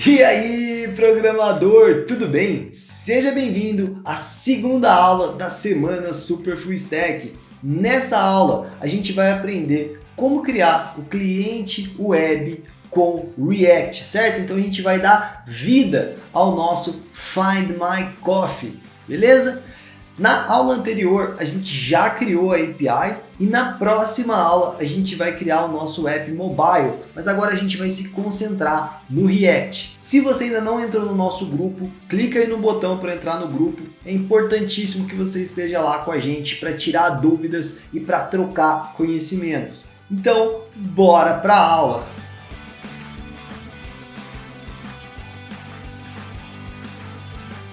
E aí, programador, tudo bem? Seja bem-vindo à segunda aula da semana Super Full Stack. Nessa aula, a gente vai aprender como criar o cliente web com React, certo? Então a gente vai dar vida ao nosso Find My Coffee, beleza? Na aula anterior, a gente já criou a API e na próxima aula a gente vai criar o nosso app mobile, mas agora a gente vai se concentrar no React. Se você ainda não entrou no nosso grupo, clica aí no botão para entrar no grupo. É importantíssimo que você esteja lá com a gente para tirar dúvidas e para trocar conhecimentos. Então, bora para a aula!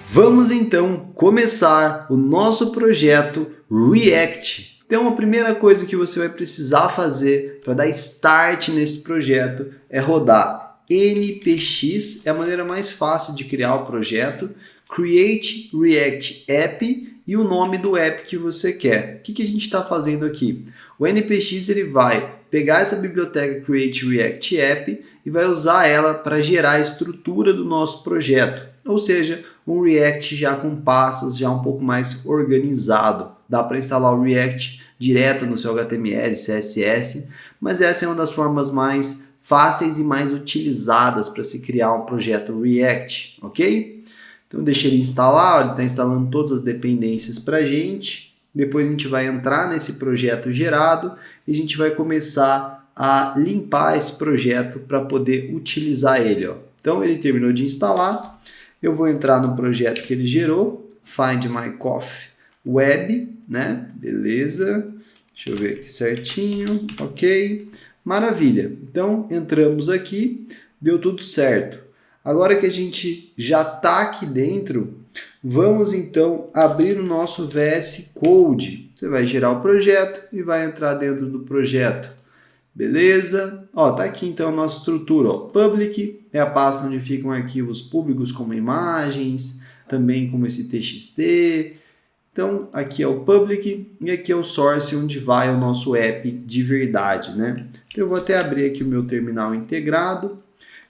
Vamos então começar o nosso projeto React. Então a primeira coisa que você vai precisar fazer para dar start nesse projeto é rodar npx, é a maneira mais fácil de criar o projeto, create React App e o nome do app que você quer. O que a gente está fazendo aqui? O npx ele vai pegar essa biblioteca Create React App e vai usar ela para gerar a estrutura do nosso projeto, ou seja, um React já com pastas, já um pouco mais organizado. Dá para instalar o React direto no seu HTML, CSS, mas essa é uma das formas mais fáceis e mais utilizadas para se criar um projeto React, ok? Então deixa ele instalar, ele está instalando todas as dependências para a gente. Depois a gente vai entrar nesse projeto gerado e a gente vai começar a limpar esse projeto para poder utilizar ele. Ó. Então ele terminou de instalar. Eu vou entrar no projeto que ele gerou, Find My Coffee Web, né? Beleza. Deixa eu ver aqui certinho. Ok. Maravilha. Então, entramos aqui, deu tudo certo. Agora que a gente já está aqui dentro, vamos então abrir o nosso VS Code. Você vai gerar o projeto e vai entrar dentro do projeto. Beleza? Ó, tá aqui então a nossa estrutura. Ó. Public é a pasta onde ficam arquivos públicos como imagens, também como esse TXT. Então, aqui é o public e aqui é o source, onde vai o nosso app de verdade, né? Então, eu vou até abrir aqui o meu terminal integrado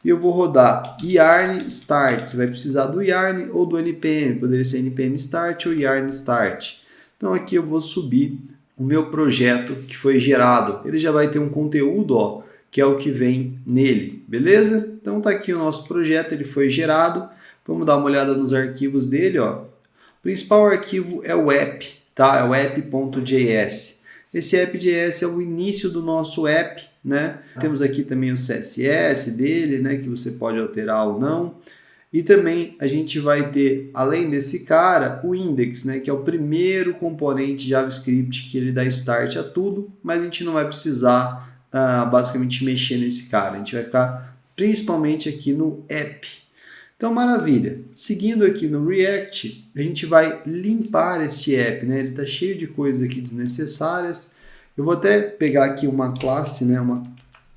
e eu vou rodar yarn start. Você vai precisar do yarn ou do npm, poderia ser npm start ou yarn start. Então, aqui eu vou subir o meu projeto que foi gerado. Ele já vai ter um conteúdo, ó, que é o que vem nele, beleza? Então tá aqui o nosso projeto, ele foi gerado. Vamos dar uma olhada nos arquivos dele, ó. O principal arquivo é o app, tá? É o app.js. Esse app.js é o início do nosso app, né? Temos aqui também o CSS dele, né, que você pode alterar ou não. E também a gente vai ter, além desse cara, o index, né, que é o primeiro componente JavaScript que ele dá start a tudo, mas a gente não vai precisar basicamente mexer nesse cara. A gente vai ficar principalmente aqui no app. Então, maravilha. Seguindo aqui no React, a gente vai limpar este app, né? Ele está cheio de coisas aqui desnecessárias. Eu vou até pegar aqui uma classe, né,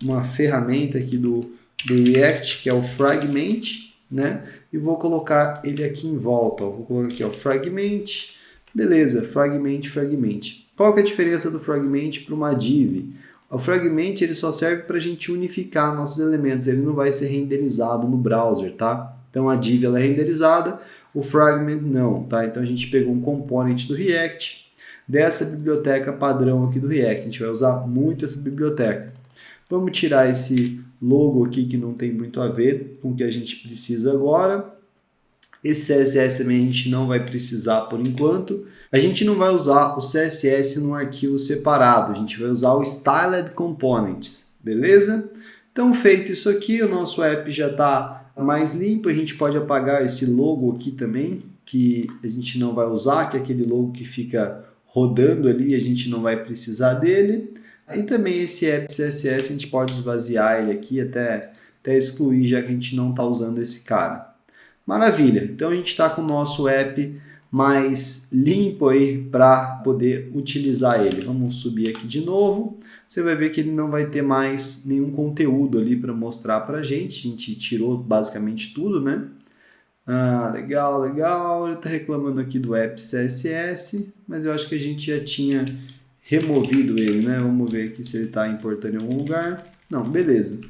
uma ferramenta aqui do React, que é o Fragment, né? E vou colocar ele aqui em volta. Ó. Vou colocar aqui, ó, fragment. Beleza, fragment. Qual que é a diferença do fragment para uma div? O fragment ele só serve para a gente unificar nossos elementos. Ele não vai ser renderizado no browser, tá? Então a div ela é renderizada, o fragment não, tá? Então a gente pegou um component do React dessa biblioteca padrão aqui do React. A gente vai usar muito essa biblioteca. Vamos tirar esse logo aqui que não tem muito a ver com o que a gente precisa agora. Esse CSS também a gente não vai precisar por enquanto. A gente não vai usar o CSS num arquivo separado. A gente vai usar o Styled Components, beleza? Então, feito isso aqui, o nosso app já está mais limpo. A gente pode apagar esse logo aqui também, que a gente não vai usar, que é aquele logo que fica rodando ali, a gente não vai precisar dele. E também esse app CSS a gente pode esvaziar ele aqui até excluir, já que a gente não está usando esse cara. Maravilha! Então a gente está com o nosso app mais limpo aí para poder utilizar ele. Vamos subir aqui de novo. Você vai ver que ele não vai ter mais nenhum conteúdo ali para mostrar para a gente. A gente tirou basicamente tudo, né? Legal. Ele está reclamando aqui do app CSS, mas eu acho que a gente já tinha removido ele, né? Vamos ver aqui se ele está importando em algum lugar. Não, beleza.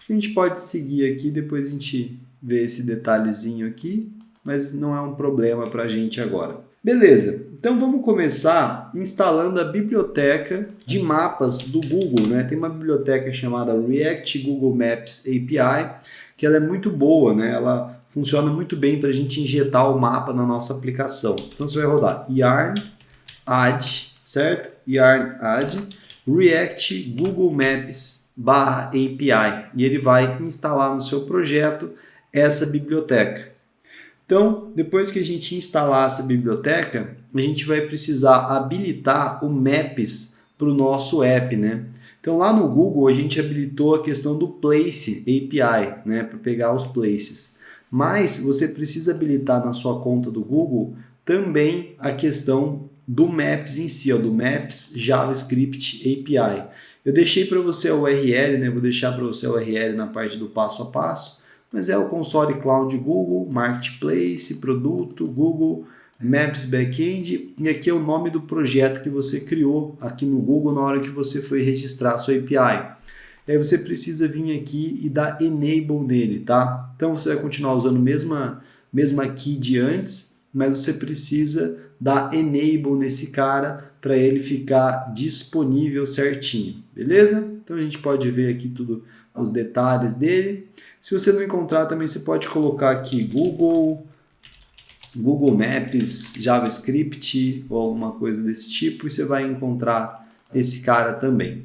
A gente pode seguir aqui, depois a gente ver esse detalhezinho aqui, mas não é um problema para a gente agora. Beleza, então vamos começar instalando a biblioteca de mapas do Google, né? Tem uma biblioteca chamada React Google Maps API, que ela é muito boa, né? Ela funciona muito bem para a gente injetar o mapa na nossa aplicação. Então você vai rodar yarn add, certo? Yarn add React Google Maps /API e ele vai instalar no seu projeto essa biblioteca. Então, depois que a gente instalar essa biblioteca, a gente vai precisar habilitar o Maps para o nosso app, né? Então, lá no Google, a gente habilitou a questão do Place API, né? Para pegar os places. Mas você precisa habilitar na sua conta do Google também a questão do Maps em si, ó, do Maps JavaScript API. Eu deixei para você a URL, né? Vou deixar para você a URL na parte do passo a passo. Mas é o console cloud Google, Marketplace, produto, Google, Maps Backend, e aqui é o nome do projeto que você criou aqui no Google na hora que você foi registrar a sua API. Aí você precisa vir aqui e dar Enable nele, tá? Então você vai continuar usando a mesma key de antes, mas você precisa dar Enable nesse cara para ele ficar disponível certinho, beleza? Então a gente pode ver aqui tudo, os detalhes dele. Se você não encontrar, também você pode colocar aqui Google Maps, JavaScript ou alguma coisa desse tipo e você vai encontrar esse cara também.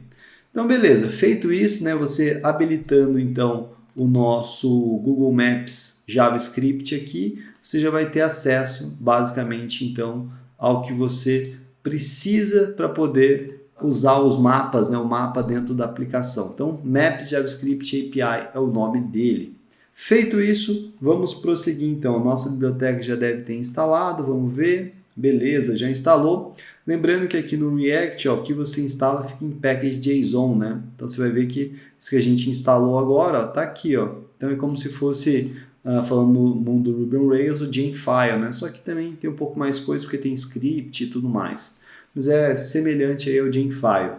Então, beleza. Feito isso, né, você habilitando então o nosso Google Maps JavaScript aqui, você já vai ter acesso basicamente então ao que você precisa para poder usar os mapas, né, o mapa dentro da aplicação. Então, Maps JavaScript API é o nome dele. Feito isso, vamos prosseguir então. Nossa biblioteca já deve ter instalado, vamos ver. Beleza, já instalou. Lembrando que aqui no React, ó, o que você instala fica em package.json, né? Então você vai ver que isso que a gente instalou agora, ó, tá aqui, ó. Então é como se fosse, falando no mundo do Ruby on Rails, o Genfile, né? Só que também tem um pouco mais coisa porque tem script e tudo mais. Mas é semelhante aí ao Genfile.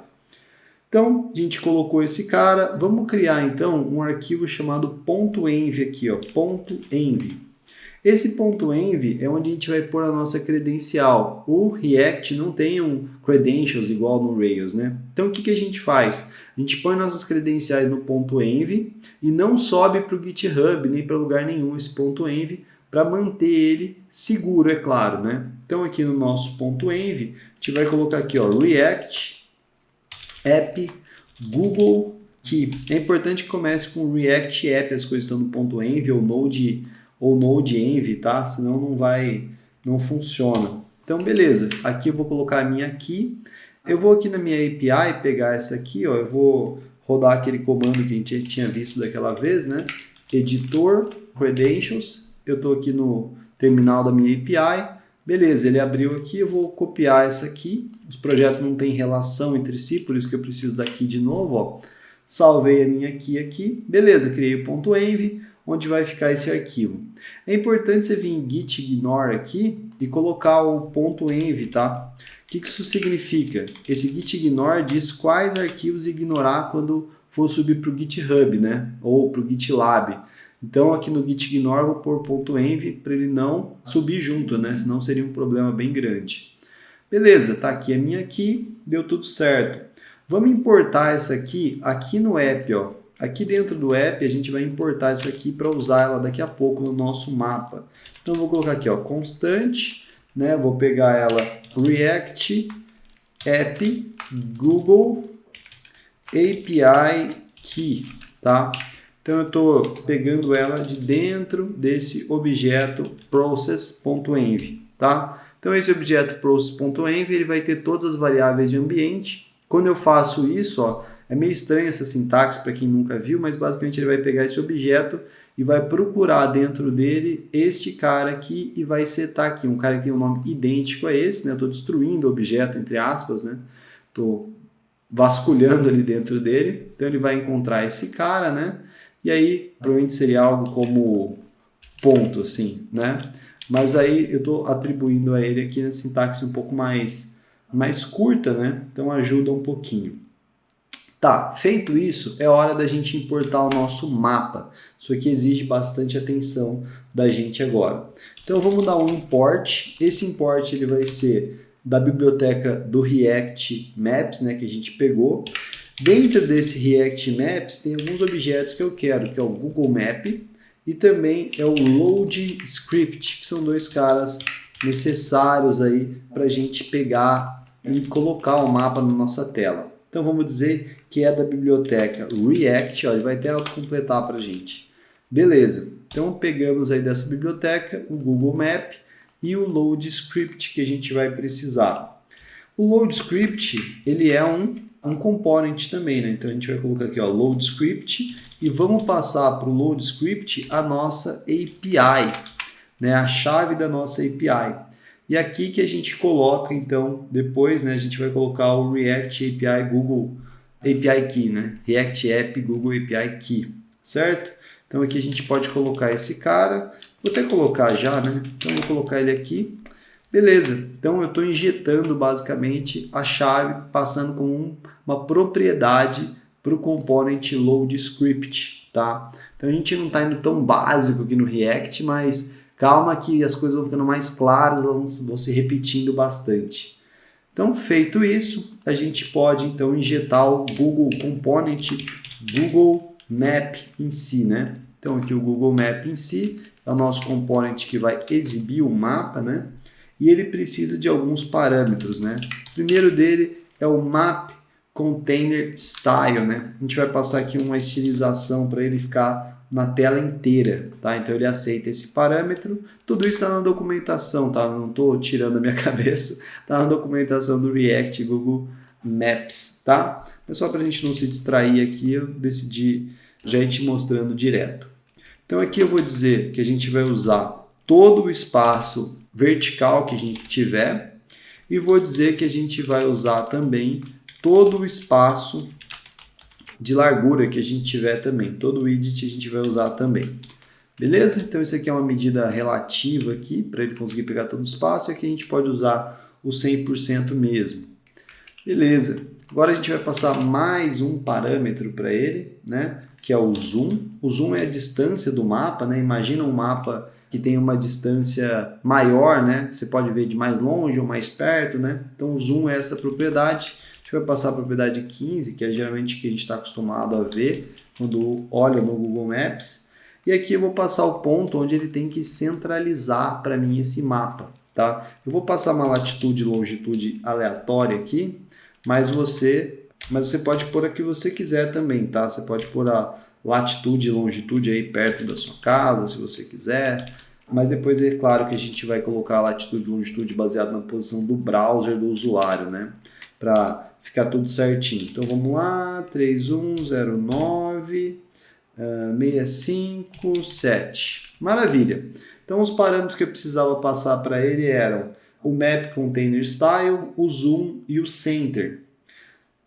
Então, a gente colocou esse cara. Vamos criar, então, um arquivo chamado .env aqui, ó, .env. Esse .env é onde a gente vai pôr a nossa credencial. O React não tem um credentials igual no Rails, né? Então, o que a gente faz? A gente põe nossas credenciais no .env e não sobe para o GitHub, nem para lugar nenhum esse .env, para manter ele seguro, é claro, né? Então, aqui no nosso .env, a gente vai colocar aqui, ó, React App Google Key. É importante que comece com React App, as coisas estão no .env ou Node.env, tá? Senão não funciona. Então, beleza. Aqui eu vou colocar a minha key. Eu vou aqui na minha API pegar essa aqui, ó. Eu vou rodar aquele comando que a gente tinha visto daquela vez, né? Editor, Credentials. Eu estou aqui no terminal da minha API. Beleza, ele abriu aqui, eu vou copiar essa aqui. Os projetos não têm relação entre si, por isso que eu preciso daqui de novo, ó. Salvei a minha key aqui. Beleza, criei o .env, onde vai ficar esse arquivo. É importante você vir em git ignore aqui e colocar o .env, tá? O que isso significa? Esse git ignore diz quais arquivos ignorar quando for subir para o GitHub, né? Ou para o GitLab. Então, aqui no git ignore eu vou pôr .env para ele não subir junto, né? Senão seria um problema bem grande. Beleza, tá aqui a minha key, deu tudo certo. Vamos importar essa aqui no app, ó. Aqui dentro do app a gente vai importar essa aqui para usar ela daqui a pouco no nosso mapa. Então, eu vou colocar aqui, ó, constante, né? Vou pegar ela React App Google API Key, tá? Então, eu estou pegando ela de dentro desse objeto process.env, tá? Então, esse objeto process.env, ele vai ter todas as variáveis de ambiente. Quando eu faço isso, ó, é meio estranho essa sintaxe para quem nunca viu, mas basicamente ele vai pegar esse objeto e vai procurar dentro dele este cara aqui e vai setar aqui, um cara que tem um nome idêntico a esse, né? Eu estou destruindo o objeto, entre aspas, né? Estou vasculhando ali dentro dele. Então, ele vai encontrar esse cara, né? E aí, provavelmente seria algo como ponto, assim, né? Mas aí eu estou atribuindo a ele aqui na sintaxe um pouco mais curta, né? Então ajuda um pouquinho. Tá, feito isso, é hora da gente importar o nosso mapa. Isso aqui exige bastante atenção da gente agora. Então vamos dar um import. Esse import ele vai ser da biblioteca do React Maps, né, que a gente pegou. Dentro desse React Maps tem alguns objetos que eu quero, que é o Google Map e também é o Load Script, que são dois caras necessários aí para a gente pegar e colocar o mapa na nossa tela. Então vamos dizer que é da biblioteca React, ó, ele vai até completar para a gente. Beleza, então pegamos aí dessa biblioteca o Google Map e o Load Script que a gente vai precisar. O Load Script, ele é um component também, né? Então a gente vai colocar aqui, ó, Load Script e vamos passar para o Load Script a nossa API, né? A chave da nossa API. E aqui que a gente coloca, então, depois, né, a gente vai colocar o React API Google API Key, né? React App Google API Key, certo? Então aqui a gente pode colocar esse cara, vou até colocar já, né? Então vou colocar ele aqui. Beleza, então eu estou injetando basicamente a chave, passando como uma propriedade para o component Load Script, tá? Então a gente não está indo tão básico aqui no React, mas calma que as coisas vão ficando mais claras, vão se repetindo bastante. Então, feito isso, a gente pode então injetar o Google Component Google Map em si, né? Então aqui o Google Map em si é o nosso component que vai exibir o mapa, né? E ele precisa de alguns parâmetros, né? O primeiro dele é o Map Container Style, né? A gente vai passar aqui uma estilização para ele ficar na tela inteira, tá? Então ele aceita esse parâmetro. Tudo isso está na documentação, tá? Não estou tirando da minha cabeça, tá na documentação do React Google Maps, tá? Mas só para a gente não se distrair aqui, eu decidi já ir te mostrando direto. Então aqui eu vou dizer que a gente vai usar todo o espaço vertical que a gente tiver e vou dizer que a gente vai usar também todo o espaço de largura que a gente tiver também. Todo o widget a gente vai usar também. Beleza? Então isso aqui é uma medida relativa aqui para ele conseguir pegar todo o espaço e aqui a gente pode usar o 100% mesmo. Beleza. Agora a gente vai passar mais um parâmetro para ele, né? Que é o zoom. O zoom é a distância do mapa, né? Imagina um mapa que tem uma distância maior, né? Você pode ver de mais longe ou mais perto, né? Então o zoom é essa propriedade. A gente vai passar a propriedade 15, que é geralmente que a gente está acostumado a ver quando olha no Google Maps. E aqui eu vou passar o ponto onde ele tem que centralizar para mim esse mapa, tá? Eu vou passar uma latitude e longitude aleatória aqui, mas você pode pôr a que você quiser também, tá? Você pode pôr a latitude e longitude aí perto da sua casa, se você quiser. Mas depois é claro que a gente vai colocar a latitude e longitude baseado na posição do browser do usuário, né? Para ficar tudo certinho. Então vamos lá, 3109 657. Maravilha. Então os parâmetros que eu precisava passar para ele eram o Map Container Style, o Zoom e o Center.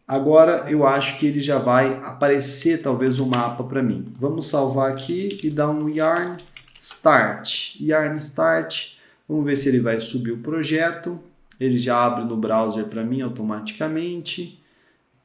Agora eu acho que ele já vai aparecer talvez o mapa para mim. Vamos salvar aqui e dar um yarn start. Yarn start. Vamos ver se ele vai subir o projeto. Ele já abre no browser para mim automaticamente.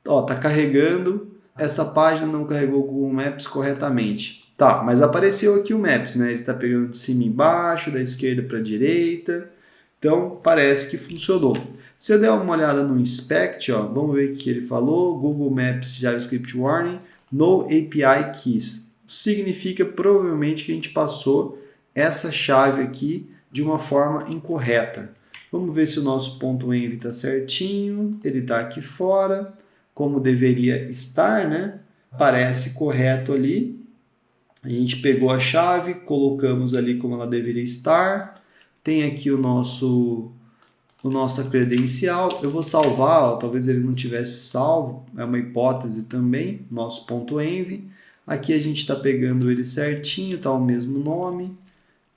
Ó, tá carregando. Essa página não carregou o Google Maps corretamente. Tá, mas apareceu aqui o Maps, né? Ele está pegando de cima embaixo, da esquerda para a direita. Então parece que funcionou. Se eu der uma olhada no Inspect, ó, vamos ver o que ele falou. Google Maps JavaScript Warning, No API Keys. Isso significa provavelmente que a gente passou essa chave aqui de uma forma incorreta. Vamos ver se o nosso ponto .env está certinho. Ele está aqui fora, como deveria estar, né? Parece correto ali. A gente pegou a chave, colocamos ali como ela deveria estar. Tem aqui a nossa credencial. Eu vou salvar, ó, talvez ele não tivesse salvo, é uma hipótese também, nosso ponto .env. Aqui a gente está pegando ele certinho, tá o mesmo nome.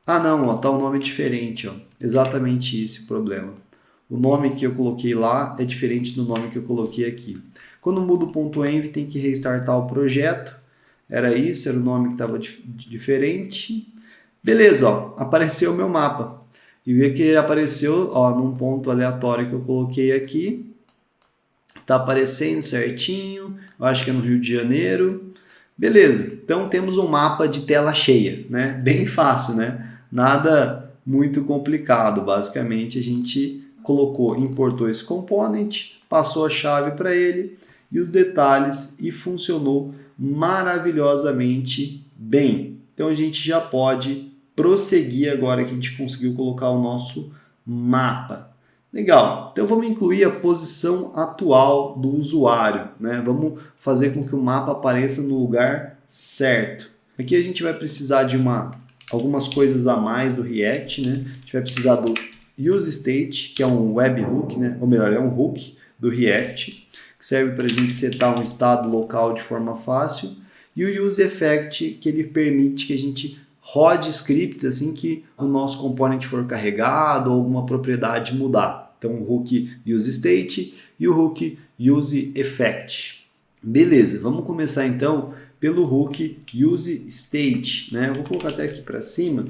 Ah não, ó, tá o nome diferente, ó. Exatamente esse o problema. O nome que eu coloquei lá é diferente do nome que eu coloquei aqui. Quando muda o ponto .env tem que restartar o projeto. Era isso, era o nome que estava diferente. Beleza, ó, apareceu o meu mapa. E vê que ele apareceu, ó, num ponto aleatório que eu coloquei aqui. Tá aparecendo certinho. eu acho que é no Rio de Janeiro. Beleza, então temos um mapa de tela cheia, né? Bem fácil, né? Nada muito complicado, basicamente a gente importou esse component, passou a chave para ele e os detalhes e funcionou maravilhosamente bem. Então a gente já pode prosseguir agora que a gente conseguiu colocar o nosso mapa. Legal, então vamos incluir a posição atual do usuário, né? Vamos fazer com que o mapa apareça no lugar certo. Aqui a gente vai precisar de algumas coisas a mais do React, né? A gente vai precisar do useState, que é um webhook, né? Ou melhor, é um hook do React, que serve para a gente setar um estado local de forma fácil, e o useEffect, que ele permite que a gente rode scripts assim que o nosso component for carregado ou alguma propriedade mudar. Então o hook useState e o hook useEffect. Beleza, vamos começar então pelo hook useState, né? Eu vou colocar até aqui para cima.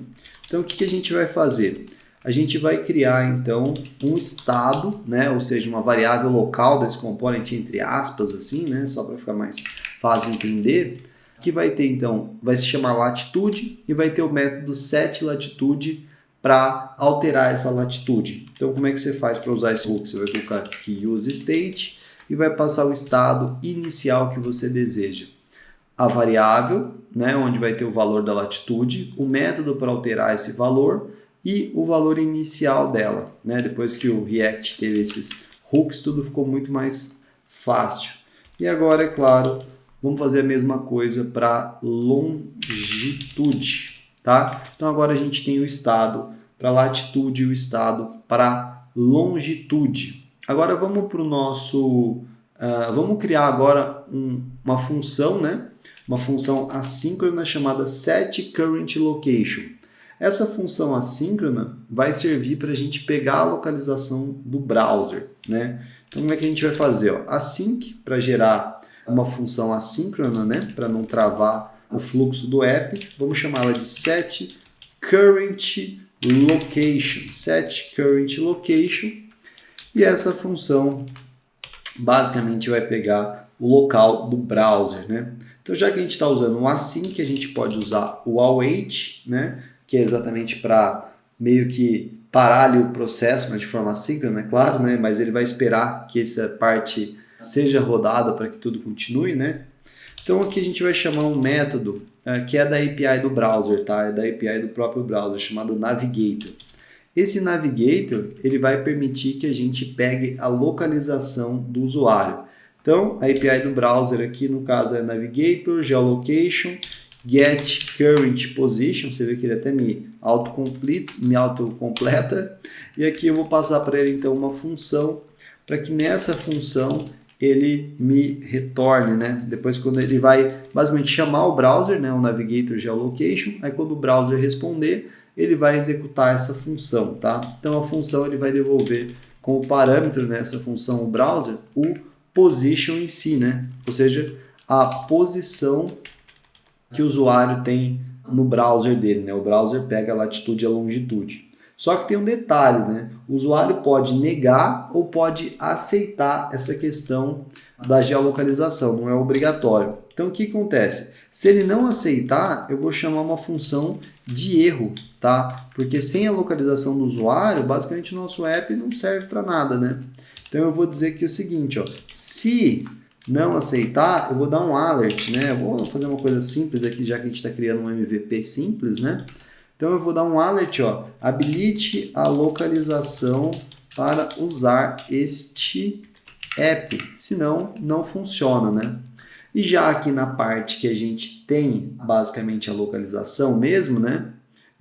Então o que a gente vai fazer? A gente vai criar então um estado, né? Ou seja, uma variável local desse component entre aspas assim, né? Só para ficar mais fácil de entender. Que vai ter então, vai se chamar latitude e vai ter o método setLatitude para alterar essa latitude. Então como é que você faz para usar esse hook? Você vai colocar aqui useState e vai passar o estado inicial que você deseja. A variável, né, onde vai ter o valor da latitude, o método para alterar esse valor e o valor inicial dela. Né? Depois que o React teve esses hooks, tudo ficou muito mais fácil. E agora, é claro, vamos fazer a mesma coisa para longitude, tá? Então agora a gente tem o estado para latitude e o estado para longitude. Agora vamos para o nosso... vamos criar agora uma função, né? Uma função assíncrona chamada setCurrentLocation. Essa função assíncrona vai servir para a gente pegar a localização do browser, né? Então como é que a gente vai fazer? Ó? Async para gerar uma função assíncrona, né, para não travar o fluxo do app, vamos chamá-la de setCurrentLocation, e essa função basicamente vai pegar o local do browser, né? Então já que a gente está usando um async, a gente pode usar o await, né, que é exatamente para meio que parar ali o processo, mas de forma assíncrona, é claro, né, mas ele vai esperar que essa parte seja rodada para que tudo continue, né? Então aqui a gente vai chamar um método que é da API do browser, tá? É da API do próprio browser, chamado Navigator. Esse Navigator, ele vai permitir que a gente pegue a localização do usuário. Então, a API do browser aqui, no caso, é Navigator, Geolocation, Get Current Position, você vê que ele até me autocompleta, e aqui eu vou passar para ele, então, uma função, para que nessa função ele me retorne, né? Depois quando ele vai basicamente chamar o browser, né? O Navigator Geolocation, aí quando o browser responder, ele vai executar essa função, tá? Então a função ele vai devolver como parâmetro nessa função o browser, o position em si, né? Ou seja, a posição que o usuário tem no browser dele, né? O browser pega a latitude e a longitude. Só que tem um detalhe, né? O usuário pode negar ou pode aceitar essa questão da geolocalização, não é obrigatório. Então o que acontece? Se ele não aceitar, eu vou chamar uma função de erro, tá? Porque sem a localização do usuário, basicamente o nosso app não serve para nada, né? Então eu vou dizer aqui o seguinte, ó, se não aceitar, eu vou dar um alert, né? Eu vou fazer uma coisa simples aqui, já que a gente está criando um MVP simples, né? Então eu vou dar um alert, ó, habilite a localização para usar este app, senão não funciona, né? E já aqui na parte que a gente tem basicamente a localização mesmo, né?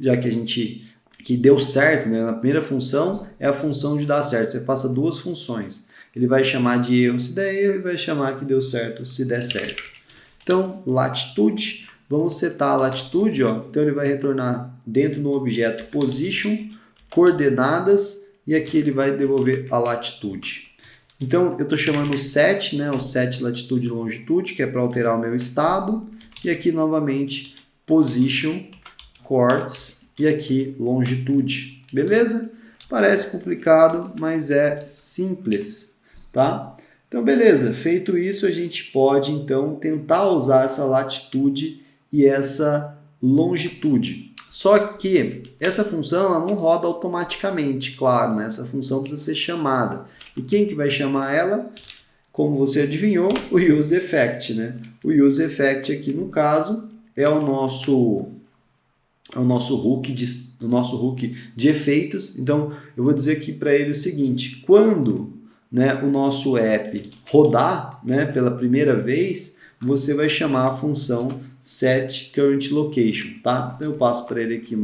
Já que a gente que deu certo, né? Na primeira função é a função de dar certo. Você passa duas funções. Ele vai chamar de erro se der erro e vai chamar que deu certo se der certo. Então, latitude, vamos setar a latitude, ó. Então ele vai retornar dentro do objeto position, coordenadas, e aqui ele vai devolver a latitude. Então eu estou chamando o set, né? O set latitude e longitude, que é para alterar o meu estado, e aqui novamente position, coords, e aqui longitude, beleza? Parece complicado, mas é simples, tá? Então, beleza, feito isso, a gente pode então tentar usar essa latitude e essa longitude. Só que essa função ela não roda automaticamente, claro, né? Essa função precisa ser chamada. E quem que vai chamar ela? Como você adivinhou, o useEffect, né? O useEffect aqui no caso é o nosso hook de efeitos. Então eu vou dizer aqui para ele o seguinte: quando, né, o nosso app rodar, né, pela primeira vez, você vai chamar a função setCurrentLocation, tá? Então eu passo para ele aqui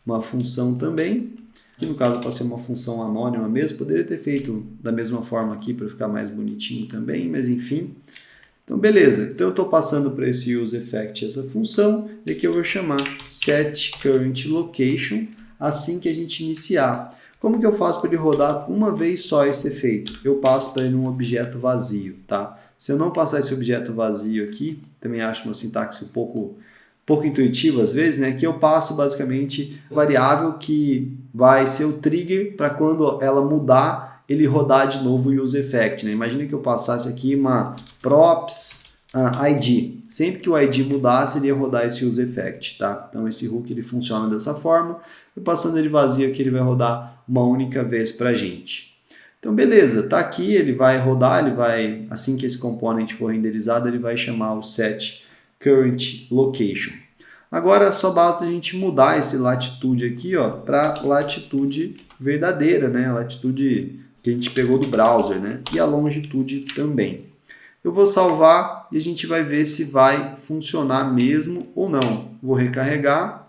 uma função também. Aqui no caso pode ser uma função anônima mesmo, poderia ter feito da mesma forma aqui para ficar mais bonitinho também, mas enfim. Então beleza, então eu estou passando para esse useEffect essa função, e aqui eu vou chamar setCurrentLocation assim que a gente iniciar. Como que eu faço para ele rodar uma vez só esse efeito? Eu passo para ele um objeto vazio, tá? Se eu não passar esse objeto vazio aqui, também acho uma sintaxe um pouco intuitiva às vezes, né? Que eu passo basicamente variável que vai ser o trigger para quando ela mudar, ele rodar de novo o useEffect, né? Imagina que eu passasse aqui uma props ID. Sempre que o ID mudasse, ele ia rodar esse useEffect, tá? Então esse hook ele funciona dessa forma. E passando ele vazio aqui, ele vai rodar uma única vez para a gente. Então beleza, tá aqui, ele vai rodar, assim que esse component for renderizado, ele vai chamar o setCurrentLocation. Agora só basta a gente mudar esse latitude aqui para latitude verdadeira, né? A latitude que a gente pegou do browser, né? E a longitude também. Eu vou salvar e a gente vai ver se vai funcionar mesmo ou não. Vou recarregar.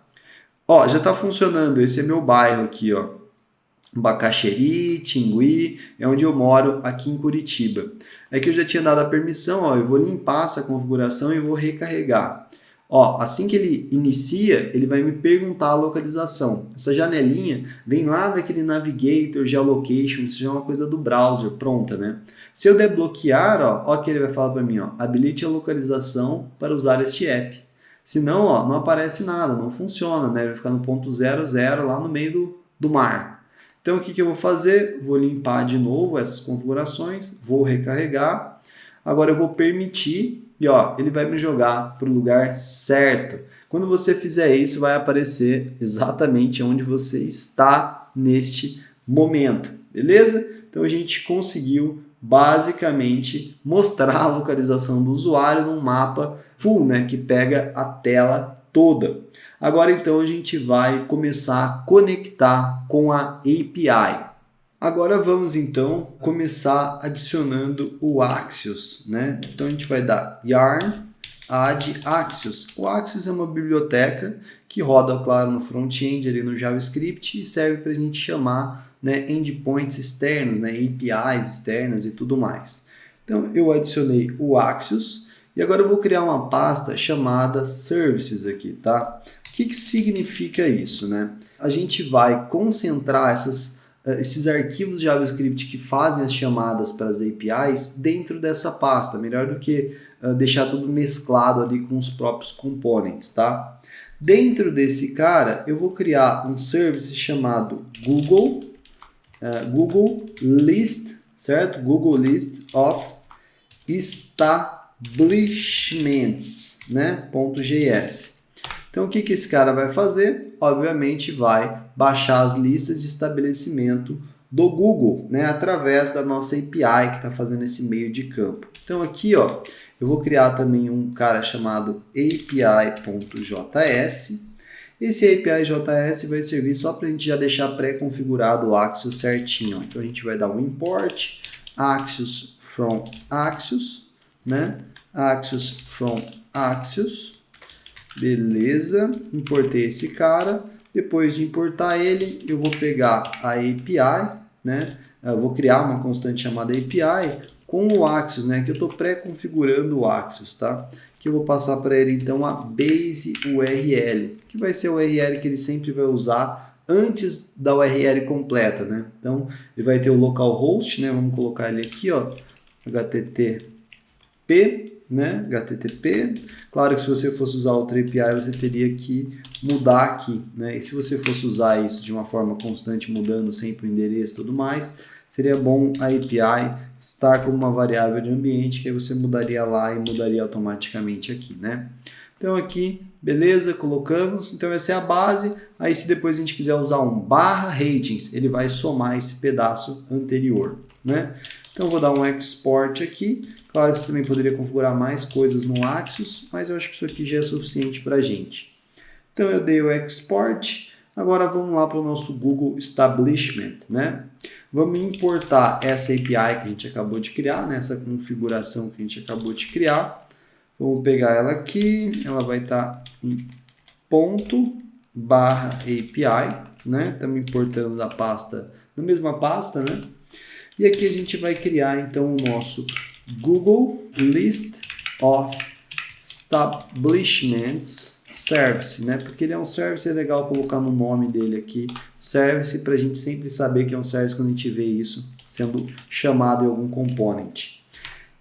Ó, já está funcionando, esse é meu bairro aqui, ó. Bacaxeri, Tingui, é onde eu moro aqui em Curitiba. É que eu já tinha dado a permissão, ó, eu vou limpar essa configuração e vou recarregar. Ó, assim que ele inicia, ele vai me perguntar a localização. Essa janelinha vem lá daquele Navigator, Geolocation, isso já é uma coisa do browser, pronta, né? Se eu desbloquear, ó que ele vai falar para mim, ó, habilite a localização para usar este app. Senão, ó, não aparece nada, não funciona, né? Ele vai ficar no ponto 00 lá no meio do mar. Então, o que eu vou fazer? Vou limpar de novo essas configurações, vou recarregar. Agora eu vou permitir e ó, ele vai me jogar para o lugar certo. Quando você fizer isso, vai aparecer exatamente onde você está neste momento, beleza? Então a gente conseguiu basicamente mostrar a localização do usuário num mapa full, né, que pega a tela toda. Agora então a gente vai começar a conectar com a API. Agora vamos então começar adicionando o Axios, né? Então a gente vai dar yarn add Axios. O Axios é uma biblioteca que roda, claro, no front-end ali no JavaScript e serve para a gente chamar, né, endpoints externos, né, APIs externas e tudo mais. Então eu adicionei o Axios e agora eu vou criar uma pasta chamada services aqui, tá? O que significa isso, né? A gente vai concentrar esses arquivos JavaScript que fazem as chamadas para as APIs dentro dessa pasta, melhor do que deixar tudo mesclado ali com os próprios components, tá? Dentro desse cara, eu vou criar um service chamado Google List, certo? Google List of Establishments, né? .js. Então, o que esse cara vai fazer? Obviamente, vai baixar as listas de estabelecimento do Google, né? Através da nossa API que está fazendo esse meio de campo. Então, aqui, ó, eu vou criar também um cara chamado API.js. Esse API.js vai servir só para a gente já deixar pré-configurado o Axios certinho. Então, a gente vai dar um import Axios from Axios, né? Axios from Axios. Beleza, importei esse cara. Depois de importar ele, eu vou pegar a API, né? Eu vou criar uma constante chamada API com o Axios, né? Que eu estou pré-configurando o Axios, tá? Que eu vou passar para ele então a base URL, que vai ser a URL que ele sempre vai usar antes da URL completa, né? Então ele vai ter o localhost, né? Vamos colocar ele aqui, ó, HTTP. Né? HTTP. Claro que se você fosse usar outra API, você teria que mudar aqui, né? E se você fosse usar isso de uma forma constante, mudando sempre o endereço e tudo mais, seria bom a API estar como uma variável de ambiente, que aí você mudaria lá e mudaria automaticamente aqui, né? Então aqui, beleza, colocamos, então essa é a base, aí se depois a gente quiser usar um /ratings, ele vai somar esse pedaço anterior, né? Então eu vou dar um export aqui, claro que você também poderia configurar mais coisas no Axios, mas eu acho que isso aqui já é suficiente para a gente. Então eu dei o export, agora vamos lá para o nosso Google Establishment, né? Vamos importar essa API que a gente acabou de criar, né? Essa configuração que a gente acabou de criar. Vamos pegar ela aqui, ela vai estar em ./API, né? Estamos importando da pasta, na mesma pasta, né? E aqui a gente vai criar então o nosso Google List of Establishments Service, né? Porque ele é um service, é legal colocar no nome dele aqui, service, para a gente sempre saber que é um service quando a gente vê isso sendo chamado em algum component.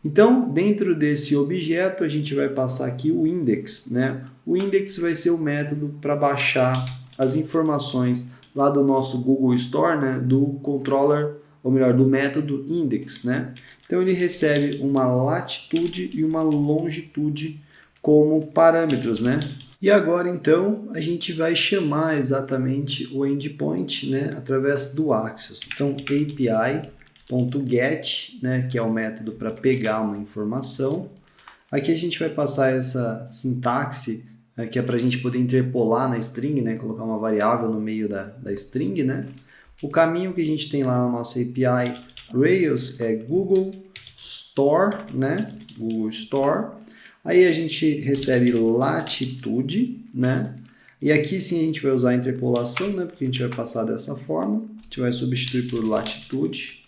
Então, dentro desse objeto, a gente vai passar aqui o index, né? O index vai ser o método para baixar as informações lá do nosso Google Store, né? Do controller, ou melhor, do método index, né? Então, ele recebe uma latitude e uma longitude como parâmetros, né? E agora, então, a gente vai chamar exatamente o endpoint, né? Através do Axios. Então, API .get, né, que é o método para pegar uma informação. Aqui a gente vai passar essa sintaxe, que é para a gente poder interpolar na string, né, colocar uma variável no meio da string, né. O caminho que a gente tem lá na nossa API Rails é Google Store, né, Google Store. Aí a gente recebe latitude, né, e aqui sim a gente vai usar a interpolação, né, porque a gente vai passar dessa forma. A gente vai substituir por latitude.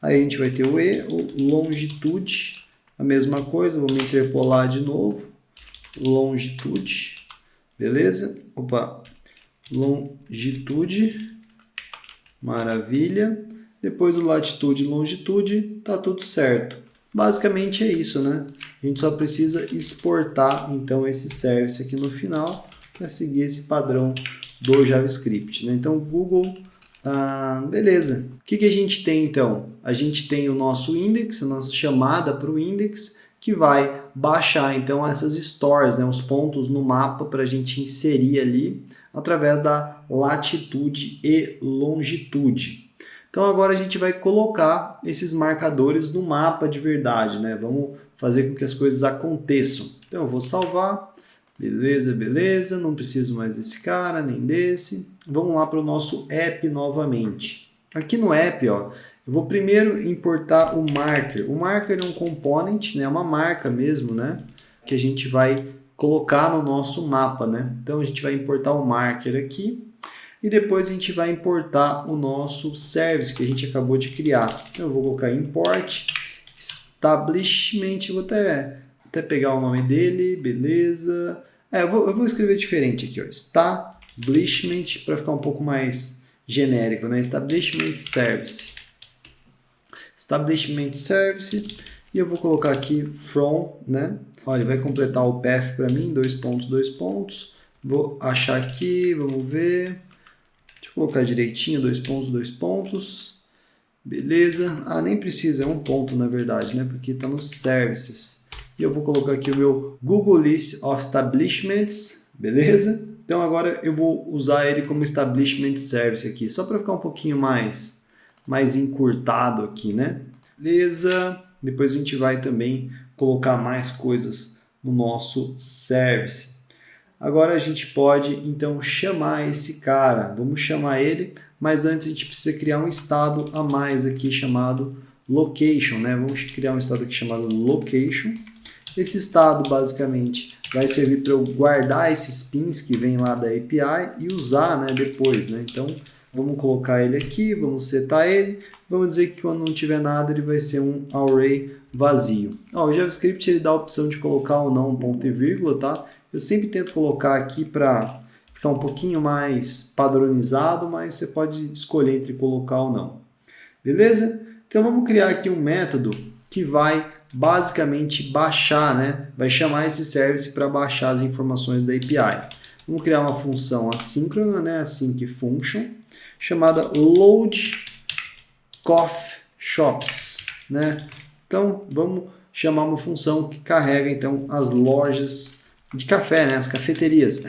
Aí a gente vai ter o longitude, a mesma coisa, vamos interpolar de novo, longitude, beleza? Opa, longitude, maravilha. Depois do latitude e longitude, tá tudo certo. Basicamente é isso, né? A gente só precisa exportar então esse service aqui no final para seguir esse padrão do JavaScript, né? Então, Google... beleza. O que a gente tem então? A gente tem o nosso index, a nossa chamada para o index, que vai baixar então essas stores, né, os pontos no mapa para a gente inserir ali através da latitude e longitude. Então agora a gente vai colocar esses marcadores no mapa de verdade, né? Vamos fazer com que as coisas aconteçam. Então eu vou salvar. Beleza, beleza, não preciso mais desse cara, nem desse. Vamos lá para o nosso app novamente. Aqui no app, ó, eu vou primeiro importar o marker. O marker é um component, né, uma marca mesmo, né, que a gente vai colocar no nosso mapa, né. Então a gente vai importar o marker aqui e depois a gente vai importar o nosso service que a gente acabou de criar. Então eu vou colocar import establishment, vou até pegar o nome dele, beleza. Eu vou escrever diferente aqui, ó, establishment, para ficar um pouco mais genérico, né? Establishment service. Establishment service, e eu vou colocar aqui from, né? Olha, vai completar o path para mim, 2 pontos. Vou achar aqui, vamos ver. Deixa eu colocar direitinho, 2 pontos. Beleza. Nem precisa, é um ponto na verdade, né? Porque está nos services. E eu vou colocar aqui o meu Google List of Establishments, beleza? Então agora eu vou usar ele como Establishment Service aqui, só para ficar um pouquinho mais encurtado aqui, né? Beleza? Depois a gente vai também colocar mais coisas no nosso Service. Agora a gente pode então chamar esse cara, vamos chamar ele, mas antes a gente precisa criar um estado a mais aqui chamado Location, né? Vamos criar um estado aqui chamado Location. Esse estado, basicamente, vai servir para eu guardar esses pins que vem lá da API e usar, né, depois, né? Então, vamos colocar ele aqui, vamos setar ele. Vamos dizer que quando não tiver nada, ele vai ser um array vazio. O JavaScript ele dá a opção de colocar ou não um ponto e vírgula, tá? Eu sempre tento colocar aqui para ficar um pouquinho mais padronizado, mas você pode escolher entre colocar ou não. Beleza? Então, vamos criar aqui um método que vai basicamente baixar, né? Vai chamar esse service para baixar as informações da API. Vamos criar uma função assíncrona, né? Async function, chamada load coffee shops, né? Então, vamos chamar uma função que carrega então as lojas de café, né? As cafeterias.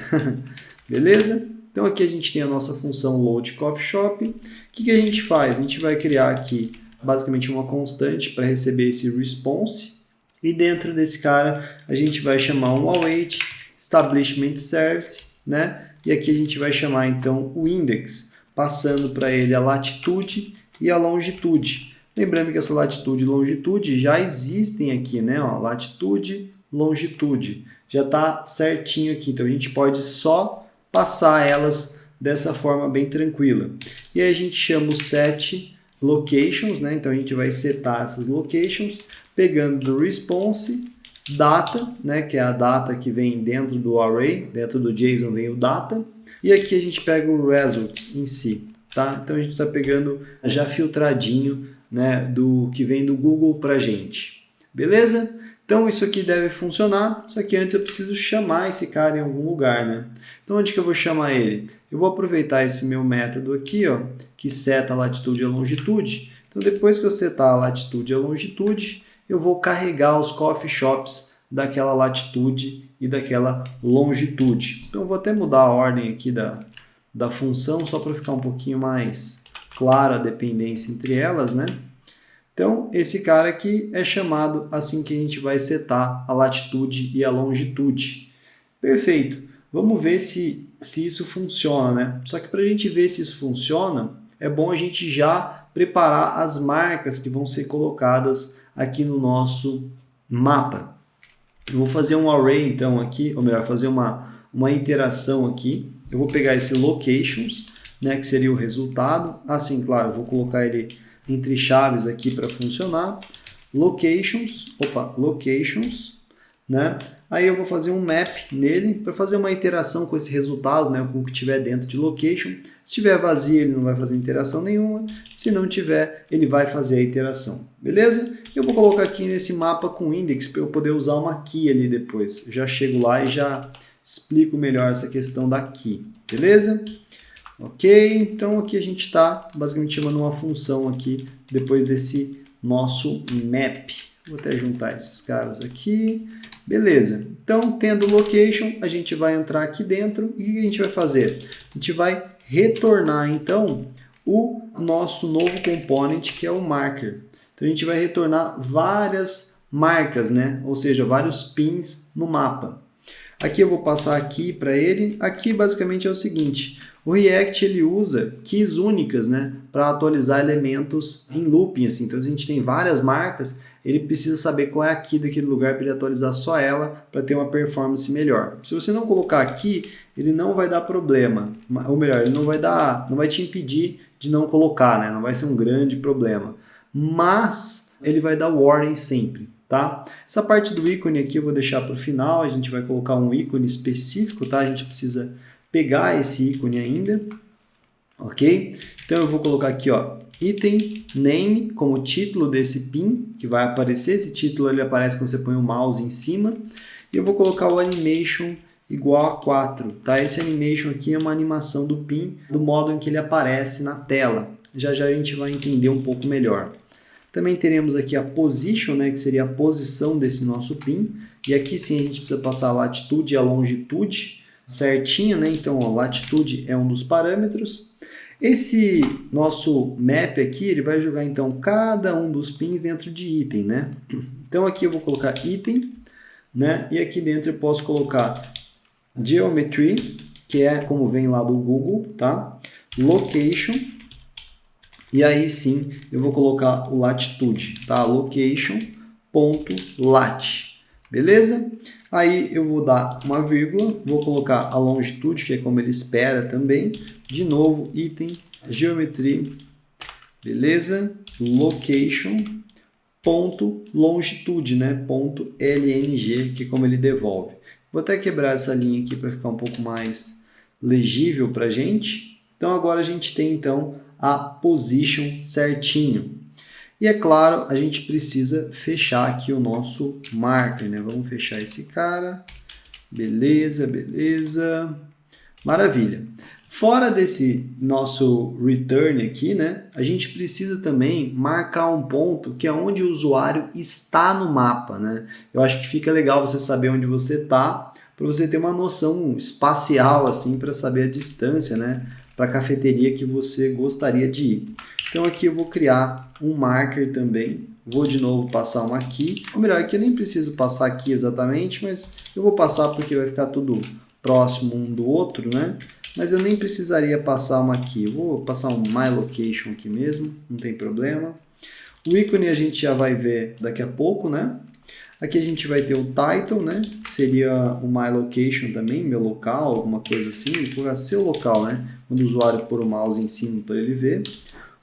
Beleza? Então aqui a gente tem a nossa função load coffee shop. O que a gente faz? A gente vai criar aqui basicamente uma constante para receber esse response. E dentro desse cara a gente vai chamar um await establishment service, né? E aqui a gente vai chamar então o index, passando para ele a latitude e a longitude. Lembrando que essa latitude e longitude já existem aqui, né? Ó, latitude, longitude. Já está certinho aqui, então a gente pode só passar elas dessa forma bem tranquila. E aí a gente chama o set locations, né? Então a gente vai setar essas locations, pegando do response, data, né? Que é a data que vem dentro do array, dentro do JSON vem o data, e aqui a gente pega o results em si, tá? Então a gente está pegando já filtradinho, né? Do que vem do Google para a gente, beleza? Então isso aqui deve funcionar, só que antes eu preciso chamar esse cara em algum lugar, né? Então onde que eu vou chamar ele? Eu vou aproveitar esse meu método aqui, ó, que seta a latitude e a longitude. Então depois que eu setar a latitude e a longitude, eu vou carregar os coffee shops daquela latitude e daquela longitude. Então eu vou até mudar a ordem aqui da função, só para ficar um pouquinho mais clara a dependência entre elas, né? Então, esse cara aqui é chamado assim que a gente vai setar a latitude e a longitude. Perfeito. Vamos ver se isso funciona, né? Só que para a gente ver se isso funciona, é bom a gente já preparar as marcas que vão ser colocadas aqui no nosso mapa. Eu vou fazer um array, então, aqui, ou melhor, fazer uma iteração aqui. Eu vou pegar esse locations, né, que seria o resultado. Assim, claro, eu vou colocar ele entre chaves aqui para funcionar, locations, né? Aí eu vou fazer um map nele para fazer uma iteração com esse resultado, né? Com o que tiver dentro de location. Se tiver vazio, ele não vai fazer interação nenhuma. Se não tiver, ele vai fazer a iteração, beleza? Eu vou colocar aqui nesse mapa com index para eu poder usar uma key ali depois. Eu já chego lá e já explico melhor essa questão da key, beleza? Ok, então aqui a gente está basicamente chamando uma função aqui depois desse nosso map. Vou até juntar esses caras aqui. Beleza, então tendo location, a gente vai entrar aqui dentro e o que a gente vai fazer? A gente vai retornar então o nosso novo component que é o marker. Então a gente vai retornar várias marcas, né? Ou seja, vários pins no mapa. Aqui eu vou passar aqui para ele. Aqui basicamente é o seguinte. O React ele usa keys únicas, né, para atualizar elementos em looping. Assim. Então, se a gente tem várias marcas, ele precisa saber qual é a key daquele lugar para ele atualizar só ela para ter uma performance melhor. Se você não colocar aqui, ele não vai dar problema. Ou melhor, ele não vai te impedir de não colocar, né? Não vai ser um grande problema. Mas ele vai dar warning sempre. Tá? Essa parte do ícone aqui eu vou deixar para o final. A gente vai colocar um ícone específico, tá? A gente precisa pegar esse ícone ainda, ok? Então eu vou colocar aqui, ó, item name como título desse pin que vai aparecer. Esse título ele aparece quando você põe o mouse em cima. E eu vou colocar o animation igual a 4, tá? Esse animation aqui é uma animação do pin do modo em que ele aparece na tela. Já já a gente vai entender um pouco melhor. Também teremos aqui a position, né, que seria a posição desse nosso pin. E aqui sim a gente precisa passar a latitude e a longitude certinha, né? Então, a latitude é um dos parâmetros. Esse nosso map aqui, ele vai jogar então cada um dos pins dentro de item, né? Então aqui eu vou colocar item, né? E aqui dentro eu posso colocar geometry, que é como vem lá do Google, tá? Location. E aí sim eu vou colocar o latitude, tá? Location.lat, beleza? Aí eu vou dar uma vírgula, vou colocar a longitude, que é como ele espera também. De novo, item, geometry, beleza? Location, ponto longitude, né? Ponto LNG, que é como ele devolve. Vou até quebrar essa linha aqui para ficar um pouco mais legível para a gente. Então agora a gente tem então a position certinho. E é claro, a gente precisa fechar aqui o nosso marker, né? Vamos fechar esse cara. Beleza, beleza. Maravilha. Fora desse nosso return aqui, né, a gente precisa também marcar um ponto que é onde o usuário está no mapa, né? Eu acho que fica legal você saber onde você está, para você ter uma noção espacial assim, para saber a distância, né, para a cafeteria que você gostaria de ir. Então aqui eu vou criar um marker também. Vou de novo passar um aqui. Ou melhor, aqui eu nem preciso passar aqui exatamente, mas eu vou passar porque vai ficar tudo próximo um do outro, né? Mas eu nem precisaria passar uma aqui. Eu vou passar um My Location aqui mesmo, não tem problema. O ícone a gente já vai ver daqui a pouco, né? Aqui a gente vai ter o title, né? Seria o My Location também, meu local, alguma coisa assim. Vou colocar seu local, né? Quando o usuário pôr o mouse em cima para ele ver.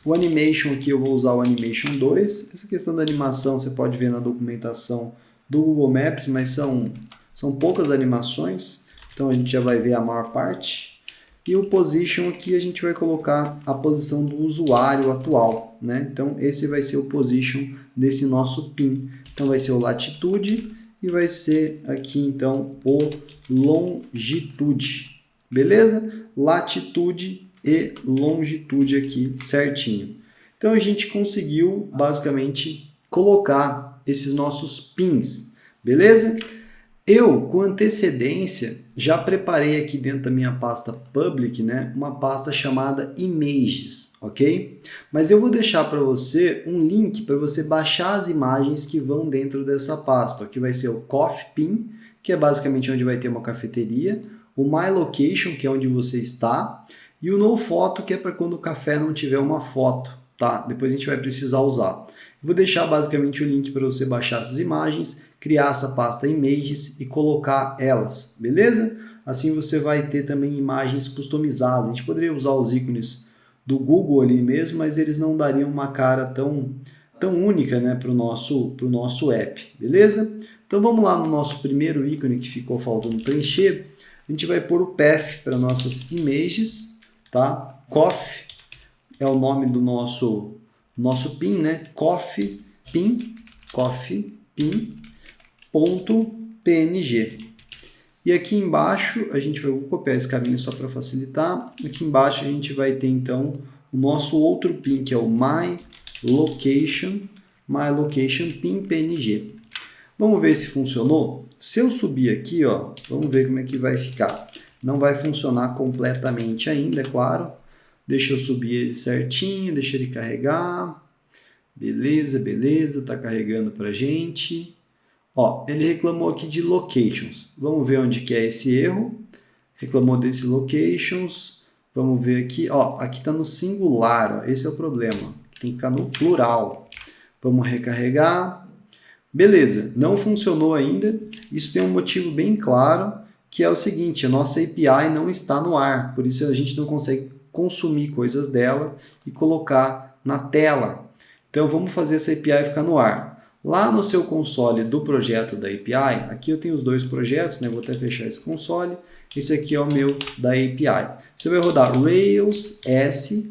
O Animation aqui eu vou usar o Animation 2. Essa questão da animação você pode ver na documentação do Google Maps, mas são poucas animações. Então a gente já vai ver a maior parte. E o Position aqui a gente vai colocar a posição do usuário atual, né? Então esse vai ser o Position desse nosso PIN. Então vai ser o Latitude e vai ser aqui então o Longitude, beleza? Latitude e Longitude aqui certinho. Então a gente conseguiu basicamente colocar esses nossos pins, beleza? Eu, com antecedência, já preparei aqui dentro da minha pasta Public, né, uma pasta chamada Images, ok? Mas eu vou deixar para você um link para você baixar as imagens que vão dentro dessa pasta. Aqui vai ser o Coffee Pin, que é basicamente onde vai ter uma cafeteria, o My Location, que é onde você está, e o No Photo, que é para quando o café não tiver uma foto, tá? Depois a gente vai precisar usar. Vou deixar basicamente o link para você baixar essas imagens, criar essa pasta Images e colocar elas, beleza? Assim você vai ter também imagens customizadas. A gente poderia usar os ícones do Google ali mesmo, mas eles não dariam uma cara tão única, né, para o nosso app, beleza? Então vamos lá no nosso primeiro ícone que ficou faltando preencher. A gente vai pôr o path para nossas images, tá? Coffee é o nome do nosso PIN, né? Coffee PIN, .png. E aqui embaixo, a gente vai copiar esse caminho só para facilitar. Aqui embaixo a gente vai ter então o nosso outro PIN, que é o My Location PIN PNG. Vamos ver se funcionou? Se eu subir aqui, ó, vamos ver como é que vai ficar. Não vai funcionar completamente ainda, é claro. Deixa eu subir ele certinho, deixa ele carregar. Beleza, beleza, tá carregando pra gente. Ó, ele reclamou aqui de locations. Vamos ver onde que é esse erro. Reclamou desse locations. Vamos ver aqui, ó, aqui tá no singular, ó, esse é o problema. Tem que ficar no plural. Vamos recarregar. Beleza, não funcionou ainda. Isso tem um motivo bem claro, que é o seguinte, a nossa API não está no ar, por isso a gente não consegue consumir coisas dela e colocar na tela. Então vamos fazer essa API ficar no ar. Lá no seu console do projeto da API, aqui eu tenho os dois projetos, né? Vou até fechar esse console. Esse aqui é o meu da API. Você vai rodar Rails S,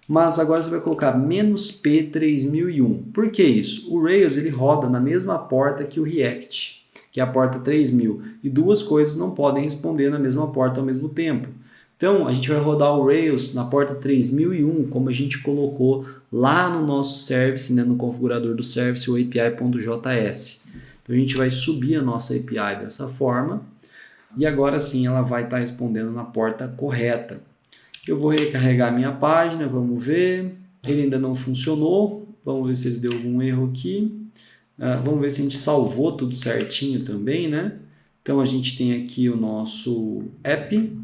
mas agora você vai colocar "-p3001". Por que isso? O Rails ele roda na mesma porta que o React, que é a porta 3000. E duas coisas não podem responder na mesma porta ao mesmo tempo. Então, a gente vai rodar o Rails na porta 3001, como a gente colocou lá no nosso service, né, no configurador do service, o api.js. Então, a gente vai subir a nossa API dessa forma, e agora sim ela vai estar respondendo na porta correta. Eu vou recarregar a minha página, vamos ver. Ele ainda não funcionou, vamos ver se ele deu algum erro aqui. Vamos ver se a gente salvou tudo certinho também, né? Então, a gente tem aqui o nosso app.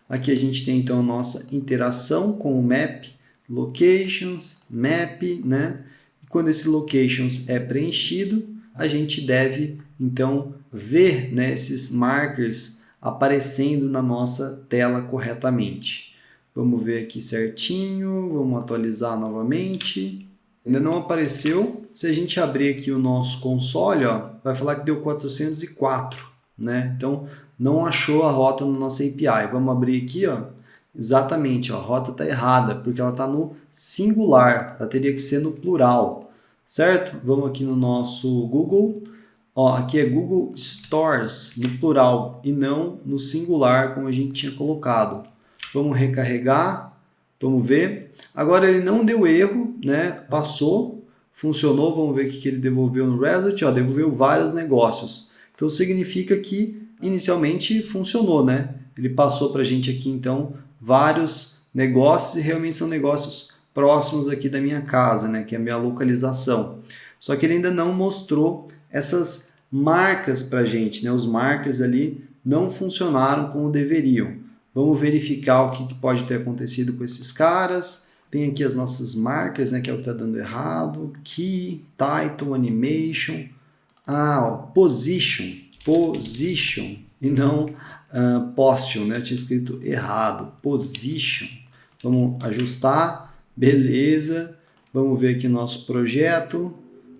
Aqui a gente tem então a nossa interação com o map, locations, map, né? E quando esse locations é preenchido, a gente deve então ver, né, esses markers aparecendo na nossa tela corretamente. Vamos ver aqui certinho, vamos atualizar novamente. Ainda não apareceu. Se a gente abrir aqui o nosso console, ó, vai falar que deu 404, né? Então não achou a rota na nossa API. Vamos abrir aqui, ó. Exatamente, ó, a rota está errada, porque ela está no singular, ela teria que ser no plural, certo? Vamos aqui no nosso Google, ó, aqui é Google Stores, no plural, e não no singular, como a gente tinha colocado. Vamos recarregar, vamos ver. Agora ele não deu erro, né? Passou, funcionou, vamos ver o que ele devolveu no result. Ó, devolveu vários negócios. Então significa que inicialmente funcionou, né? Ele passou para a gente aqui então vários negócios e realmente são negócios próximos aqui da minha casa, né? Que é a minha localização. Só que ele ainda não mostrou essas marcas para a gente, né? Os markers ali não funcionaram como deveriam. Vamos verificar o que pode ter acontecido com esses caras. Tem aqui as nossas marcas, né, que é o que está dando errado. Key, Title, Animation. Ó, Position e não Postion, né? Eu tinha escrito errado. Position. Vamos ajustar. Beleza. Vamos ver aqui nosso projeto.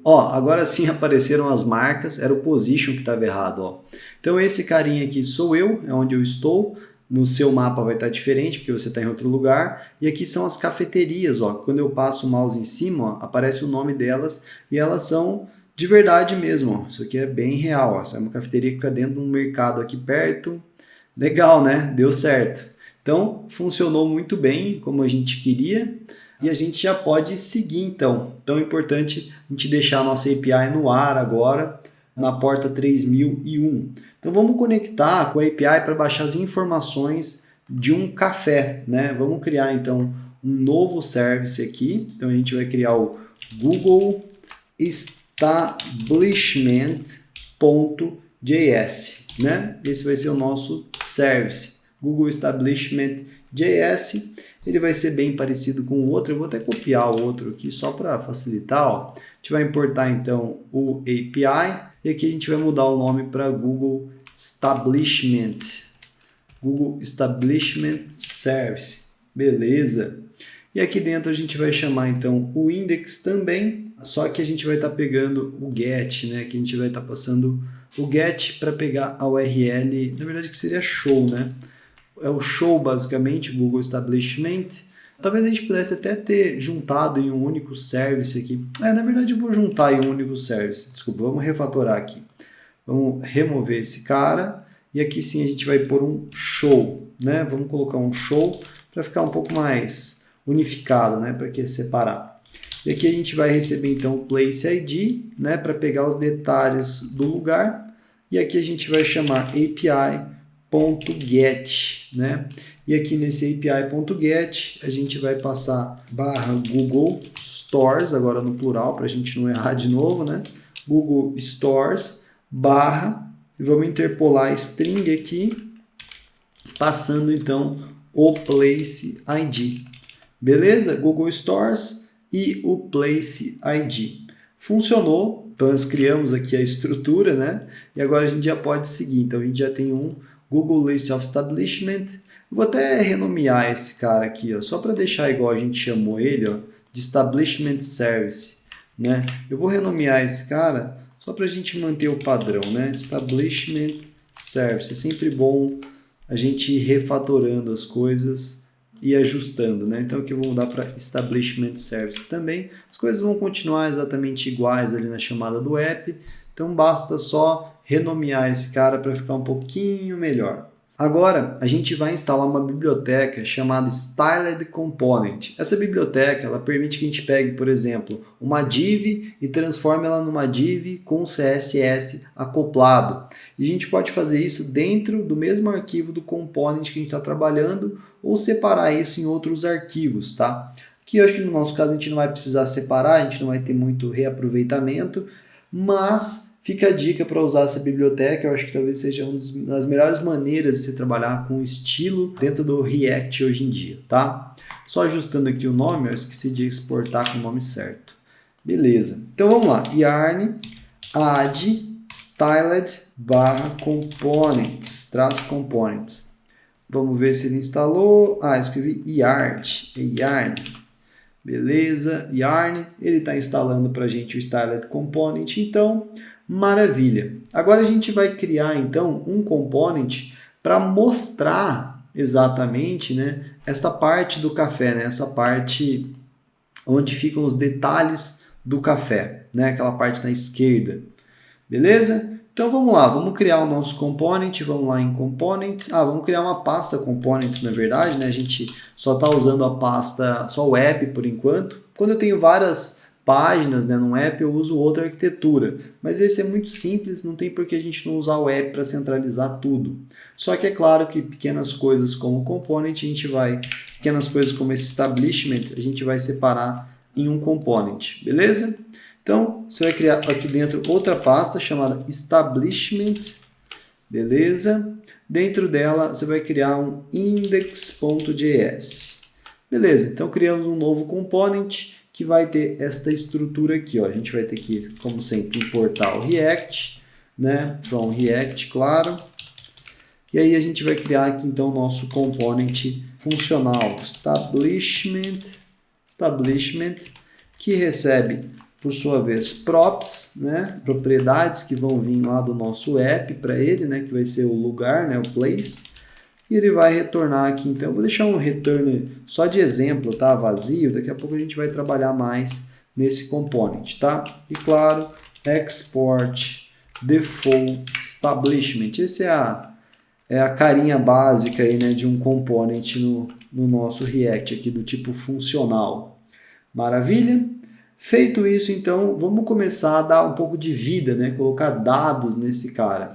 Ó, agora sim apareceram as marcas. Era o Position que estava errado, ó. Então esse carinha aqui sou eu, é onde eu estou. No seu mapa vai estar diferente, porque você está em outro lugar. E aqui são as cafeterias, ó. Quando eu passo o mouse em cima, ó, aparece o nome delas e elas são de verdade mesmo. Ó. Isso aqui é bem real. Ó. Essa é uma cafeteria que fica dentro de um mercado aqui perto. Legal, né? Deu certo. Então, funcionou muito bem, como a gente queria. E a gente já pode seguir, então. Então, é importante a gente deixar a nossa API no ar agora, na porta 3001. Então vamos conectar com a API para baixar as informações de um café, né? Vamos criar então um novo service aqui. Então a gente vai criar o Google Establishment.js, né? Esse vai ser o nosso service, Google Establishment.js. Ele vai ser bem parecido com o outro. Eu vou até copiar o outro aqui só para facilitar. Ó. A gente vai importar então o API e aqui a gente vai mudar o nome para Google Establishment. Google Establishment Service. Beleza. E aqui dentro a gente vai chamar então o index também, só que a gente vai estar pegando o get, né? Que a gente vai estar passando o get para pegar a URL, na verdade que seria show, né? É o show basicamente, Google Establishment. Talvez a gente pudesse até ter juntado em um único service aqui. Na verdade eu vou juntar em um único service. Desculpa, vamos refatorar aqui. Vamos remover esse cara. E aqui sim a gente vai pôr um show, né? Vamos colocar um show para ficar um pouco mais unificado, né? Para que separar. E aqui a gente vai receber então o place ID, né? Para pegar os detalhes do lugar. E aqui a gente vai chamar API.get, né? E aqui nesse API.get a gente vai passar /Google Stores, agora no plural, para a gente não errar de novo, né? Google Stores, e vamos interpolar a string aqui, passando então o place ID. Beleza? Google Stores e o place ID. Funcionou, então nós criamos aqui a estrutura, né? E agora a gente já pode seguir. Então a gente já tem um Google List of Establishment. Eu vou até renomear esse cara aqui, ó, só para deixar igual a gente chamou ele, ó, de Establishment Service, né? Eu vou renomear esse cara só para a gente manter o padrão, né? Establishment Service. É sempre bom a gente ir refatorando as coisas e ajustando, né? Então aqui eu vou mudar para Establishment Service também. As coisas vão continuar exatamente iguais ali na chamada do app, então basta só renomear esse cara para ficar um pouquinho melhor. Agora, a gente vai instalar uma biblioteca chamada Styled Component. Essa biblioteca ela permite que a gente pegue, por exemplo, uma div e transforme ela numa div com CSS acoplado. E a gente pode fazer isso dentro do mesmo arquivo do component que a gente está trabalhando ou separar isso em outros arquivos, tá? Aqui eu acho que no nosso caso a gente não vai precisar separar, a gente não vai ter muito reaproveitamento, mas fica a dica para usar essa biblioteca. Eu acho que talvez seja uma das melhores maneiras de se trabalhar com estilo dentro do React hoje em dia, tá? Só ajustando aqui o nome, eu esqueci de exportar com o nome certo. Beleza. Então vamos lá. Yarn add styled /components, -components. Vamos ver se ele instalou. Escrevi yard, yarn. Beleza, yarn. Ele está instalando para a gente o styled component, então maravilha. Agora a gente vai criar então um component para mostrar exatamente, né, esta parte do café, né, essa parte onde ficam os detalhes do café, né, aquela parte na esquerda. Beleza? Então vamos lá, vamos criar o nosso component, vamos lá em components, vamos criar uma pasta components na verdade, né? A gente só está usando a pasta, só o app por enquanto. Quando eu tenho várias páginas, né, num app eu uso outra arquitetura, mas esse é muito simples, não tem por que a gente não usar o app para centralizar tudo. Só que é claro que pequenas coisas como component, pequenas coisas como esse establishment, a gente vai separar em um component, beleza? Então, você vai criar aqui dentro outra pasta chamada establishment, beleza? Dentro dela, você vai criar um index.js. Beleza, então criamos um novo component que vai ter esta estrutura aqui. Ó. A gente vai ter que, como sempre, importar o React, né? From React, claro. E aí a gente vai criar aqui, então, o nosso component funcional establishment, que recebe, por sua vez, props, né? Propriedades que vão vir lá do nosso app para ele, né? Que vai ser o lugar, né? O place. E ele vai retornar aqui, então eu vou deixar um return só de exemplo, tá? Vazio, daqui a pouco a gente vai trabalhar mais nesse component, tá? E claro, export default establishment, esse é a carinha básica aí, né, de um component no nosso React aqui do tipo funcional. Maravilha? Feito isso, então, vamos começar a dar um pouco de vida, né? Colocar dados nesse cara.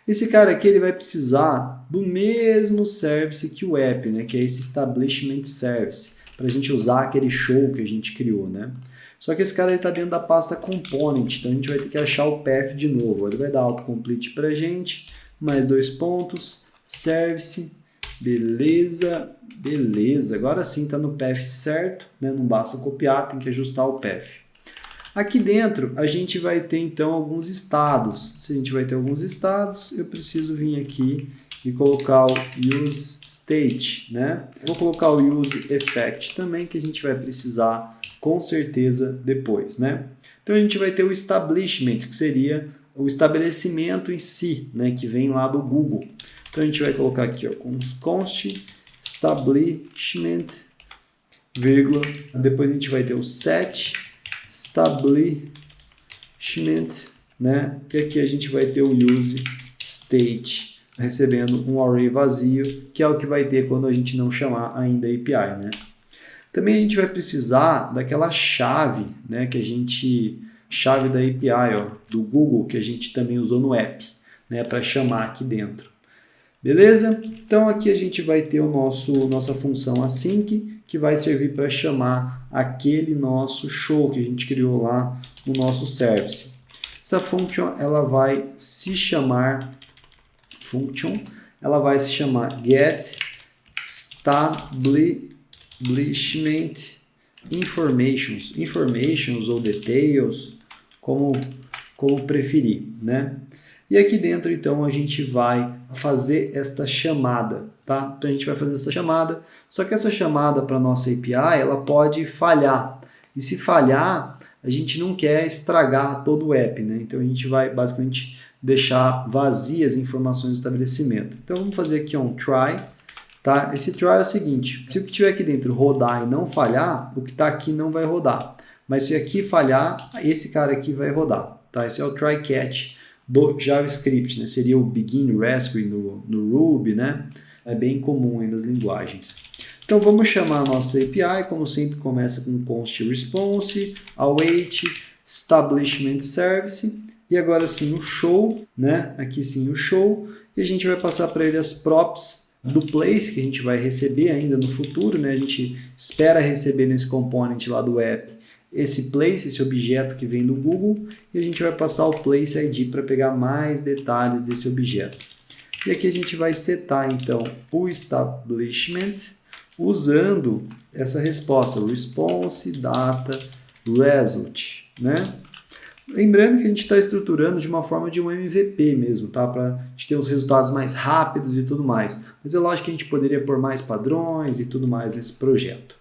Esse cara aqui ele vai precisar do mesmo service que o app, né? Que é esse establishment service, para a gente usar aquele show que a gente criou, né? Só que esse cara está dentro da pasta component, então a gente vai ter que achar o path de novo. Ele vai dar autocomplete para a gente, mais 2 pontos, service, beleza. Agora sim está no path certo, né? Não basta copiar, tem que ajustar o path. Aqui dentro a gente vai ter então alguns estados. Se a gente vai ter alguns estados, eu preciso vir aqui e colocar o use state, né? Vou colocar o use effect também, que a gente vai precisar com certeza depois, né? Então a gente vai ter o establishment, que seria o estabelecimento em si, né? Que vem lá do Google. Então a gente vai colocar aqui, ó, const establishment, vírgula, depois a gente vai ter o set establishment, né? E aqui a gente vai ter o use state, recebendo um array vazio, que é o que vai ter quando a gente não chamar ainda a API, né? Também a gente vai precisar daquela chave, né? Chave da API, ó, do Google, que a gente também usou no app, né? Para chamar aqui dentro. Beleza? Então aqui a gente vai ter nossa função async, que vai servir para chamar aquele nosso show que a gente criou lá no nosso service. Essa function ela vai se chamar get establishment informations ou details, como preferir, né? E aqui dentro, então, a gente vai fazer esta chamada, tá? Então, a gente vai fazer essa chamada, só que essa chamada para a nossa API, ela pode falhar. E se falhar, a gente não quer estragar todo o app, né? Então, a gente vai, basicamente, deixar vazias as informações do estabelecimento. Então, vamos fazer aqui um try, tá? Esse try é o seguinte, se o que estiver aqui dentro rodar e não falhar, o que está aqui não vai rodar. Mas se aqui falhar, esse cara aqui vai rodar, tá? Esse é o try catch do JavaScript, né? Seria o begin rescue no Ruby, né? É bem comum aí nas linguagens. Então vamos chamar a nossa API, como sempre começa com const response, await, establishment service, e agora sim o show, né? Aqui sim o show, e a gente vai passar para ele as props do place, que a gente vai receber ainda no futuro, né? A gente espera receber nesse component lá do app esse place, esse objeto que vem do Google, e a gente vai passar o place ID para pegar mais detalhes desse objeto. E aqui a gente vai setar então o establishment usando essa resposta, response data result, né? Lembrando que a gente está estruturando de uma forma de um MVP mesmo, tá? Para a gente ter os resultados mais rápidos e tudo mais. Mas é lógico que a gente poderia pôr mais padrões e tudo mais nesse projeto.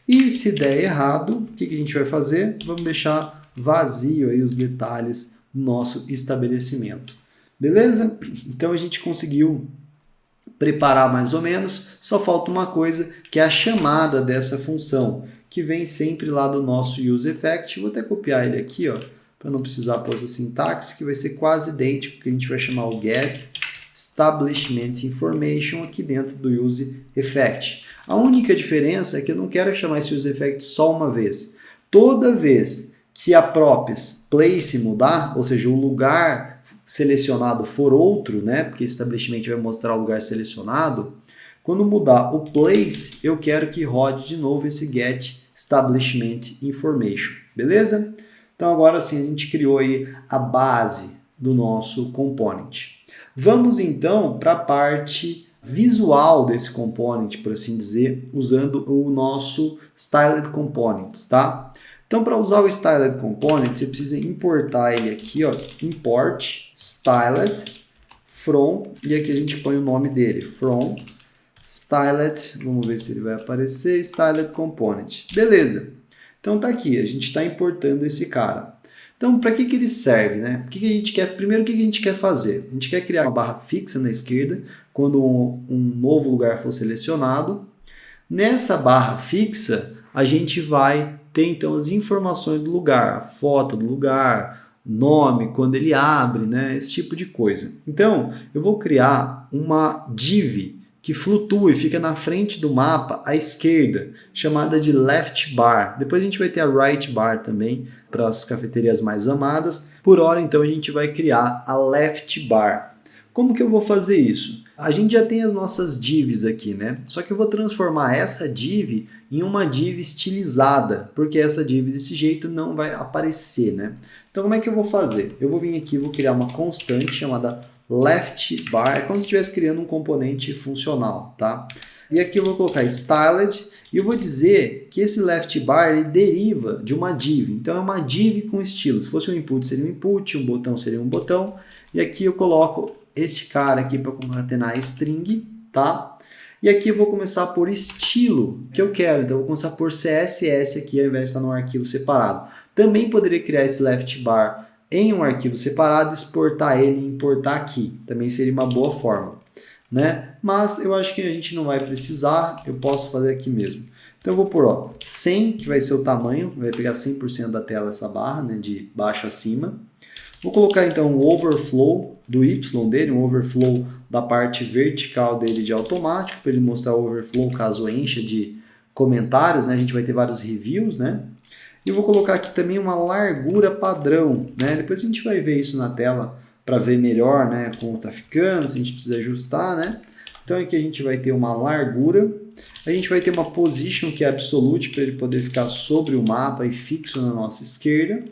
E se der errado, o que a gente vai fazer? Vamos deixar vazio aí os detalhes do nosso estabelecimento. Beleza? Então a gente conseguiu preparar mais ou menos, só falta uma coisa, que é a chamada dessa função, que vem sempre lá do nosso useEffect. Vou até copiar ele aqui, ó, para para não precisar pôr essa sintaxe, que vai ser quase idêntico, que a gente vai chamar o get establishment information aqui dentro do use effect. A única diferença é que eu não quero chamar esse use effect só uma vez. Toda vez que a props place mudar, ou seja, o lugar selecionado for outro, né, porque establishment vai mostrar o lugar selecionado, quando mudar o place, eu quero que rode de novo esse get establishment information, beleza? Então agora sim a gente criou aí a base do nosso component. Vamos então para a parte visual desse component, por assim dizer, usando o nosso styled components, tá? Então para usar o styled component, você precisa importar ele aqui, ó, import styled from, e aqui a gente põe o nome dele, from styled, vamos ver se ele vai aparecer, styled component. Beleza. Então tá aqui, a gente está importando esse cara. Então, para que ele serve, né? O que a gente quer? Primeiro, o que a gente quer fazer? A gente quer criar uma barra fixa na esquerda, quando um novo lugar for selecionado. Nessa barra fixa, a gente vai ter então as informações do lugar, a foto do lugar, nome, quando ele abre, né? Esse tipo de coisa. Então, eu vou criar uma div que flutua e fica na frente do mapa à esquerda, chamada de left bar. Depois a gente vai ter a right bar também, para as cafeterias mais amadas. Por hora, então, a gente vai criar a left bar. Como que eu vou fazer isso? A gente já tem as nossas divs aqui, né? Só que eu vou transformar essa div em uma div estilizada, porque essa div desse jeito não vai aparecer, né? Então, como é que eu vou fazer? Eu vou vir aqui e vou criar uma constante chamada left bar, é como se estivesse criando um componente funcional, tá? E aqui eu vou colocar styled e eu vou dizer que esse left bar ele deriva de uma div. Então é uma div com estilo. Se fosse um input seria um input, um botão seria um botão. E aqui eu coloco este cara aqui para concatenar string, tá? E aqui eu vou começar por estilo que eu quero. Então eu vou começar por CSS aqui ao invés de estar num arquivo separado. Também poderia criar esse left bar em um arquivo separado, exportar ele e importar aqui. Também seria uma boa forma, né? Mas eu acho que a gente não vai precisar, eu posso fazer aqui mesmo. Então eu vou pôr, ó, 100, que vai ser o tamanho, vai pegar 100% da tela essa barra, né, de baixo a cima. Vou colocar então o overflow do Y dele, um overflow da parte vertical dele de automático, para ele mostrar o overflow caso encha de comentários, né? A gente vai ter vários reviews, né? E eu vou colocar aqui também uma largura padrão, né? Depois a gente vai ver isso na tela para ver melhor, né, como está ficando, se a gente precisa ajustar, né? Então aqui a gente vai ter uma largura, a gente vai ter uma position que é absolute para ele poder ficar sobre o mapa e fixo na nossa esquerda.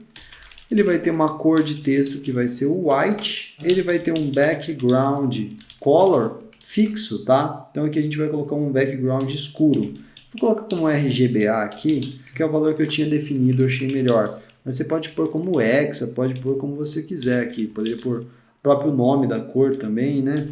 Ele vai ter uma cor de texto que vai ser o white, ele vai ter um background color fixo, tá? Então aqui a gente vai colocar um background escuro. Vou colocar como RGBA aqui, que é o valor que eu tinha definido, eu achei melhor. Mas você pode pôr como hexa, pode pôr como você quiser aqui. Poderia pôr o próprio nome da cor também, né?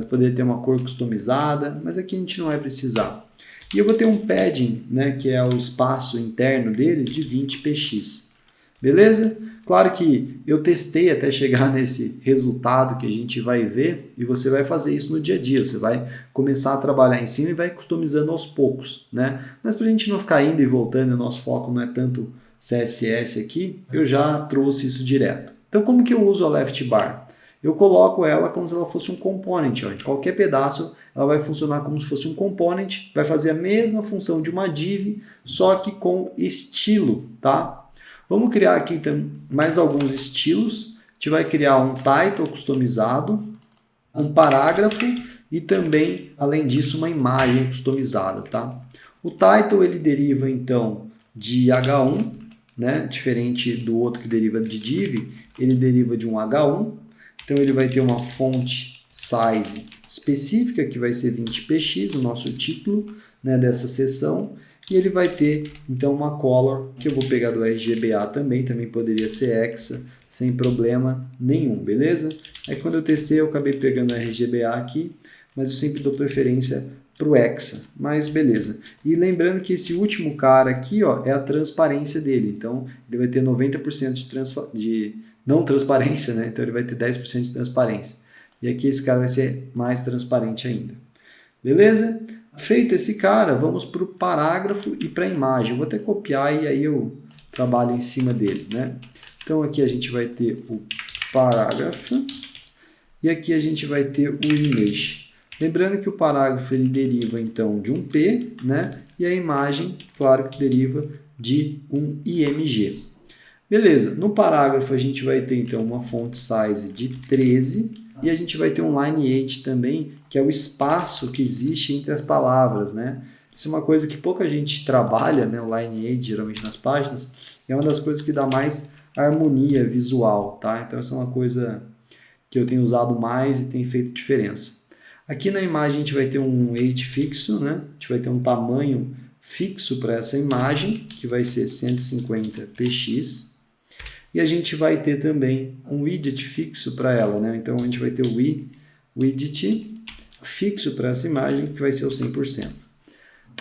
Poderia ter uma cor customizada, mas aqui a gente não vai precisar. E eu vou ter um padding, né, que é o espaço interno dele, de 20px. Beleza? Claro que eu testei até chegar nesse resultado que a gente vai ver e você vai fazer isso no dia a dia. Você vai começar a trabalhar em cima e vai customizando aos poucos, né? Mas para a gente não ficar indo e voltando, o nosso foco não é tanto CSS aqui, eu já trouxe isso direto. Então como que eu uso a left bar? Eu coloco ela como se ela fosse um component. Ó. De qualquer pedaço ela vai funcionar como se fosse um component, vai fazer a mesma função de uma div, só que com estilo, tá? Vamos criar aqui então mais alguns estilos. A gente vai criar um title customizado, um parágrafo e também, além disso, uma imagem customizada, tá? O title ele deriva então de H1, né? Diferente do outro que deriva de div, ele deriva de um H1. Então ele vai ter uma font size específica que vai ser 20px, o nosso título, né, dessa seção. E ele vai ter, então, uma color, que eu vou pegar do RGBA também poderia ser hexa, sem problema nenhum, beleza? Aí quando eu testei, eu acabei pegando o RGBA aqui, mas eu sempre dou preferência para o hexa, mas beleza. E lembrando que esse último cara aqui, ó, é a transparência dele, então ele vai ter 90% de não transparência, né? Então ele vai ter 10% de transparência. E aqui esse cara vai ser mais transparente ainda. Beleza? Feito esse cara, vamos para o parágrafo e para a imagem. Eu vou até copiar e aí eu trabalho em cima dele, né? Então aqui a gente vai ter o parágrafo e aqui a gente vai ter o image. Lembrando que o parágrafo ele deriva então de um P, né? E a imagem, claro que deriva de um IMG. Beleza, no parágrafo a gente vai ter então uma font size de 13 e a gente vai ter um lineage também, que é o espaço que existe entre as palavras, né? Isso é uma coisa que pouca gente trabalha, né? O lineage geralmente nas páginas, é uma das coisas que dá mais harmonia visual, tá? Então essa é uma coisa que eu tenho usado mais e tem feito diferença. Aqui na imagem a gente vai ter um weight fixo, né? A gente vai ter um tamanho fixo para essa imagem, que vai ser 150 px. E a gente vai ter também um widget fixo para ela, né? Então a gente vai ter o widget fixo para essa imagem, que vai ser o 100%.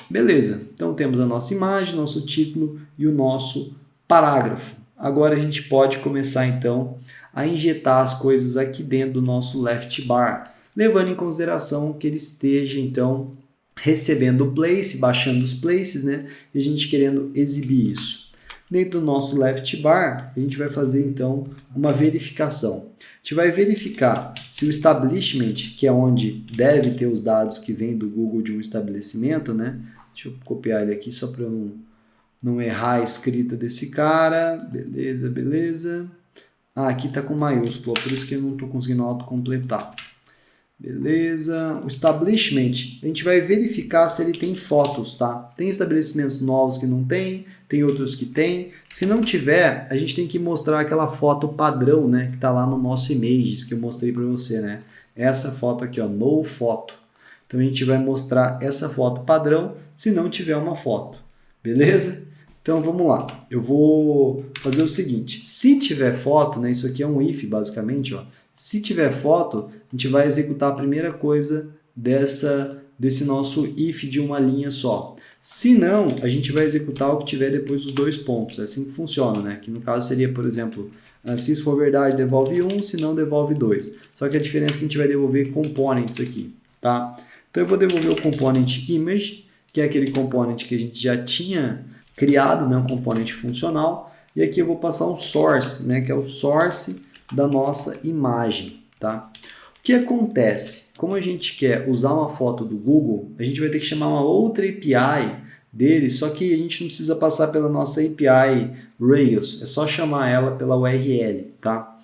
Beleza, então temos a nossa imagem, nosso título e o nosso parágrafo. Agora a gente pode começar então a injetar as coisas aqui dentro do nosso left bar, levando em consideração que ele esteja então recebendo o place, baixando os places, né? E a gente querendo exibir isso. Dentro do nosso left bar, a gente vai fazer então uma verificação. A gente vai verificar se o establishment, que é onde deve ter os dados que vêm do Google de um estabelecimento, né? Deixa eu copiar ele aqui só para eu não errar a escrita desse cara. Beleza, beleza. Ah, aqui está com maiúscula, por isso que eu não estou conseguindo autocompletar. Beleza. O establishment, a gente vai verificar se ele tem fotos, tá? Tem estabelecimentos novos que não tem outros que tem. Se não tiver, a gente tem que mostrar aquela foto padrão, né? Que está lá no nosso images, que eu mostrei para você, né? Essa foto aqui, ó, no foto. Então a gente vai mostrar essa foto padrão se não tiver uma foto. Beleza? Então vamos lá. Eu vou fazer o seguinte. Se tiver foto, né? Isso aqui é um if, basicamente, ó. Se tiver foto, a gente vai executar a primeira coisa desse nosso if de uma linha só. Se não, a gente vai executar o que tiver depois dos dois pontos. É assim que funciona, né? Que no caso seria, por exemplo, se isso for verdade, devolve 1, se não, devolve 2. Só que a diferença é que a gente vai devolver components aqui, tá? Então eu vou devolver o component image, que é aquele component que a gente já tinha criado, né? Um component funcional. E aqui eu vou passar um source, né? Que é o source da nossa imagem, tá? O que acontece? Como a gente quer usar uma foto do Google, a gente vai ter que chamar uma outra API dele, só que a gente não precisa passar pela nossa API Rails, é só chamar ela pela URL, tá?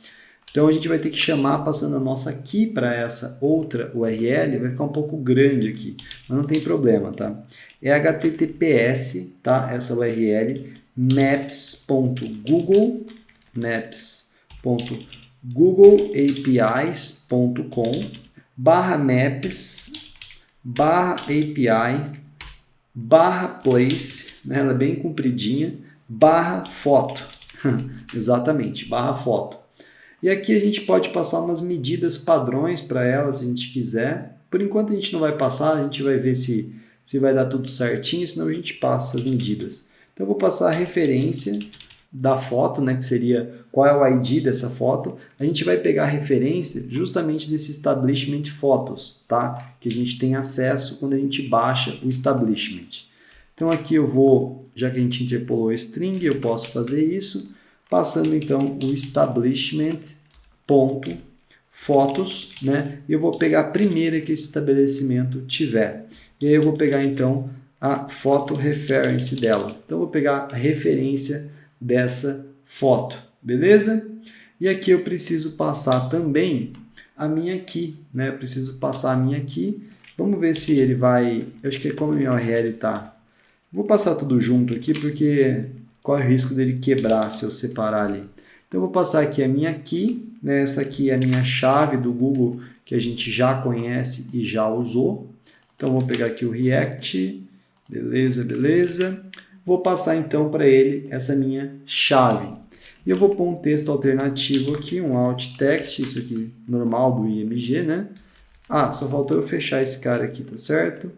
Então a gente vai ter que chamar passando a nossa key para essa outra URL, vai ficar um pouco grande aqui, mas não tem problema, tá? É https, tá? Essa URL, maps.google.apis.com/maps/API/place, né? Ela é bem compridinha, /foto, exatamente, /foto. E aqui a gente pode passar umas medidas padrões para ela, se a gente quiser. Por enquanto a gente não vai passar, a gente vai ver se vai dar tudo certinho, senão a gente passa as medidas. Então eu vou passar a referência da foto, né, que seria qual é o ID dessa foto. A gente vai pegar a referência justamente desse establishment photos, tá? Que a gente tem acesso quando a gente baixa o establishment. Então aqui eu vou, já que a gente interpolou a string, eu posso fazer isso, passando então o establishment.photos, né? E eu vou pegar a primeira que esse estabelecimento tiver. E aí eu vou pegar então a foto reference dela. Então eu vou pegar a referência dessa foto, beleza? E aqui eu preciso passar também a minha key, né? Eu preciso passar a minha key. Vamos ver se ele vai... Eu acho que como a minha URL tá... Vou passar tudo junto aqui porque corre o risco dele quebrar se eu separar ali. Então eu vou passar aqui a minha key, né? Essa aqui é a minha chave do Google que a gente já conhece e já usou. Então vou pegar aqui o React, beleza, beleza. Vou passar então para ele essa minha chave. E eu vou pôr um texto alternativo aqui, um alt text, isso aqui normal do IMG, né? Ah, só faltou eu fechar esse cara aqui, tá certo?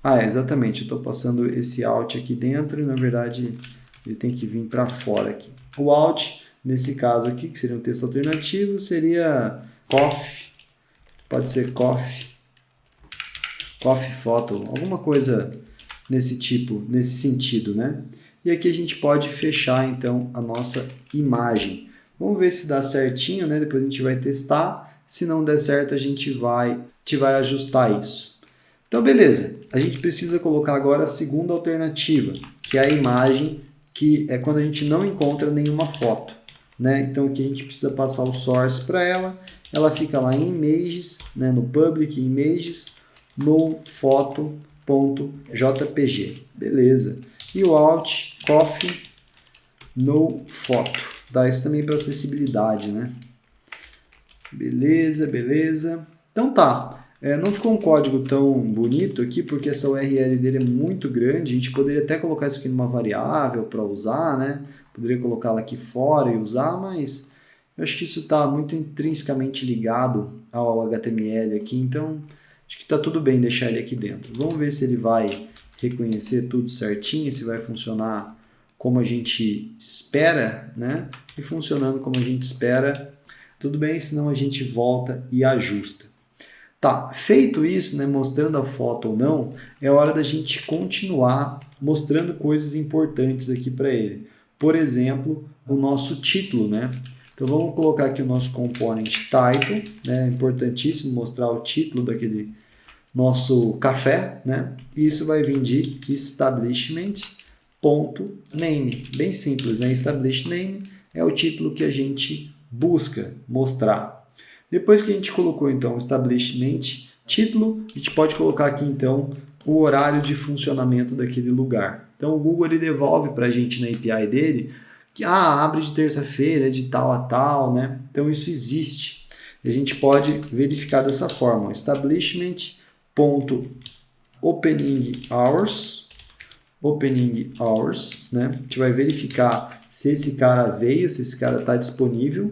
Ah, exatamente, eu estou passando esse alt aqui dentro e na verdade ele tem que vir para fora aqui. O alt, nesse caso aqui, que seria um texto alternativo, seria coffee, pode ser coffee photo, alguma coisa nesse tipo, nesse sentido, né? E aqui a gente pode fechar então a nossa imagem. Vamos ver se dá certinho, né? Depois a gente vai testar. Se não der certo, a gente vai ajustar isso. Então, beleza. A gente precisa colocar agora a segunda alternativa, que é a imagem, que é quando a gente não encontra nenhuma foto, né? Então, aqui a gente precisa passar o source para ela. Ela fica lá em images, né? No public images, no foto.jpg. Beleza. E o alt, coffee, no foto. Dá isso também para acessibilidade, né? Beleza, beleza. Então tá. Não ficou um código tão bonito aqui, porque essa URL dele é muito grande. A gente poderia até colocar isso aqui numa variável para usar, né? Poderia colocá-la aqui fora e usar, mas eu acho que isso está muito intrinsecamente ligado ao HTML aqui, então acho que está tudo bem deixar ele aqui dentro. Vamos ver se ele vai reconhecer tudo certinho, se vai funcionar como a gente espera, né? E funcionando como a gente espera, tudo bem, senão a gente volta e ajusta. Tá, feito isso, né, mostrando a foto ou não, é hora da gente continuar mostrando coisas importantes aqui para ele. Por exemplo, o nosso título, né? Então vamos colocar aqui o nosso component title, né? É importantíssimo mostrar o título daquele nosso café, né? E isso vai vir de establishment.name. Bem simples, né? Establish name é o título que a gente busca mostrar. Depois que a gente colocou então o establishment título, a gente pode colocar aqui então o horário de funcionamento daquele lugar. Então o Google ele devolve para a gente na API dele que abre de terça-feira, de tal a tal, né? Então isso existe. E a gente pode verificar dessa forma, establishment.opening hours, né? A gente vai verificar se esse cara veio, se esse cara está disponível.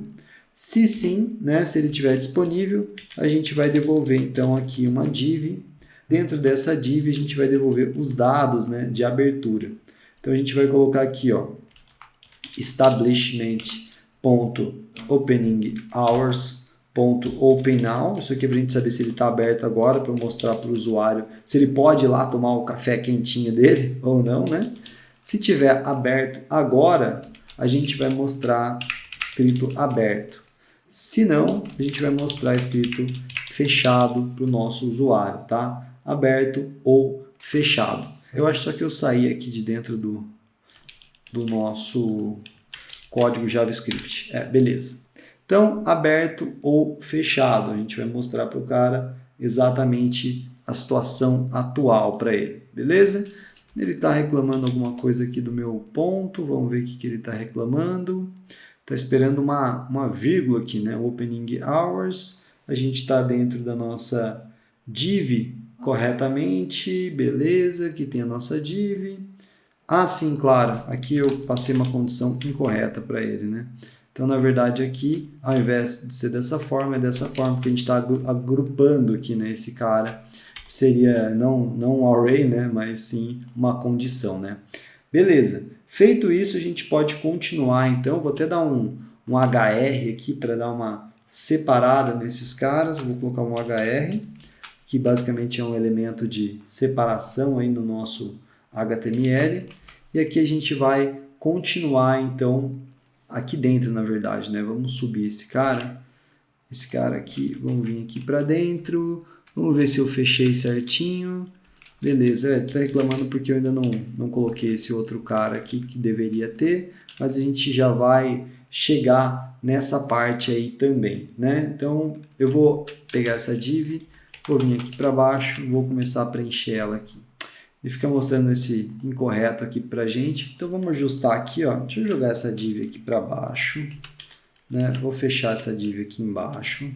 Se sim, né, se ele estiver disponível, a gente vai devolver então aqui uma div. Dentro dessa div a gente vai devolver os dados, né, de abertura. Então a gente vai colocar aqui, ó, establishment.openinghours.openNow. Isso aqui é para a gente saber se ele está aberto agora, para mostrar para o usuário se ele pode ir lá tomar o café quentinho dele ou não, né? Se tiver aberto agora, a gente vai mostrar escrito aberto. Se não, a gente vai mostrar escrito fechado para o nosso usuário, tá? Aberto ou fechado. Eu acho só que eu saí aqui de dentro do nosso código JavaScript. Beleza. Então, aberto ou fechado. A gente vai mostrar para o cara exatamente a situação atual para ele. Beleza? Ele está reclamando alguma coisa aqui do meu ponto. Vamos ver o que ele está reclamando. Está esperando uma vírgula aqui, né? Opening hours. A gente está dentro da nossa div corretamente. Beleza, aqui tem a nossa div. Ah, sim, claro. Aqui eu passei uma condição incorreta para ele, né? Então, na verdade, aqui, ao invés de ser dessa forma, é dessa forma, porque a gente está agrupando aqui, né? Esse cara seria não um array, né? Mas sim uma condição, né? Beleza. Feito isso, a gente pode continuar, então, vou até dar um HR aqui para dar uma separada nesses caras, vou colocar um HR, que basicamente é um elemento de separação aí no nosso HTML, e aqui a gente vai continuar, então, aqui dentro, na verdade, né? Vamos subir esse cara aqui, vamos vir aqui para dentro, vamos ver se eu fechei certinho. Beleza, está reclamando porque eu ainda não coloquei esse outro cara aqui que deveria ter, mas a gente já vai chegar nessa parte aí também, né? Então, eu vou pegar essa div, vou vir aqui para baixo, vou começar a preencher ela aqui. E fica mostrando esse incorreto aqui para a gente. Então, vamos ajustar aqui, ó. Deixa eu jogar essa div aqui para baixo, né? Vou fechar essa div aqui embaixo.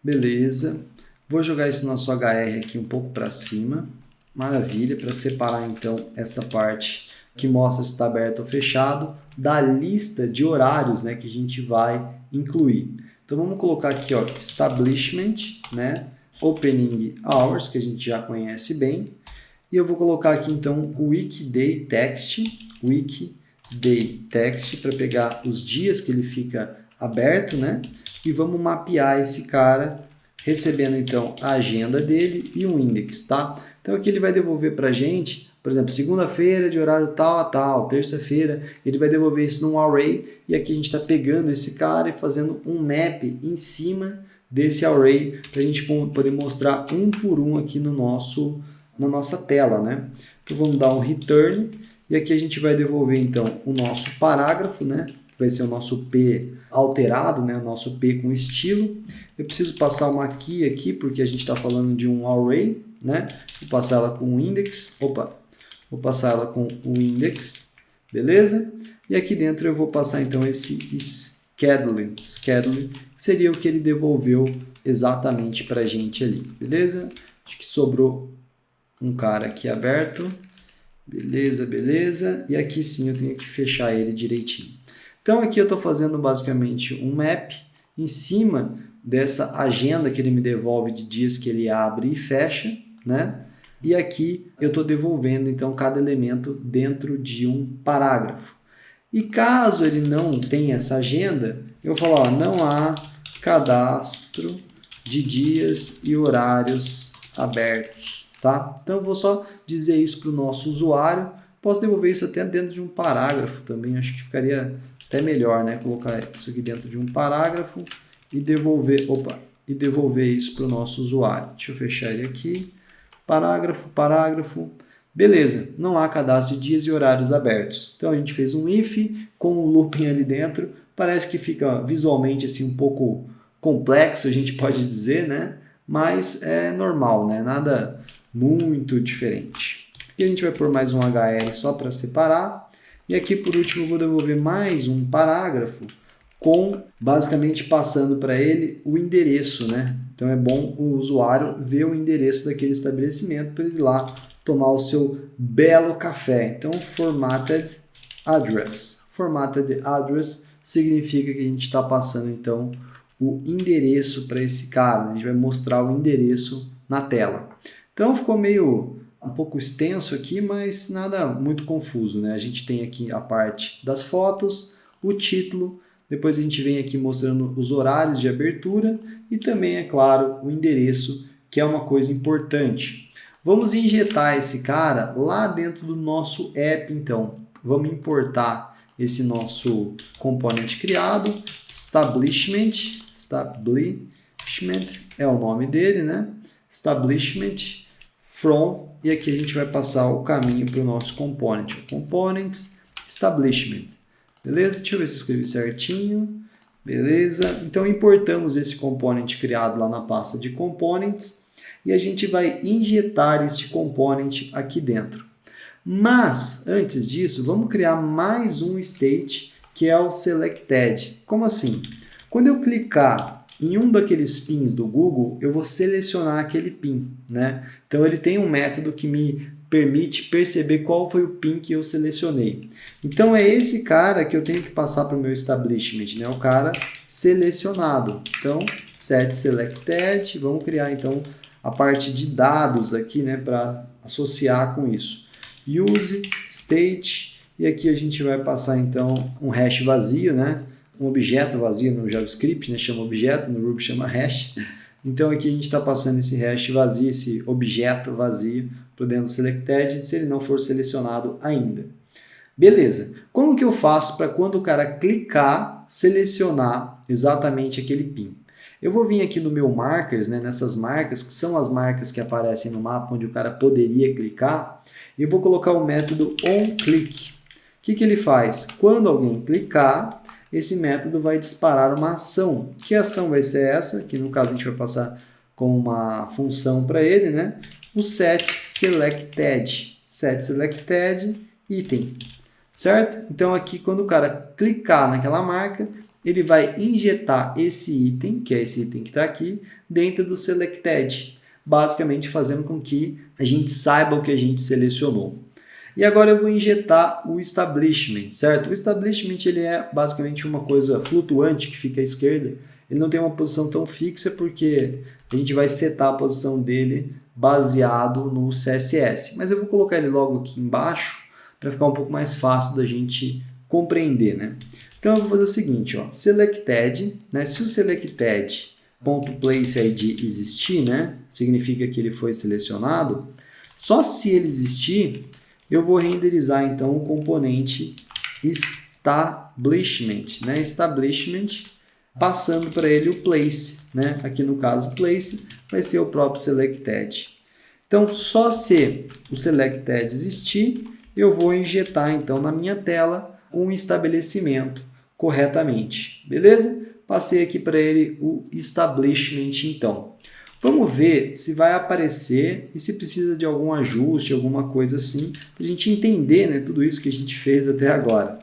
Beleza. Vou jogar esse nosso HR aqui um pouco para cima. Maravilha, para separar então essa parte que mostra se está aberto ou fechado da lista de horários, né, que a gente vai incluir. Então vamos colocar aqui, ó, establishment, né, opening hours, que a gente já conhece bem, e eu vou colocar aqui então o weekday text para pegar os dias que ele fica aberto, né, e vamos mapear esse cara recebendo então a agenda dele e um index, tá? Então aqui ele vai devolver para a gente Por exemplo, segunda-feira de horário tal a tal, terça-feira, ele vai devolver isso num array, e aqui a gente está pegando esse cara e fazendo um map em cima desse array, para a gente poder mostrar um por um aqui na nossa tela, né? Então vamos dar um return, e aqui a gente vai devolver então o nosso parágrafo, né? Vai ser o nosso P alterado, né? O nosso P com estilo. Eu preciso passar uma key aqui, porque a gente está falando de um array, né? Vou passar ela com o index, vou passar ela com o index, beleza? E aqui dentro eu vou passar então esse scheduling, que seria o que ele devolveu exatamente para a gente ali, beleza? Acho que sobrou um cara aqui aberto, beleza, e aqui sim eu tenho que fechar ele direitinho. Então aqui eu estou fazendo basicamente um map em cima dessa agenda que ele me devolve de dias que ele abre e fecha, né? E aqui eu estou devolvendo então cada elemento dentro de um parágrafo. E caso ele não tenha essa agenda, eu falo, ó, não há cadastro de dias e horários abertos, tá? Então eu vou só dizer isso para o nosso usuário. Posso devolver isso até dentro de um parágrafo também, acho que ficaria até melhor, né? Colocar isso aqui dentro de um parágrafo e devolver isso para o nosso usuário. Deixa eu fechar ele aqui. Parágrafo. Beleza, não há cadastro de dias e horários abertos. Então a gente fez um if com um looping ali dentro. Parece que fica visualmente assim um pouco complexo, a gente pode dizer, né? Mas é normal, né? Nada muito diferente. E a gente vai pôr mais um HL só para separar. E aqui por último eu vou devolver mais um parágrafo com basicamente passando para ele o endereço, né? Então é bom o usuário ver o endereço daquele estabelecimento para ele ir lá tomar o seu belo café. Então formatted address. Formatted address significa que a gente está passando então o endereço para esse cara, né? A gente vai mostrar o endereço na tela. Então ficou meio um pouco extenso aqui, mas nada muito confuso, né? A gente tem aqui a parte das fotos, o título, depois a gente vem aqui mostrando os horários de abertura e também, é claro, o endereço, que é uma coisa importante. Vamos injetar esse cara lá dentro do nosso app, então. Vamos importar esse nosso componente criado, establishment é o nome dele, né? Establishment from, e aqui a gente vai passar o caminho para o nosso component, components, establishment. Beleza? Deixa eu ver se eu escrevi certinho. Beleza? Então importamos esse component criado lá na pasta de components e a gente vai injetar este component aqui dentro. Mas, antes disso, vamos criar mais um state que é o selected. Como assim? Quando eu clicar em um daqueles pins do Google, eu vou selecionar aquele pin, né? Então ele tem um método que me permite perceber qual foi o pin que eu selecionei. Então é esse cara que eu tenho que passar para o meu establishment, né? O cara selecionado. Então set selected, vamos criar então a parte de dados aqui, né, para associar com isso. Use state, e aqui a gente vai passar então um hash vazio, né? Um objeto vazio no JavaScript, né? Chama objeto, no Ruby chama hash. Então aqui a gente está passando esse hash vazio, esse objeto vazio para dentro do selected, se ele não for selecionado ainda. Beleza. Como que eu faço para quando o cara clicar, selecionar exatamente aquele pin? Eu vou vir aqui no meu markers, né, nessas marcas, que são as marcas que aparecem no mapa onde o cara poderia clicar, e eu vou colocar o método onClick. O que ele faz? Quando alguém clicar, esse método vai disparar uma ação. Que ação vai ser essa? Que no caso a gente vai passar com uma função para ele, né? O set selected item, certo? Então aqui quando o cara clicar naquela marca, ele vai injetar esse item, que é esse item que está aqui, dentro do selected, basicamente fazendo com que a gente saiba o que a gente selecionou. E agora eu vou injetar o establishment, certo? O establishment ele é basicamente uma coisa flutuante que fica à esquerda. Ele não tem uma posição tão fixa porque a gente vai setar a posição dele baseado no CSS. Mas eu vou colocar ele logo aqui embaixo para ficar um pouco mais fácil da gente compreender, né? Então eu vou fazer o seguinte, ó, selected, né? Se o selected.placeID existir, né? Significa que ele foi selecionado. Só se ele existir, eu vou renderizar então o componente establishment, né? Establishment, passando para ele o place, né? Aqui no caso place vai ser o próprio selected. Então, só se o selected existir, eu vou injetar então na minha tela um estabelecimento corretamente, beleza? Passei aqui para ele o establishment então. Vamos ver se vai aparecer e se precisa de algum ajuste, alguma coisa assim, para a gente entender, né, tudo isso que a gente fez até agora.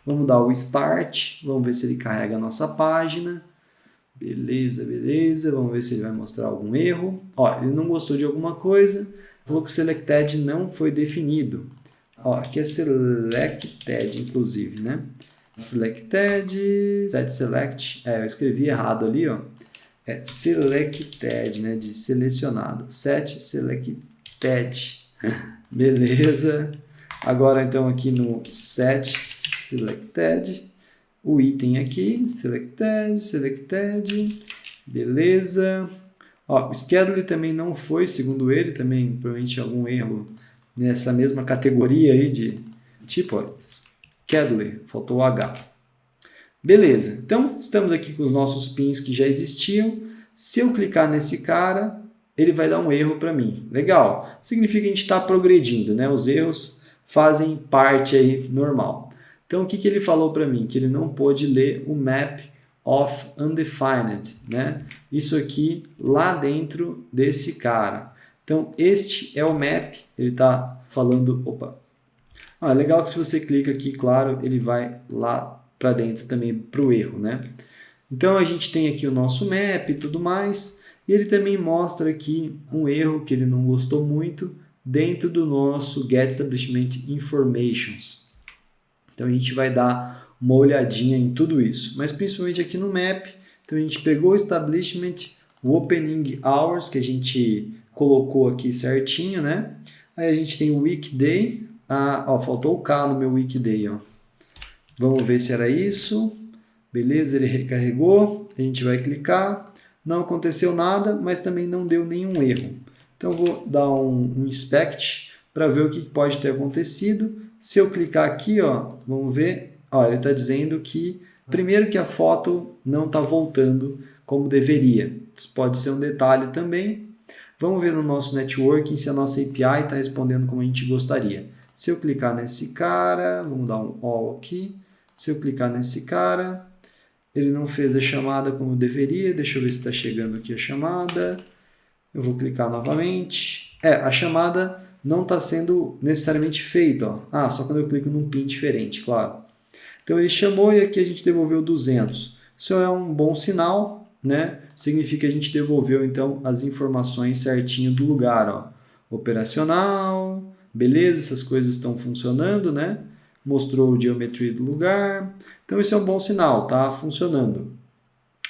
Vamos dar o start, vamos ver se ele carrega a nossa página. Beleza, beleza. Vamos ver se ele vai mostrar algum erro. Ó, ele não gostou de alguma coisa. Falou que o selected não foi definido. Ó, aqui é selected, inclusive, né? Selected, set select. Eu escrevi errado ali, ó. É selected, né? De selecionado. Set selected. Beleza. Agora, então, aqui no set selected. O item aqui, selected, beleza. Ó, o schedule também não foi, segundo ele, também provavelmente algum erro nessa mesma categoria aí de tipo, ó, schedule, faltou o H. Beleza, então estamos aqui com os nossos pins que já existiam. Se eu clicar nesse cara, ele vai dar um erro para mim. Legal, significa que a gente está progredindo, né? Os erros fazem parte aí normal. Então, o que ele falou para mim? Que ele não pôde ler o map of undefined, né? Isso aqui lá dentro desse cara. Então, este é o map, ele está falando... Opa! É legal que se você clica aqui, claro, ele vai lá para dentro também para o erro, né? Então, a gente tem aqui o nosso map e tudo mais, e ele também mostra aqui um erro que ele não gostou muito dentro do nosso Get Establishment Informations. Então, a gente vai dar uma olhadinha em tudo isso, mas principalmente aqui no map. Então, a gente pegou o establishment, o opening hours, que a gente colocou aqui certinho, né? Aí a gente tem o weekday. Faltou o K no meu weekday, ó. Vamos ver se era isso. Beleza, ele recarregou. A gente vai clicar. Não aconteceu nada, mas também não deu nenhum erro. Então, eu vou dar um inspect para ver o que pode ter acontecido. Se eu clicar aqui, ó, vamos ver, ó, ele está dizendo que, primeiro que a foto não está voltando como deveria. Isso pode ser um detalhe também. Vamos ver no nosso networking se a nossa API está respondendo como a gente gostaria. Se eu clicar nesse cara, vamos dar um all aqui. Se eu clicar nesse cara, ele não fez a chamada como deveria. Deixa eu ver se está chegando aqui a chamada. Eu vou clicar novamente. A chamada não está sendo necessariamente feito, ó. Só quando eu clico num pin diferente, claro. Então ele chamou e aqui a gente devolveu 200. Isso é um bom sinal, né? Significa que a gente devolveu então as informações certinho do lugar, ó. Operacional, beleza, essas coisas estão funcionando, né? Mostrou o geometry do lugar. Então isso é um bom sinal, tá funcionando.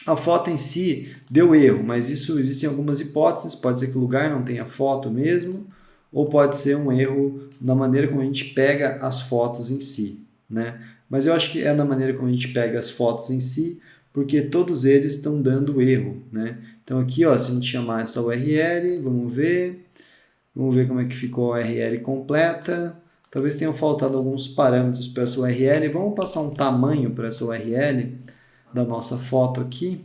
A foto em si deu erro, mas isso existem algumas hipóteses. Pode ser que o lugar não tenha foto mesmo, ou pode ser um erro na maneira como a gente pega as fotos em si, né? Mas eu acho que é na maneira como a gente pega as fotos em si, porque todos eles estão dando erro, né? Então aqui, ó, se a gente chamar essa URL, vamos ver como é que ficou a URL completa. Talvez tenham faltado alguns parâmetros para essa URL. Vamos passar um tamanho para essa URL da nossa foto aqui.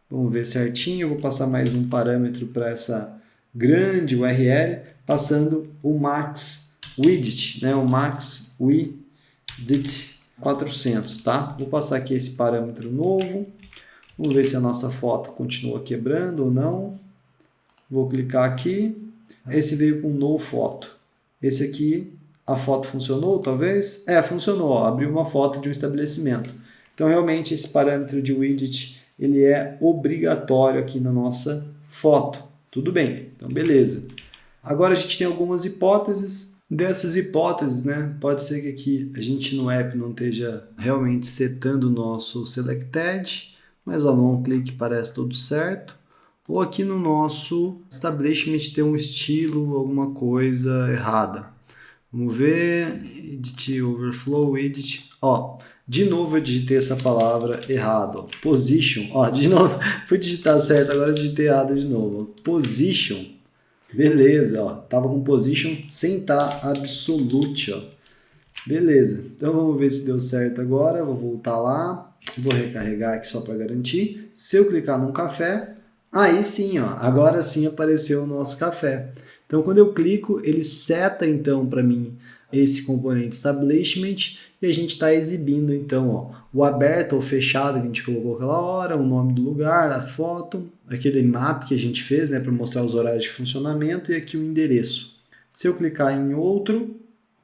Vamos ver certinho. Eu vou passar mais um parâmetro para essa grande URL, passando o max widget, né? O max widget 400, tá? Vou passar aqui esse parâmetro novo. Vamos ver se a nossa foto continua quebrando ou não. Vou clicar aqui. Esse veio com no foto. Esse aqui, a foto funcionou, talvez? Funcionou. Ó, abriu uma foto de um estabelecimento. Então, realmente, esse parâmetro de widget, ele é obrigatório aqui na nossa foto. Tudo bem. Então, beleza. Agora, a gente tem algumas hipóteses. Dessas hipóteses, né, pode ser que aqui a gente no app não esteja realmente setando o nosso selected, mas ó, no on-click parece tudo certo. Ou aqui no nosso establishment tem um estilo, alguma coisa errada. Vamos ver, edit overflow, edit, ó, de novo eu digitei essa palavra errado, ó. Position, ó, de novo, fui digitar certo, agora eu digitei errado de novo, position, Beleza, ó. Tava com position sem estar absolute, ó. Beleza. Então vamos ver se deu certo agora. Vou voltar lá. Vou recarregar aqui só para garantir. Se eu clicar num café, aí sim, ó. Agora sim apareceu o nosso café. Então quando eu clico, ele seta então para mim esse componente establishment e a gente está exibindo então, ó, o aberto ou fechado que a gente colocou aquela hora, o nome do lugar, a foto, aquele map que a gente fez, né, para mostrar os horários de funcionamento e aqui o endereço. Se eu clicar em outro,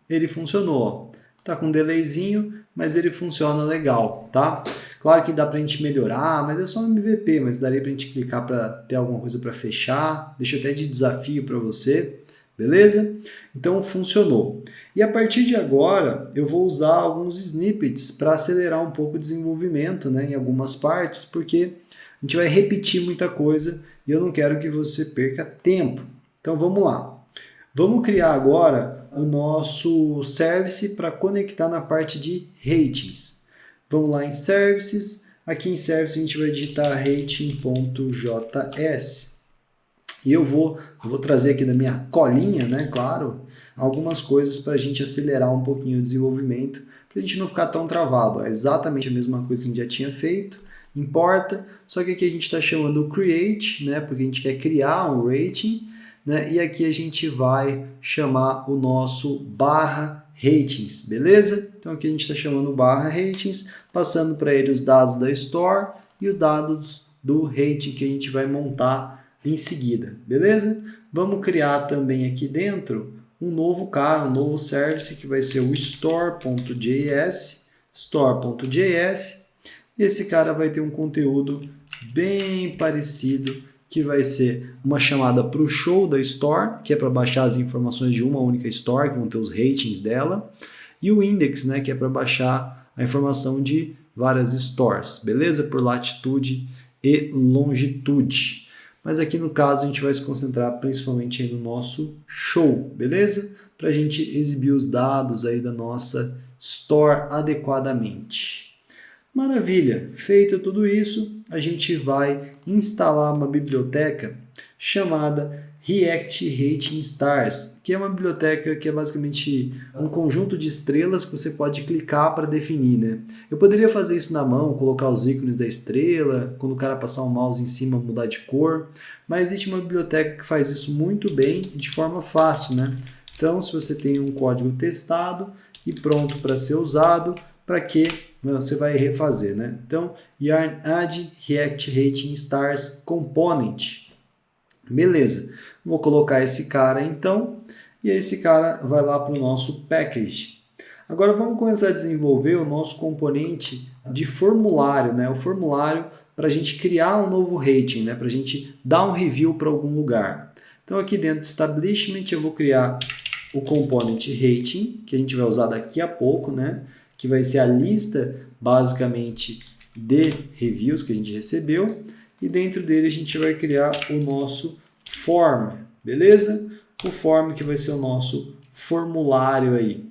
ele funcionou. Tá com um delayzinho, mas ele funciona legal, tá? Claro que dá pra gente melhorar, mas é só um MVP, mas daria pra gente clicar para ter alguma coisa para fechar. Deixa até de desafio para você, beleza? Então funcionou. E a partir de agora, eu vou usar alguns snippets para acelerar um pouco o desenvolvimento, né, em algumas partes, porque a gente vai repetir muita coisa e eu não quero que você perca tempo. Então vamos lá. Vamos criar agora o nosso service para conectar na parte de ratings. Vamos lá em services. Aqui em service a gente vai digitar rating.js. E eu vou trazer aqui da minha colinha, né, claro, algumas coisas para a gente acelerar um pouquinho o desenvolvimento, para a gente não ficar tão travado. É exatamente a mesma coisa que a gente já tinha feito, importa, só que aqui a gente está chamando o create, né, porque a gente quer criar um rating, né, e aqui a gente vai chamar o nosso barra ratings, beleza? Então aqui a gente está chamando barra ratings, passando para ele os dados da store e os dados do rating que a gente vai montar em seguida, beleza? Vamos criar também aqui dentro um novo cara, um novo service que vai ser o store.js, e esse cara vai ter um conteúdo bem parecido, que vai ser uma chamada para o show da store, que é para baixar as informações de uma única store, que vão ter os ratings dela, e o index, né, que é para baixar a informação de várias stores, beleza? Por latitude e longitude. Mas aqui no caso a gente vai se concentrar principalmente no nosso show, beleza? Para a gente exibir os dados aí da nossa store adequadamente. Maravilha! Feito tudo isso, a gente vai instalar uma biblioteca chamada React Rating Stars, que é uma biblioteca que é basicamente um conjunto de estrelas que você pode clicar para definir, né? Eu poderia fazer isso na mão, colocar os ícones da estrela, quando o cara passar o mouse em cima mudar de cor, mas existe uma biblioteca que faz isso muito bem de forma fácil, né? Então, se você tem um código testado e pronto para ser usado, para que você vai refazer, né? Então, yarn add React Rating Stars Component. Beleza. Vou colocar esse cara então, e esse cara vai lá para o nosso package. Agora vamos começar a desenvolver o nosso componente de formulário, né? O formulário para a gente criar um novo rating, né? Para a gente dar um review para algum lugar. Então aqui dentro de establishment eu vou criar o component rating, que a gente vai usar daqui a pouco, né? Que vai ser a lista basicamente de reviews que a gente recebeu. E dentro dele a gente vai criar o nosso form, beleza? O form que vai ser o nosso formulário aí.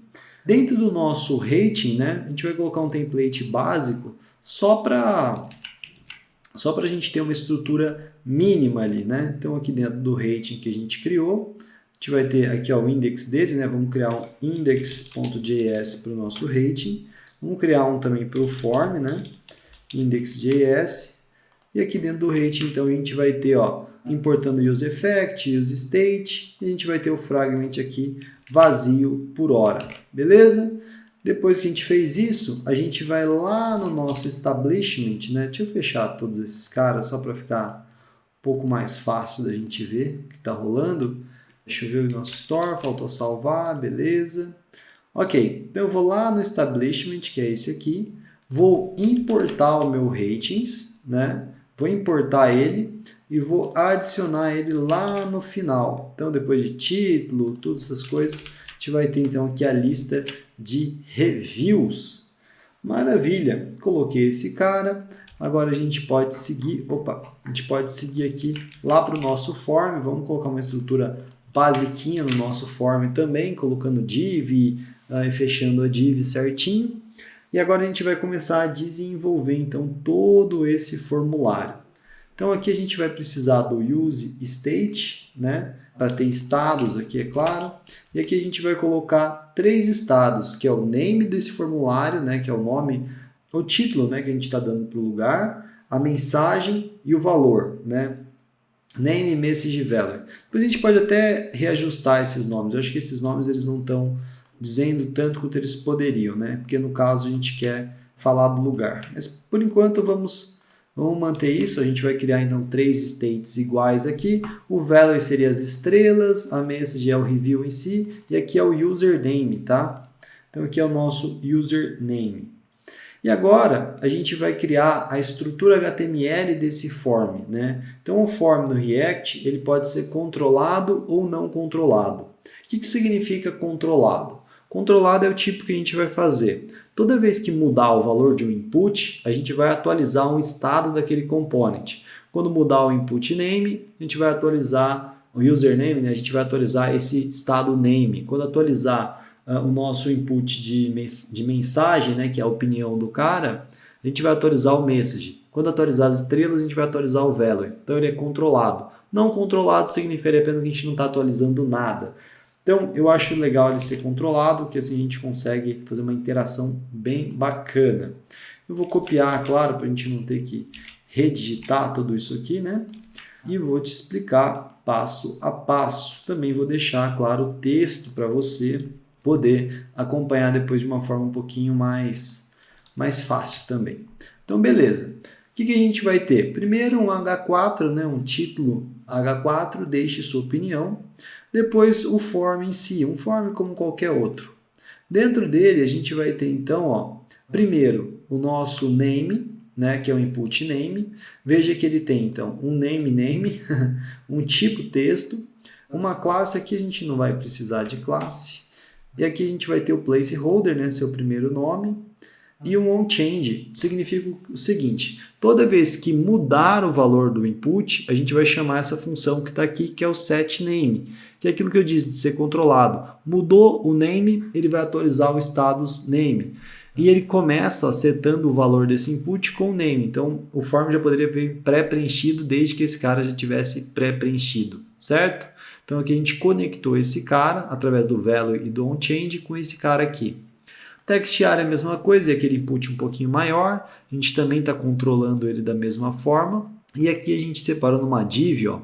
Dentro do nosso rating, né, a gente vai colocar um template básico só para a gente ter uma estrutura mínima ali, né? Então aqui dentro do rating que a gente criou, a gente vai ter aqui ó, o index dele, né? Vamos criar um index.js para o nosso rating. Vamos criar um também para o form, né? Index.js. E aqui dentro do rating, então, a gente vai ter, ó, importando use effect, use state, e a gente vai ter o fragment aqui vazio por hora, beleza? Depois que a gente fez isso, a gente vai lá no nosso establishment, né? Deixa eu fechar todos esses caras só para ficar um pouco mais fácil da gente ver o que está rolando. Deixa eu ver o nosso store, faltou salvar, beleza. Ok, então eu vou lá no establishment, que é esse aqui, vou importar o meu ratings, né? Vou importar ele e vou adicionar ele lá no final. Então, depois de título, todas essas coisas, a gente vai ter então aqui a lista de reviews. Maravilha! Coloquei esse cara. Agora a gente pode seguir, aqui lá para o nosso form. Vamos colocar uma estrutura basiquinha no nosso form também, colocando div e fechando a div certinho. E agora a gente vai começar a desenvolver então todo esse formulário. Então aqui a gente vai precisar do use state, né? para ter estados aqui, é claro. E aqui a gente vai colocar 3 estados, que é o name desse formulário, né, que é o nome, o título, né, que a gente está dando para o lugar, a mensagem e o valor, né? Name, message, value. Depois a gente pode até reajustar esses nomes. Eu acho que esses nomes eles não estão dizendo tanto quanto eles poderiam, né? Porque no caso a gente quer falar do lugar. Mas por enquanto vamos manter isso. A gente vai criar então 3 states iguais aqui. O value seria as estrelas, a message é o review em si e aqui é o username, tá? Então aqui é o nosso username. E agora a gente vai criar a estrutura HTML desse form, né? Então o form no React ele pode ser controlado ou não controlado. O que significa controlado? Controlado é o tipo que a gente vai fazer. Toda vez que mudar o valor de um input, a gente vai atualizar um estado daquele component. Quando mudar o input name, a gente vai atualizar o username, né? A gente vai atualizar esse estado name. Quando atualizar o nosso input de mensagem, né, que é a opinião do cara, a gente vai atualizar o message. Quando atualizar as estrelas, a gente vai atualizar o value. Então ele é controlado. Não controlado significa apenas que a gente não está atualizando nada. Então eu acho legal ele ser controlado, que assim a gente consegue fazer uma interação bem bacana. Eu vou copiar, claro, para a gente não ter que redigitar tudo isso aqui, né? E vou te explicar passo a passo. Também vou deixar, claro, o texto para você poder acompanhar depois de uma forma um pouquinho mais fácil também. Então, beleza. O que a gente vai ter? Primeiro um H4, né, um título H4, deixe sua opinião. Depois o form em si, um form como qualquer outro. Dentro dele a gente vai ter então, ó, primeiro o nosso name, né, que é o input name. Veja que ele tem então um name, um tipo texto, uma classe aqui a gente não vai precisar de classe. E aqui a gente vai ter o placeholder, né, seu primeiro nome, e um onChange. Significa o seguinte, toda vez que mudar o valor do input, a gente vai chamar essa função que está aqui, que é o setName, que é aquilo que eu disse de ser controlado. Mudou o name, ele vai atualizar o status name. E ele começa setando o valor desse input com o name. Então, o form já poderia vir pré-preenchido desde que esse cara já tivesse pré-preenchido, certo? Então aqui a gente conectou esse cara através do value e do onChange com esse cara aqui. Textchar é a mesma coisa, é aquele input um pouquinho maior. A gente também está controlando ele da mesma forma. E aqui a gente separou numa div, ó,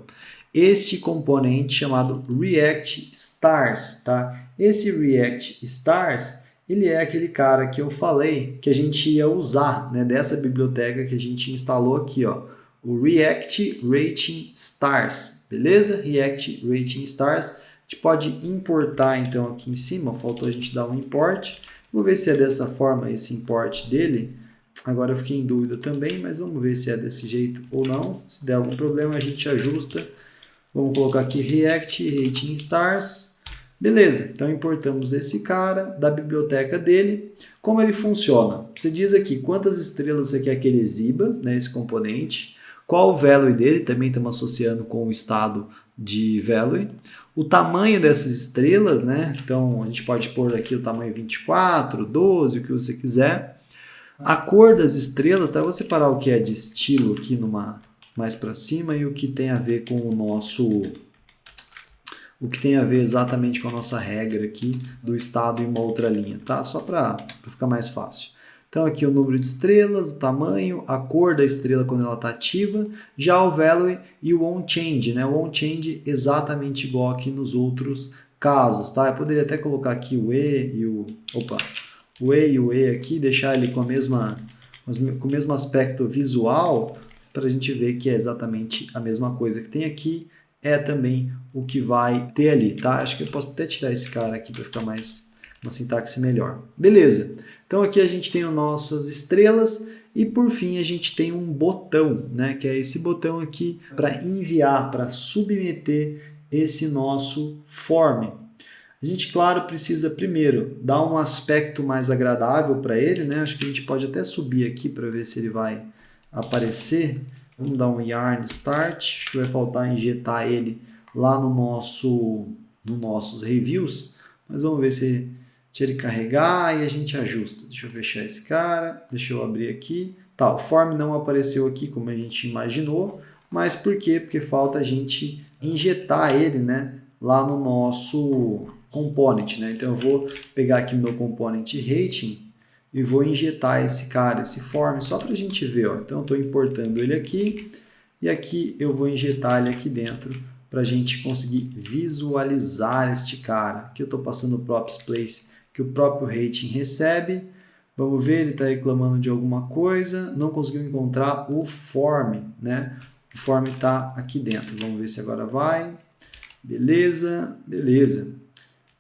este componente chamado React Stars. Tá? Esse React Stars ele é aquele cara que eu falei que a gente ia usar, né, dessa biblioteca que a gente instalou aqui, ó, o React Rating Stars. Beleza? React Rating Stars. A gente pode importar então aqui em cima, faltou a gente dar um import. Vou ver se é dessa forma esse import dele. Agora eu fiquei em dúvida também, mas vamos ver se é desse jeito ou não. Se der algum problema a gente ajusta. Vamos colocar aqui React Rating Stars. Beleza, então importamos esse cara da biblioteca dele. Como ele funciona? Você diz aqui quantas estrelas você quer que ele exiba, né, esse componente. Qual o value dele, também estamos associando com o estado de value. O tamanho dessas estrelas, né? Então a gente pode pôr aqui o tamanho 24, 12, o que você quiser. A cor das estrelas, tá? Eu vou separar o que é de estilo aqui mais para cima e o que tem a ver com o que tem a ver exatamente com a nossa regra aqui do estado em uma outra linha, tá? Só para ficar mais fácil. Então aqui o número de estrelas, o tamanho, a cor da estrela quando ela está ativa, já o value e o onChange, né? O onChange exatamente igual aqui nos outros casos, tá? Eu poderia até colocar aqui o E e o E aqui, deixar ele com o mesmo aspecto visual para a gente ver que é exatamente a mesma coisa que tem aqui, é também o que vai ter ali, tá? Acho que eu posso até tirar esse cara aqui para ficar mais uma sintaxe melhor. Beleza. Então aqui a gente tem as nossas estrelas e por fim a gente tem um botão, né, que é esse botão aqui para enviar, para submeter esse nosso form. A gente, claro, precisa primeiro dar um aspecto mais agradável para ele, né? Acho que a gente pode até subir aqui para ver se ele vai aparecer. Vamos dar um yarn start, acho que vai faltar injetar ele lá nos nossos reviews, mas vamos ver se ele carregar e a gente ajusta. Deixa eu fechar esse cara, deixa eu abrir aqui. Tá, o form não apareceu aqui como a gente imaginou, mas por quê? Porque falta a gente injetar ele, né, lá no nosso component, né? Então eu vou pegar aqui o meu component rating e vou injetar esse cara, esse form, só para a gente ver, ó. Então eu estou importando ele aqui e aqui eu vou injetar ele aqui dentro para a gente conseguir visualizar este cara. Aqui eu estou passando o props place que o próprio rating recebe. Vamos ver, ele está reclamando de alguma coisa, não conseguiu encontrar o form, né? O form está aqui dentro. Vamos ver se agora vai. Beleza, beleza.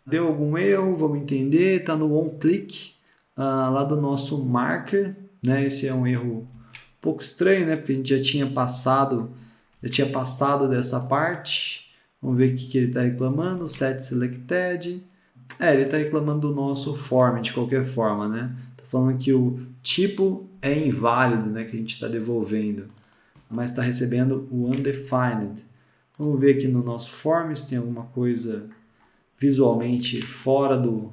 Deu algum erro, vamos entender, está no onClick lá do nosso marker, né? Esse é um erro um pouco estranho, né? Porque a gente já tinha passado dessa parte. Vamos ver o que ele está reclamando, set selected. Ele está reclamando do nosso form de qualquer forma, né? Está falando que o tipo é inválido, né? Que a gente está devolvendo, mas está recebendo o undefined. Vamos ver aqui no nosso form se tem alguma coisa visualmente fora do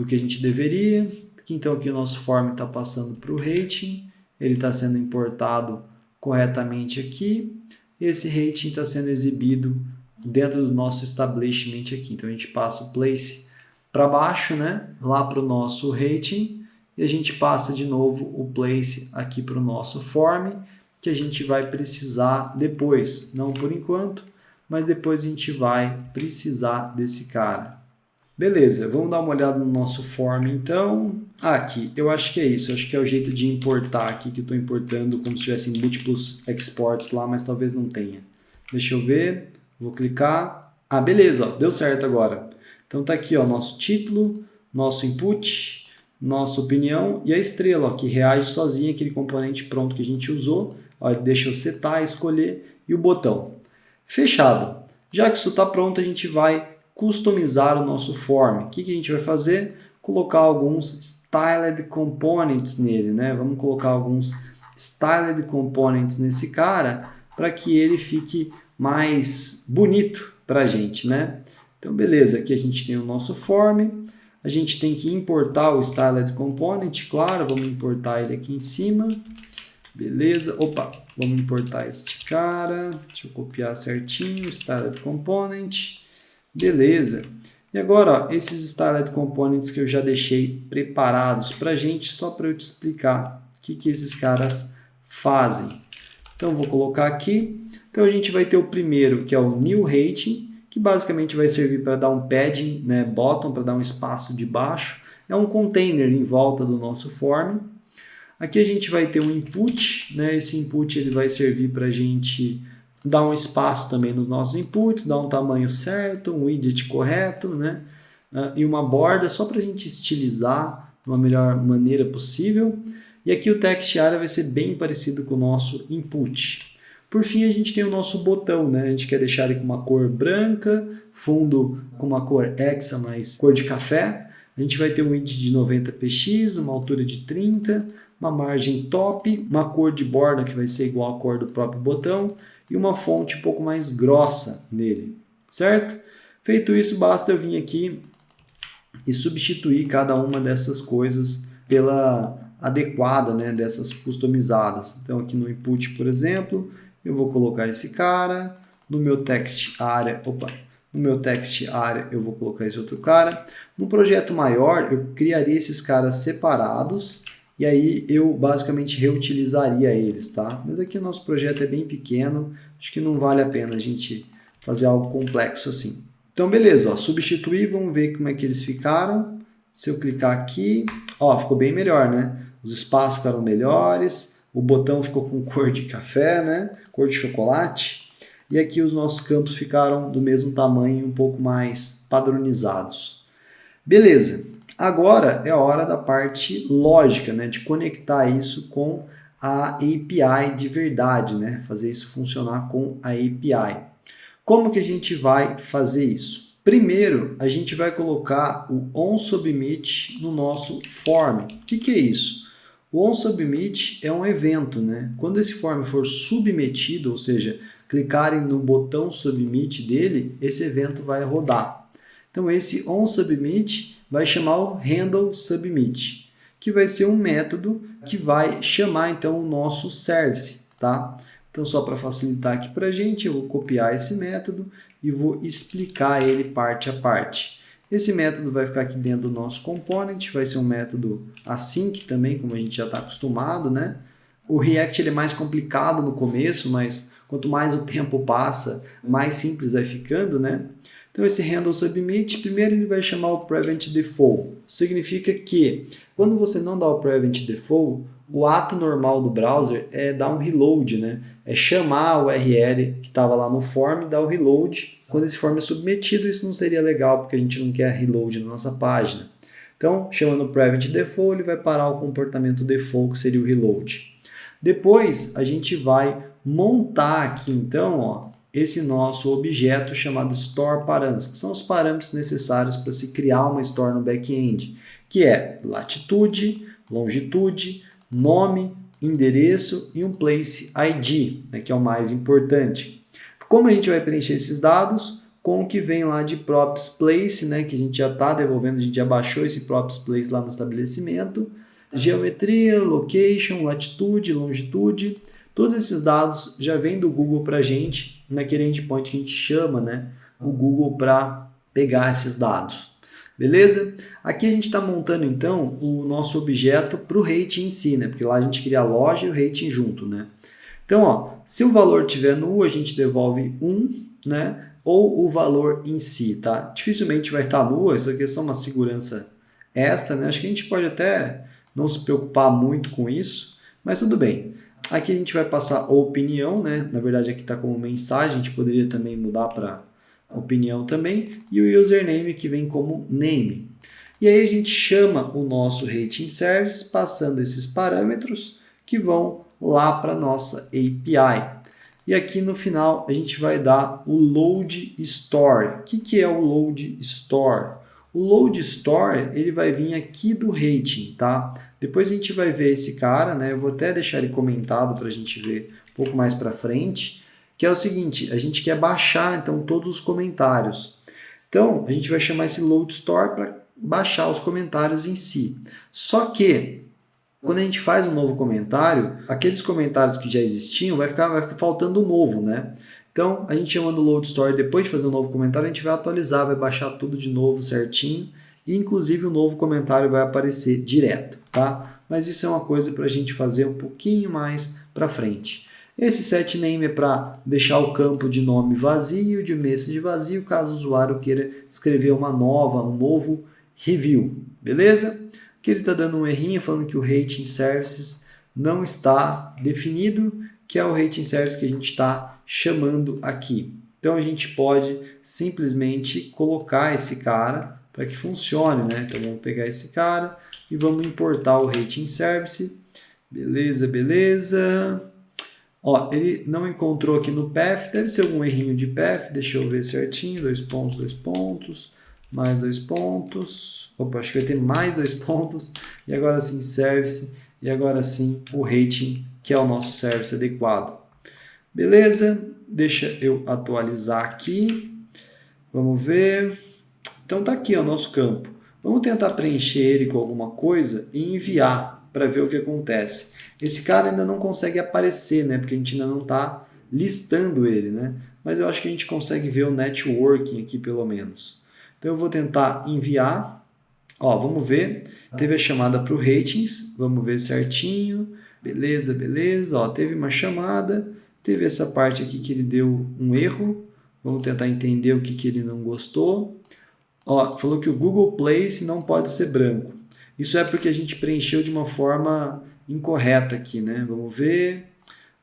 que a gente deveria. Então aqui o nosso form está passando para o rating, ele está sendo importado corretamente aqui, e esse rating está sendo exibido dentro do nosso establishment aqui. Então a gente passa o place para baixo, né, lá para o nosso rating, e a gente passa de novo o place aqui para o nosso form, que a gente vai precisar depois, não por enquanto, mas depois a gente vai precisar desse cara. Beleza, vamos dar uma olhada no nosso form então. Aqui, eu acho que é isso, acho que é o jeito de importar aqui, que eu estou importando como se tivessem múltiplos exports lá, mas talvez não tenha. Deixa eu ver, vou clicar. Beleza, ó, deu certo agora. Então tá aqui, ó, nosso título, nosso input, nossa opinião e a estrela, ó, que reage sozinha aquele componente pronto que a gente usou. Ó, ele deixa eu setar, escolher e o botão. Fechado. Já que isso está pronto, a gente vai customizar o nosso form. O que a gente vai fazer? Colocar alguns styled components nele, né? Vamos colocar alguns styled components nesse cara para que ele fique mais bonito para a gente, né? Então, beleza. Aqui a gente tem o nosso form. A gente tem que importar o styled component, claro. Vamos importar ele aqui em cima. Beleza. Opa, vamos importar este cara. Deixa eu copiar certinho. Styled component. Beleza. E agora, ó, esses Styled Components que eu já deixei preparados para a gente, só para eu te explicar o que esses caras fazem. Então, vou colocar aqui. Então, a gente vai ter o primeiro, que é o New Rating, que basicamente vai servir para dar um padding, né, bottom, para dar um espaço de baixo. É um container em volta do nosso form. Aqui a gente vai ter um input, né? Esse input ele vai servir para a gente dar um espaço também nos nossos inputs, dar um tamanho certo, um widget correto, né? E uma borda só para a gente estilizar de uma melhor maneira possível. E aqui o text area vai ser bem parecido com o nosso input. Por fim, a gente tem o nosso botão, né? A gente quer deixar ele com uma cor branca, fundo com uma cor hexa, mais cor de café. A gente vai ter um width de 90 px, uma altura de 30, uma margem top, uma cor de borda que vai ser igual à cor do próprio botão, e uma fonte um pouco mais grossa nele, certo? Feito isso, basta eu vir aqui e substituir cada uma dessas coisas pela adequada, né, dessas customizadas. Então aqui no input, por exemplo, eu vou colocar esse cara, no meu text area eu vou colocar esse outro cara. No projeto maior, eu criaria esses caras separados, e aí eu basicamente reutilizaria eles, tá? Mas aqui o nosso projeto é bem pequeno, acho que não vale a pena a gente fazer algo complexo assim. Então beleza, ó, substituir, vamos ver como é que eles ficaram. Se eu clicar aqui, ó, ficou bem melhor, né? Os espaços ficaram melhores, o botão ficou com cor de café, né? Cor de chocolate. E aqui os nossos campos ficaram do mesmo tamanho, um pouco mais padronizados. Beleza. Agora é a hora da parte lógica, né, de conectar isso com a API de verdade, né, fazer isso funcionar com a API. Como que a gente vai fazer isso? Primeiro, a gente vai colocar o onSubmit no nosso form. O que é isso? O onSubmit é um evento, né? Quando esse form for submetido, ou seja, clicarem no botão submit dele, esse evento vai rodar. Então esse onSubmit vai chamar o handle submit, que vai ser um método que vai chamar então o nosso service, tá? Então, só para facilitar aqui para a gente, eu vou copiar esse método e vou explicar ele parte a parte. Esse método vai ficar aqui dentro do nosso component, vai ser um método async também, como a gente já está acostumado, né? O React ele é mais complicado no começo, mas quanto mais o tempo passa, mais simples vai ficando, né? Então esse handle submit, primeiro ele vai chamar o prevent default. Significa que quando você não dá o prevent default, o ato normal do browser é dar um reload, né? É chamar a URL que estava lá no form e dar o reload. Quando esse form é submetido, isso não seria legal, porque a gente não quer reload na nossa página. Então, chamando o prevent default, ele vai parar o comportamento default, que seria o reload. Depois, a gente vai montar aqui, então, ó, esse nosso objeto chamado store params, que são os parâmetros necessários para se criar uma store no back-end, que é latitude, longitude, nome, endereço e um place ID, né, que é o mais importante. Como a gente vai preencher esses dados? Com o que vem lá de props place, né, que a gente já está devolvendo, a gente já baixou esse props place lá no estabelecimento. Geometria, location, latitude, longitude, todos esses dados já vêm do Google para a gente, naquele endpoint que a gente chama, né, o Google para pegar esses dados. Beleza? Aqui a gente está montando então o nosso objeto para o rating em si, né? Porque lá a gente cria a loja e o rating junto, né? Então, ó, se o valor tiver null, a gente devolve 1, né? Ou o valor em si, tá? Dificilmente vai estar null, isso aqui é só uma segurança extra, né? Acho que a gente pode até não se preocupar muito com isso, mas tudo bem. Aqui a gente vai passar a opinião, né? Na verdade aqui está como mensagem, a gente poderia também mudar para opinião também, e o username que vem como name. E aí a gente chama o nosso rating service passando esses parâmetros que vão lá para a nossa API. E aqui no final a gente vai dar o load store. O que é o load store? O load store ele vai vir aqui do rating, tá? Depois a gente vai ver esse cara, né? Eu vou até deixar ele comentado para a gente ver um pouco mais para frente, que é o seguinte, a gente quer baixar então todos os comentários. Então a gente vai chamar esse load store para baixar os comentários em si. Só que quando a gente faz um novo comentário, aqueles comentários que já existiam vai ficar faltando um novo, né? Então a gente chamando o load store, depois de fazer um novo comentário, a gente vai atualizar, vai baixar tudo de novo certinho e inclusive o novo comentário vai aparecer direto, tá? Mas isso é uma coisa para a gente fazer um pouquinho mais para frente. Esse set name é para deixar o campo de nome vazio, de message vazio, caso o usuário queira escrever um novo review, beleza? Aqui ele está dando um errinho falando que o rating services não está definido, que é o rating service que a gente está chamando aqui. Então a gente pode simplesmente colocar esse cara para que funcione, né? Então vamos pegar esse cara e vamos importar o rating service. Beleza, beleza. Ó, ele não encontrou aqui no path, deve ser algum errinho de path, deixa eu ver certinho, 2 pontos, mais 2 pontos, opa, acho que vai ter mais 2 pontos, e agora sim service, e agora sim o rating, que é o nosso service adequado. Beleza, deixa eu atualizar aqui, vamos ver, então tá aqui o nosso campo, vamos tentar preencher ele com alguma coisa e enviar para ver o que acontece. Esse cara ainda não consegue aparecer, né? Porque a gente ainda não está listando ele, né? Mas eu acho que a gente consegue ver o networking aqui pelo menos. Então eu vou tentar enviar. Ó, vamos ver. Teve a chamada para o ratings. Vamos ver certinho. Beleza, beleza. Ó, teve uma chamada. Teve essa parte aqui que ele deu um erro. Vamos tentar entender o que ele não gostou. Ó, falou que o Google Place não pode ser branco. Isso é porque a gente preencheu de uma forma incorreta aqui, né? Vamos ver.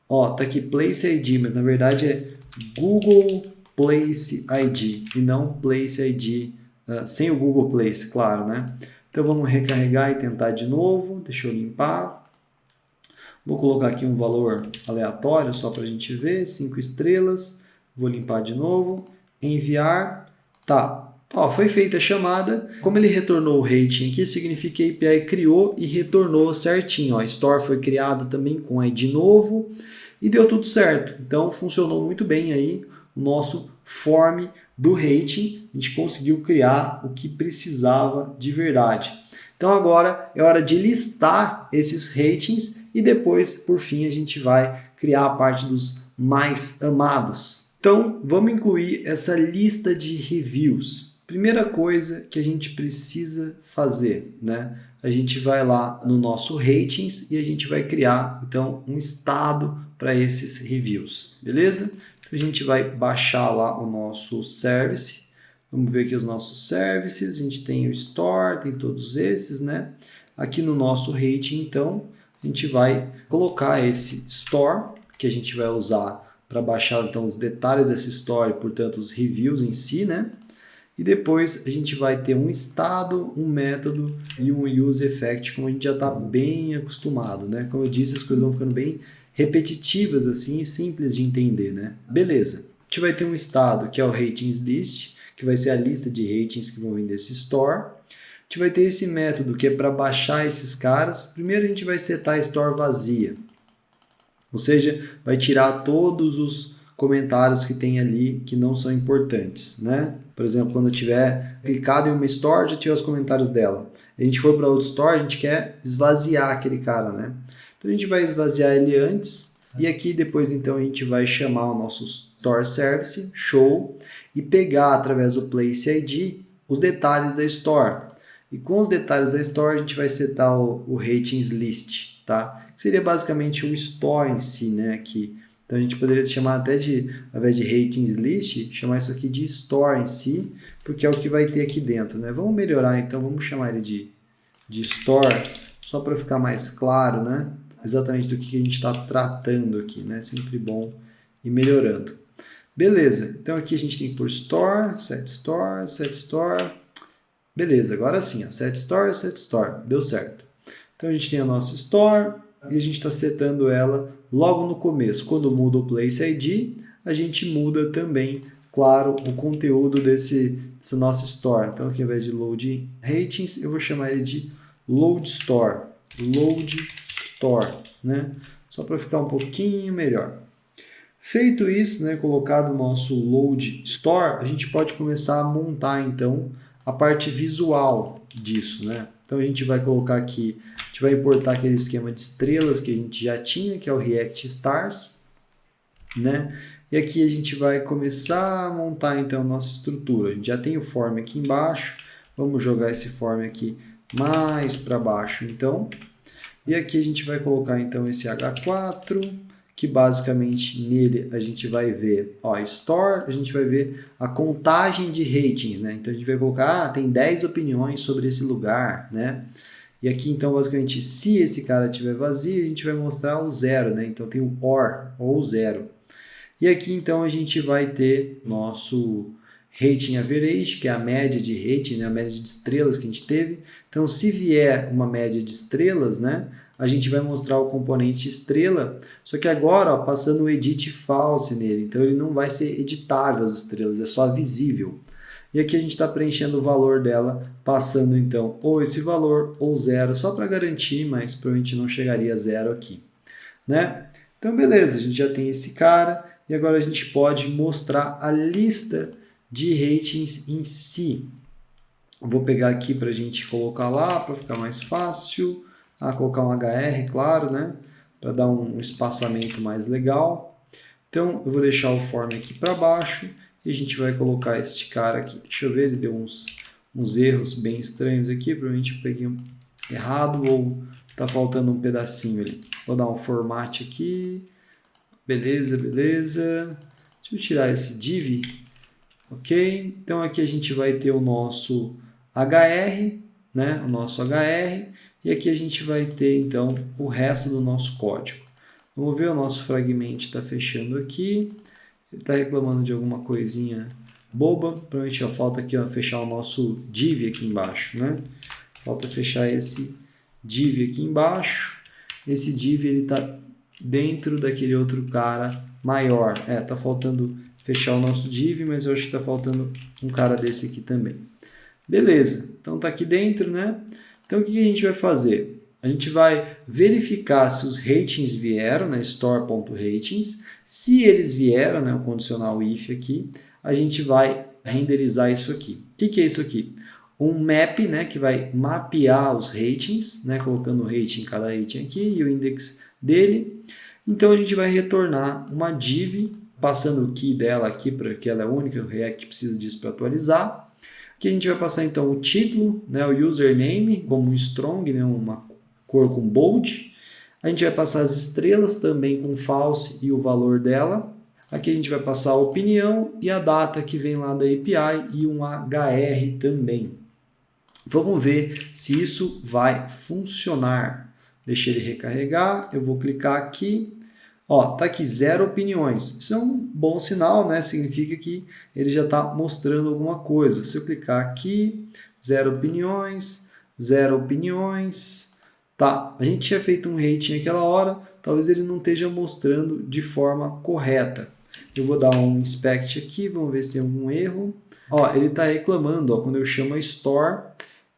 Ó, tá aqui Place ID, mas na verdade é Google Place ID e não Place ID sem o Google Place, claro, né? Então vamos recarregar e tentar de novo. Deixa eu limpar. Vou colocar aqui um valor aleatório só para a gente ver. 5 estrelas. Vou limpar de novo. Enviar. Tá. Ó, foi feita a chamada, como ele retornou o rating aqui, significa que a API criou e retornou certinho. Ó, a Store foi criado também com ID novo e deu tudo certo. Então funcionou muito bem aí o nosso form do rating. A gente conseguiu criar o que precisava de verdade. Então agora é hora de listar esses ratings e depois, por fim, a gente vai criar a parte dos mais amados. Então, vamos incluir essa lista de reviews. Primeira coisa que a gente precisa fazer, né? A gente vai lá no nosso ratings e a gente vai criar, então, um estado para esses reviews, beleza? Então, a gente vai baixar lá o nosso service. Vamos ver aqui os nossos services. A gente tem o store, tem todos esses, né? Aqui no nosso rating, então, a gente vai colocar esse store, que a gente vai usar para baixar então os detalhes dessa store, portanto, os reviews em si, né? E depois a gente vai ter um estado, um método e um use effect, como a gente já está bem acostumado, né? Como eu disse, as coisas vão ficando bem repetitivas assim e simples de entender, né? Beleza. A gente vai ter um estado que é o ratings list, que vai ser a lista de ratings que vão vir desse store. A gente vai ter esse método que é para baixar esses caras. Primeiro a gente vai setar a store vazia, ou seja, vai tirar todos os comentários que tem ali que não são importantes, né? Por exemplo, quando eu tiver clicado em uma store, já tiver os comentários dela. A gente for para outro store, a gente quer esvaziar aquele cara, né? Então a gente vai esvaziar ele antes e aqui depois então a gente vai chamar o nosso store service, show, e pegar através do place ID os detalhes da store. E com os detalhes da store a gente vai setar o ratings list, tá? Que seria basicamente o store em si, né? Aqui. Então a gente poderia chamar até de, ao invés de ratings list, chamar isso aqui de store em si, porque é o que vai ter aqui dentro, né? Vamos melhorar então, vamos chamar ele de store, só para ficar mais claro, né? Exatamente do que a gente está tratando aqui, né? Sempre bom ir melhorando. Beleza, então aqui a gente tem por store, set store. Beleza, agora sim, ó, set store, deu certo. Então a gente tem a nossa store e a gente está setando ela logo no começo. Quando muda o place ID, a gente muda também, claro, o conteúdo desse nosso store. Então aqui ao invés de load ratings, eu vou chamar ele de load store, né? Só para ficar um pouquinho melhor. Feito isso, né, colocado o nosso load store, a gente pode começar a montar então a parte visual disso, né? Então a gente vai colocar aqui, a gente vai importar aquele esquema de estrelas que a gente já tinha, que é o React Stars, né? E aqui a gente vai começar a montar então a nossa estrutura. A gente já tem o form aqui embaixo, vamos jogar esse form aqui mais para baixo então. E aqui a gente vai colocar então esse H4, que basicamente nele a gente vai ver, ó, store, a gente vai ver a contagem de ratings, né? Então a gente vai colocar, tem 10 opiniões sobre esse lugar, né? E aqui então basicamente se esse cara estiver vazio, a gente vai mostrar o 0, né? Então tem o OR, ou 0. E aqui então a gente vai ter nosso rating average, que é a média de rating, né? A média de estrelas que a gente teve. Então se vier uma média de estrelas, né? A gente vai mostrar o componente estrela, só que agora ó, passando o edit false nele, então ele não vai ser editável as estrelas, é só visível. E aqui a gente está preenchendo o valor dela, passando então ou esse valor ou 0, só para garantir, mas provavelmente não chegaria a 0 aqui, né? Então beleza, a gente já tem esse cara, e agora a gente pode mostrar a lista de ratings em si. Eu vou pegar aqui para a gente colocar lá, para ficar mais fácil. Colocar um HR, claro, né? Para dar um espaçamento mais legal. Então, eu vou deixar o form aqui para baixo e a gente vai colocar este cara aqui. Deixa eu ver, ele deu uns erros bem estranhos aqui. Provavelmente eu peguei errado ou tá faltando um pedacinho ali. Vou dar um format aqui. Beleza. Deixa eu tirar esse div. Ok? Então, aqui a gente vai ter o nosso HR, né? O nosso HR. E aqui a gente vai ter, então, o resto do nosso código. Vamos ver, o nosso fragmento está fechando aqui. Ele está reclamando de alguma coisinha boba. Provavelmente ó, falta aqui ó, fechar o nosso div aqui embaixo, né? Falta fechar esse div aqui embaixo. Esse div está dentro daquele outro cara maior. Está faltando fechar o nosso div, mas eu acho que está faltando um cara desse aqui também. Beleza, então está aqui dentro, né? Então, o que a gente vai fazer? A gente vai verificar se os ratings vieram, né, store.ratings. Se eles vieram, né, o condicional if aqui, a gente vai renderizar isso aqui. O que é isso aqui? Um map, né, que vai mapear os ratings, né, colocando o rating em cada rating aqui e o index dele. Então a gente vai retornar uma div, passando o key dela aqui, porque ela é única, o React precisa disso para atualizar. Aqui a gente vai passar então o título, né, o username, como um strong, né, uma cor com bold. A gente vai passar as estrelas também com false e o valor dela. Aqui a gente vai passar a opinião e a data que vem lá da API e um HR também. Vamos ver se isso vai funcionar. Deixa ele recarregar, eu vou clicar aqui. Ó, tá aqui 0 opiniões. Isso é um bom sinal, né? Significa que ele já está mostrando alguma coisa. Se eu clicar aqui, 0 opiniões, 0 opiniões. Tá, a gente tinha feito um rating naquela hora, talvez ele não esteja mostrando de forma correta. Eu vou dar um inspect aqui, vamos ver se tem algum erro. Ó, ele está reclamando, ó, quando eu chamo a store,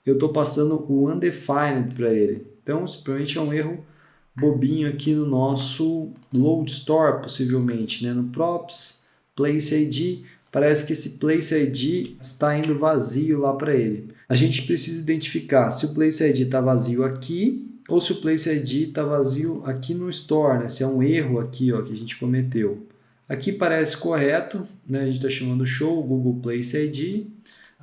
eu estou passando o undefined para ele. Então, isso provavelmente é um erro bobinho aqui no nosso load store, possivelmente, né? No props, place ID, parece que esse place ID está indo vazio lá para ele. A gente precisa identificar se o place ID está vazio aqui ou se o place ID está vazio aqui no store, né? Se é um erro aqui, ó, que a gente cometeu. Aqui parece correto, né? A gente está chamando show Google Place ID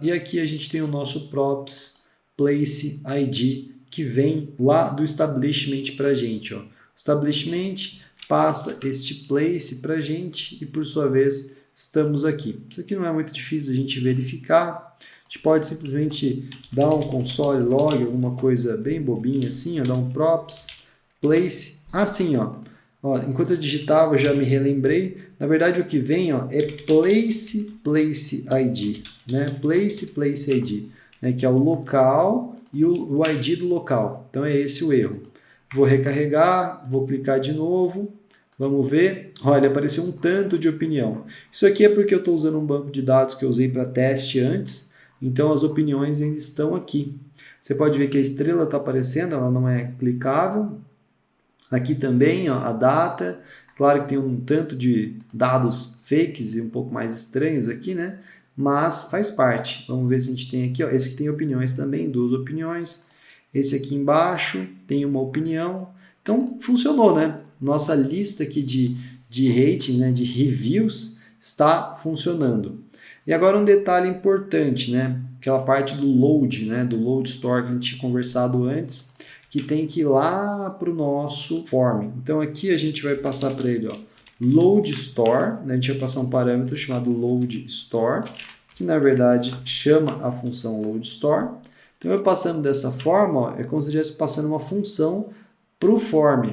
e aqui a gente tem o nosso props place ID que vem lá do establishment para a gente. Ó. O establishment passa este place para a gente e, por sua vez, estamos aqui. Isso aqui não é muito difícil a gente verificar. A gente pode simplesmente dar um console log, alguma coisa bem bobinha assim, ó, dar um props, place, assim, ó. Ó, enquanto eu digitava, eu já me relembrei. Na verdade, o que vem, ó, é place ID, né? Place ID, né? Que é o local e o ID do local. Então é esse o erro. Vou recarregar, vou clicar de novo, vamos ver. Olha, apareceu um tanto de opinião. Isso aqui é porque eu estou usando um banco de dados que eu usei para teste antes, então as opiniões ainda estão aqui. Você pode ver que a estrela está aparecendo, ela não é clicável. Aqui também, ó, a data. Claro que tem um tanto de dados fakes e um pouco mais estranhos aqui, né? Mas faz parte. Vamos ver se a gente tem aqui, ó, esse que tem opiniões também, 2 opiniões. Esse aqui embaixo tem uma opinião. Então, funcionou, né? Nossa lista aqui de rating, né, de reviews, está funcionando. E agora um detalhe importante, né? Aquela parte do load, né? Do load store que a gente tinha conversado antes, que tem que ir lá para o nosso form. Então, aqui a gente vai passar para ele, ó, load store, né? A gente vai passar um parâmetro chamado load store, que na verdade chama a função load store. Então, eu passando dessa forma, ó, é como se eu estivesse passando uma função para o form.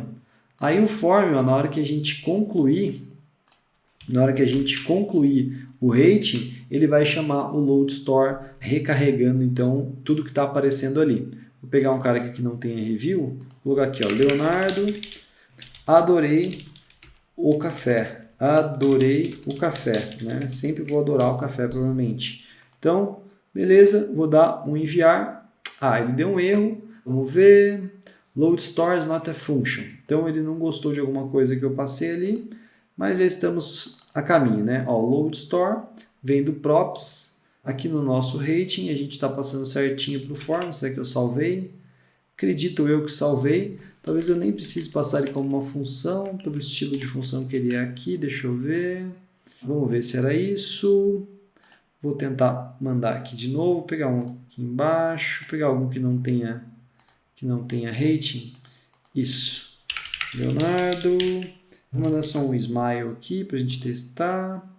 Aí o form, ó, na hora que a gente concluir o rating, ele vai chamar o load store recarregando então tudo que está aparecendo ali. Vou pegar um cara aqui que não tem review, vou colocar aqui, ó, Leonardo, adorei o café. Adorei o café, né? Sempre vou adorar o café, provavelmente. Então, beleza, vou dar um enviar. Ah, ele deu um erro. Vamos ver. Load store is not a function. Então, ele não gostou de alguma coisa que eu passei ali, mas já estamos a caminho, né? Ó, load store vem do props. Aqui no nosso rating, a gente está passando certinho para o form. Será que eu salvei? Acredito eu que salvei. Talvez eu nem precise passar ele como uma função, pelo estilo de função que ele é aqui. Deixa eu ver. Vamos ver se era isso. Vou tentar mandar aqui de novo. Pegar um aqui embaixo. Pegar algum que não tenha rating. Isso. Leonardo. Vou mandar só um smile aqui para a gente testar.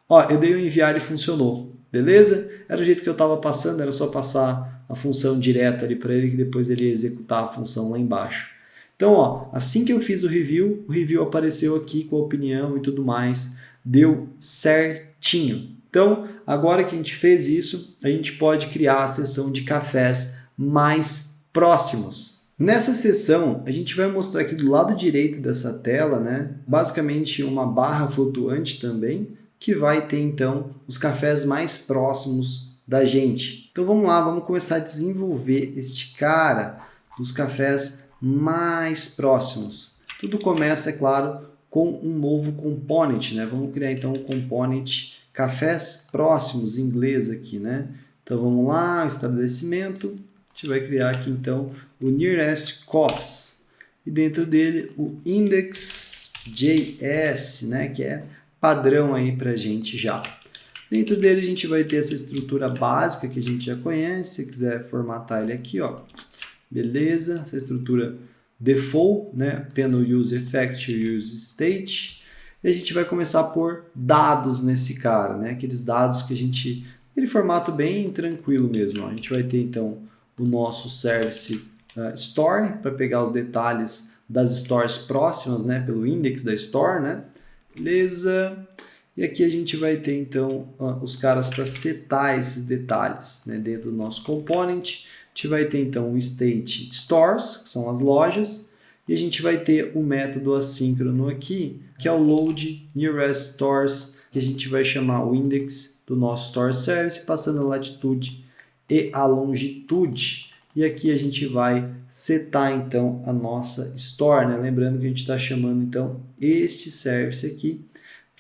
Ó, eu dei um enviar e funcionou. Beleza? Era o jeito que eu estava passando, era só passar a função direta ali para ele, que depois ele ia executar a função lá embaixo. Então, ó, assim que eu fiz o review apareceu aqui com a opinião e tudo mais, deu certinho. Então, agora que a gente fez isso, a gente pode criar a seção de cafés mais próximos. Nessa seção, a gente vai mostrar aqui do lado direito dessa tela, né, basicamente uma barra flutuante também, que vai ter, então, os cafés mais próximos da gente. Então, vamos lá, vamos começar a desenvolver este cara dos cafés mais próximos. Tudo começa, é claro, com um novo component, né? Vamos criar, então, um component cafés próximos, em inglês aqui, né? Então, vamos lá, estabelecimento. A gente vai criar aqui, então, o nearest coffees. E dentro dele, o index JS, né, que é padrão aí para a gente já. Dentro dele a gente vai ter essa estrutura básica que a gente já conhece. Se quiser formatar ele aqui, ó, beleza, essa estrutura default, né, tendo o use effect e o use state. E a gente vai começar a pôr dados nesse cara, né, aqueles dados que a gente, aquele formato bem tranquilo mesmo, ó. A gente vai ter então o nosso service store para pegar os detalhes das stores próximas, né, pelo index da store, né, beleza. E aqui a gente vai ter então os caras para setar esses detalhes, né, dentro do nosso component. A gente vai ter então o state stores, que são as lojas, e a gente vai ter o método assíncrono aqui, que é o load nearest stores, que a gente vai chamar o index do nosso store service, passando a latitude e a longitude. E aqui a gente vai setar então a nossa store, né? Lembrando que a gente está chamando então este service aqui,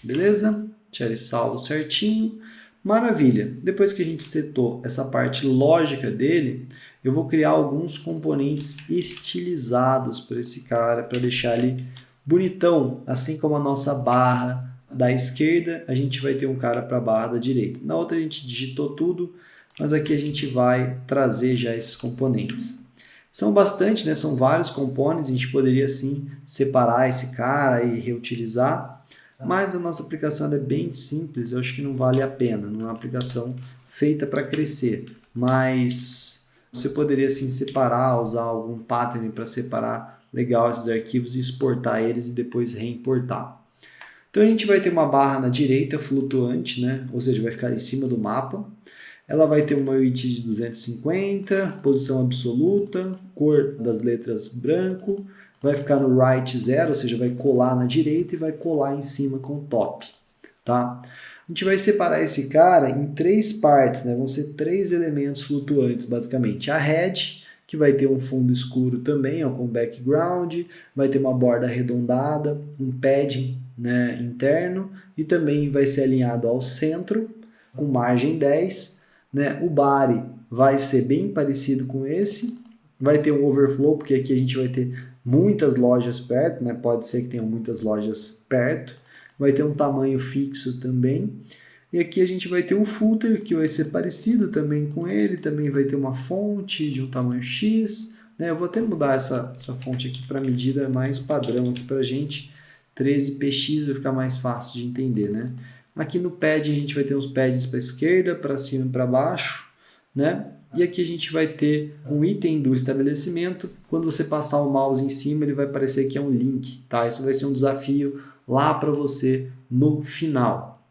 beleza? Deixar ele salvo certinho. Maravilha! Depois que a gente setou essa parte lógica dele, eu vou criar alguns componentes estilizados para esse cara, para deixar ele bonitão, assim como a nossa barra da esquerda, a gente vai ter um cara para a barra da direita. Na outra a gente digitou tudo, mas aqui a gente vai trazer já esses componentes. São bastante, né? São vários componentes, a gente poderia sim separar esse cara e reutilizar, mas a nossa aplicação é bem simples, eu acho que não vale a pena, não é uma aplicação feita para crescer, mas você poderia sim separar, usar algum pattern para separar legal esses arquivos e exportar eles e depois reimportar. Então a gente vai ter uma barra na direita flutuante, né? Ou seja, vai ficar em cima do mapa. Ela vai ter uma width de 250, posição absoluta, cor das letras branco, vai ficar no right 0, ou seja, vai colar na direita e vai colar em cima com o top, tá? A gente vai separar esse cara em 3 partes, né? Vão ser 3 elementos flutuantes, basicamente. A head, que vai ter um fundo escuro também, ó, com background, vai ter uma borda arredondada, um padding, né, interno, e também vai ser alinhado ao centro, com margem 10, né? O body vai ser bem parecido com esse, vai ter um overflow, porque aqui a gente vai ter muitas lojas perto, né? Pode ser que tenham muitas lojas perto, vai ter um tamanho fixo também, e aqui a gente vai ter um footer, que vai ser parecido também com ele, também vai ter uma fonte de um tamanho X, né? Eu vou até mudar essa fonte aqui para medida mais padrão aqui para a gente, 13px, vai ficar mais fácil de entender, né? Aqui no pad a gente vai ter uns pads para a esquerda, para cima e para baixo, né? E aqui a gente vai ter um item do estabelecimento. Quando você passar o mouse em cima, ele vai aparecer que é um link, tá? Isso vai ser um desafio lá para você no final.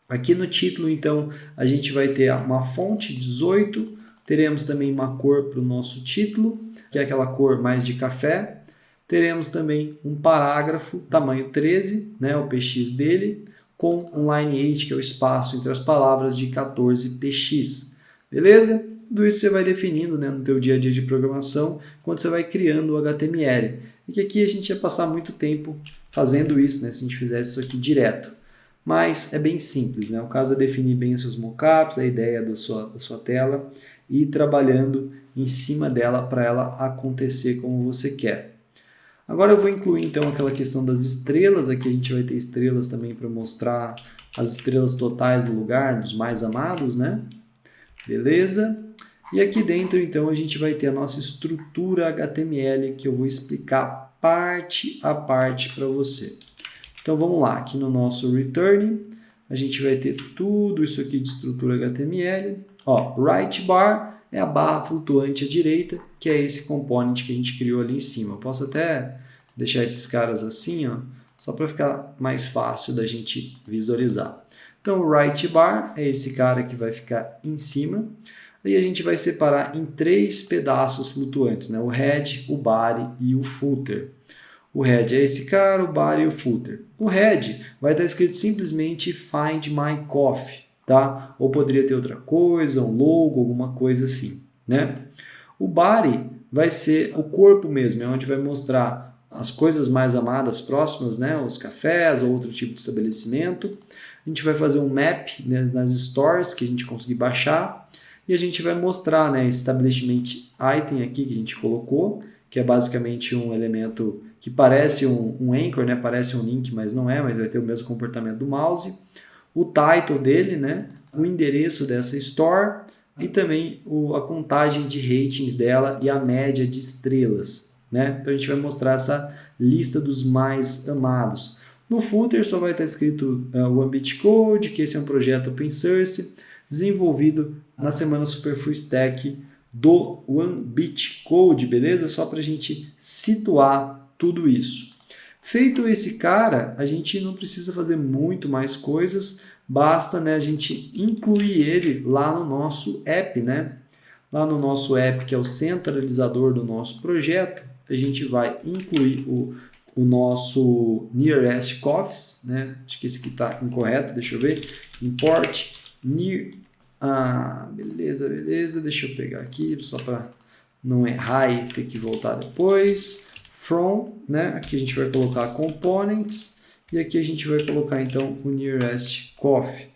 Aqui no título, então, a gente vai ter uma fonte 18, teremos também uma cor para o nosso título, que é aquela cor mais de café. Teremos também um parágrafo, tamanho 13, né, o px dele, com um line8, que é o espaço entre as palavras, de 14px. Beleza? Tudo isso você vai definindo, né, no teu dia a dia de programação, quando você vai criando o HTML. E que aqui a gente ia passar muito tempo fazendo isso, né, se a gente fizesse isso aqui direto. Mas é bem simples, né? O caso é definir bem os seus mockups, a ideia da sua tela, e ir trabalhando em cima dela para ela acontecer como você quer. Agora eu vou incluir então aquela questão das estrelas. Aqui a gente vai ter estrelas também para mostrar as estrelas totais do lugar, dos mais amados, né? Beleza? E aqui dentro então a gente vai ter a nossa estrutura HTML, que eu vou explicar parte a parte para você. Então vamos lá, aqui no nosso return a gente vai ter tudo isso aqui de estrutura HTML. Ó, right bar é a barra flutuante à direita, que é esse component que a gente criou ali em cima. Eu posso até deixar esses caras assim, ó, só para ficar mais fácil da gente visualizar. Então o right bar é esse cara que vai ficar em cima. Aí a gente vai separar em 3 pedaços flutuantes, né? O head, o body e o footer. O head é esse cara, o body e o footer. O head vai estar escrito simplesmente Find My Coffee, tá? Ou poderia ter outra coisa, um logo, alguma coisa assim, né? O body vai ser o corpo mesmo, é onde vai mostrar as coisas mais amadas próximas, né? Os cafés ou outro tipo de estabelecimento. A gente vai fazer um map, né, nas stores que a gente conseguir baixar, e a gente vai mostrar, né, establishment item aqui que a gente colocou, que é basicamente um elemento que parece um anchor, né? Parece um link, mas não é, mas vai ter o mesmo comportamento do mouse. O title dele, né? O endereço dessa store e também a contagem de ratings dela e a média de estrelas, né? Então a gente vai mostrar essa lista dos mais amados. No footer só vai estar escrito o Ambit Code, que esse é um projeto open source, desenvolvido na semana Super Full Stack do Ambit Code, beleza? Só para a gente situar tudo isso. Feito esse cara, a gente não precisa fazer muito mais coisas, basta, né, a gente incluir ele lá no nosso app, né? Lá no nosso app, que é o centralizador do nosso projeto, a gente vai incluir o nosso nearest coffees, né? Acho que esse aqui está incorreto, deixa eu ver. Import near. Beleza, deixa eu pegar aqui só para não errar e ter que voltar depois. From, né? Aqui a gente vai colocar components e aqui a gente vai colocar então o nearest coffee.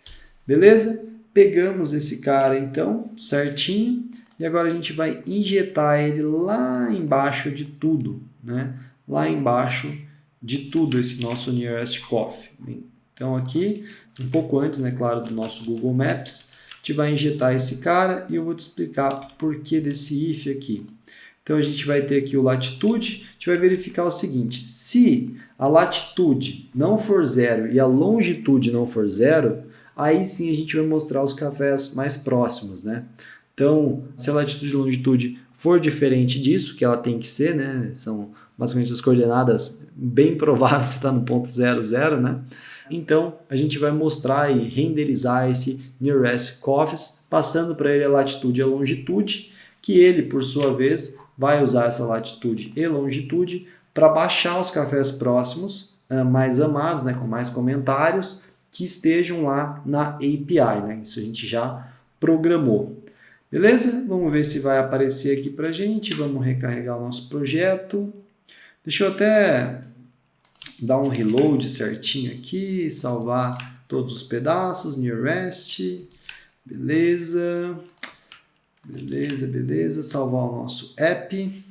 Beleza? Pegamos esse cara então certinho e agora a gente vai injetar ele lá embaixo de tudo, né? Lá embaixo de tudo esse nosso nearest coffee. Então aqui, um pouco antes, né, claro, do nosso Google Maps, a gente vai injetar esse cara e eu vou te explicar por que desse if aqui. Então a gente vai ter aqui o latitude, a gente vai verificar o seguinte, se a latitude não for 0 e a longitude não for 0, aí sim a gente vai mostrar os cafés mais próximos, né? Então, se a latitude e longitude for diferente disso, que ela tem que ser, né? São basicamente as coordenadas, bem provável você está no ponto 00, né? Então, a gente vai mostrar e renderizar esse nearest coffees, passando para ele a latitude e a longitude, que ele, por sua vez, vai usar essa latitude e longitude para baixar os cafés próximos, mais amados, né, com mais comentários, que estejam lá na API, né? Isso a gente já programou. Beleza? Vamos ver se vai aparecer aqui para a gente. Vamos recarregar o nosso projeto. Deixa eu até dar um reload certinho aqui, salvar todos os pedaços, nearest, beleza, salvar o nosso app,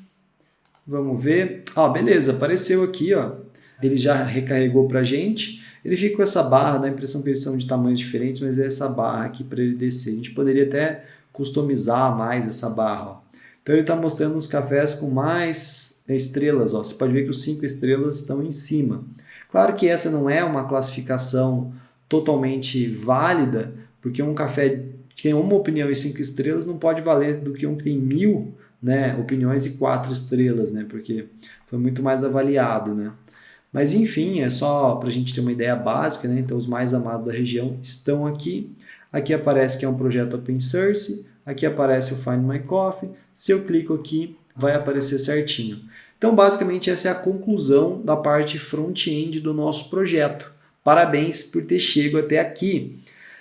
vamos ver, beleza, apareceu aqui, ó. Ele já recarregou para a gente, ele fica com essa barra, dá a impressão que eles são de tamanhos diferentes, mas é essa barra aqui para ele descer, a gente poderia até customizar mais essa barra, ó. Então ele está mostrando uns cafés com mais estrelas, ó. Você pode ver que os 5 estrelas estão em cima. Claro que essa não é uma classificação totalmente válida, porque um café que tem uma opinião e 5 estrelas não pode valer do que um que tem 1000, né, opiniões e 4 estrelas, né, porque foi muito mais avaliado, né. Mas enfim, é só para a gente ter uma ideia básica, né. Então os mais amados da região estão aqui. Aqui aparece que é um projeto open source, aqui aparece o Find My Coffee. Se eu clico aqui, vai aparecer certinho. Então, basicamente, essa é a conclusão da parte front-end do nosso projeto. Parabéns por ter chegado até aqui.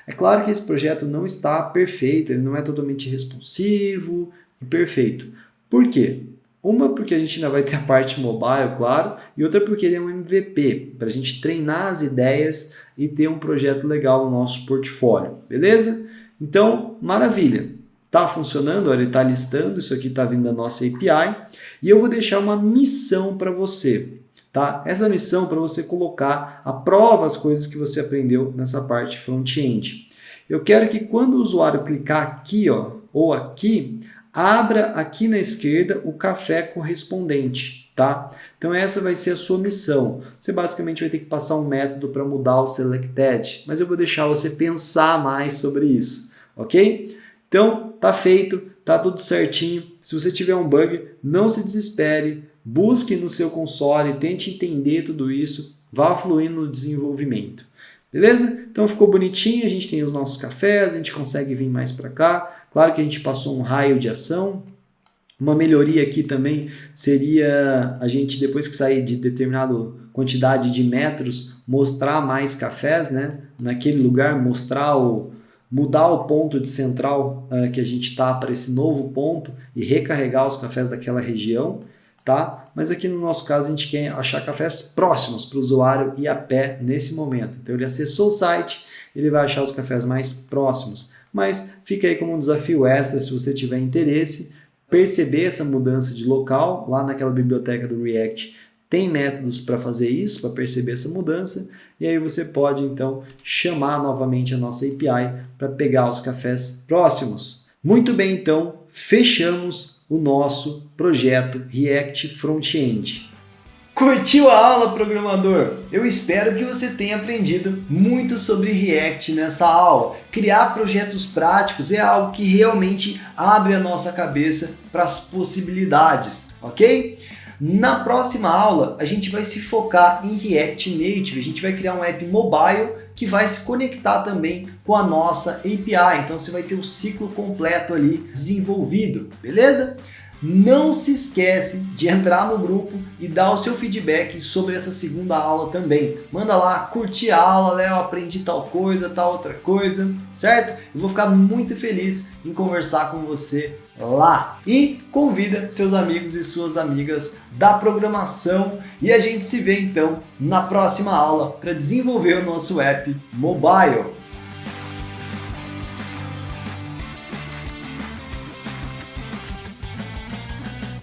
É claro que esse projeto não está perfeito, ele não é totalmente responsivo e perfeito. Por quê? Uma, porque a gente ainda vai ter a parte mobile, claro, e outra porque ele é um MVP, para a gente treinar as ideias e ter um projeto legal no nosso portfólio, beleza? Então, maravilha! Está funcionando, ele está listando, isso aqui está vindo da nossa API, e eu vou deixar uma missão para você, tá? Essa missão para você colocar à prova as coisas que você aprendeu nessa parte front-end. Eu quero que quando o usuário clicar aqui, ó, ou aqui, abra aqui na esquerda o café correspondente, tá? Então essa vai ser a sua missão. Você basicamente vai ter que passar um método para mudar o selected, mas eu vou deixar você pensar mais sobre isso, ok? Então, tá feito, tá tudo certinho. Se você tiver um bug, não se desespere, busque no seu console, tente entender tudo isso, vá fluindo no desenvolvimento. Beleza? Então ficou bonitinho, a gente tem os nossos cafés, a gente consegue vir mais para cá. Claro que a gente passou um raio de ação. Uma melhoria aqui também seria a gente, depois que sair de determinada quantidade de metros, mostrar mais cafés, né? Naquele lugar, mudar o ponto de central que a gente está para esse novo ponto e recarregar os cafés daquela região, tá? Mas aqui no nosso caso a gente quer achar cafés próximos para o usuário ir a pé nesse momento. Então ele acessou o site, ele vai achar os cafés mais próximos. Mas fica aí como um desafio extra se você tiver interesse. perceber essa mudança de local. Lá naquela biblioteca do React tem métodos para fazer isso, para perceber essa mudança, e aí você pode então chamar novamente a nossa API para pegar os cafés próximos. Muito bem, então fechamos o nosso projeto React Front-End. Curtiu a aula, programador? Eu espero que você tenha aprendido muito sobre React nessa aula. Criar projetos práticos é algo que realmente abre a nossa cabeça para as possibilidades, ok? Na próxima aula, a gente vai se focar em React Native. A gente vai criar um app mobile que vai se conectar também com a nossa API. Então você vai ter o ciclo completo ali desenvolvido, beleza? Não se esquece de entrar no grupo e dar o seu feedback sobre essa segunda aula também. Manda lá, curti a aula, Léo, aprendi tal coisa, tal outra coisa, certo? Eu vou ficar muito feliz em conversar com você lá. E convida seus amigos e suas amigas da programação e a gente se vê então na próxima aula para desenvolver o nosso app mobile.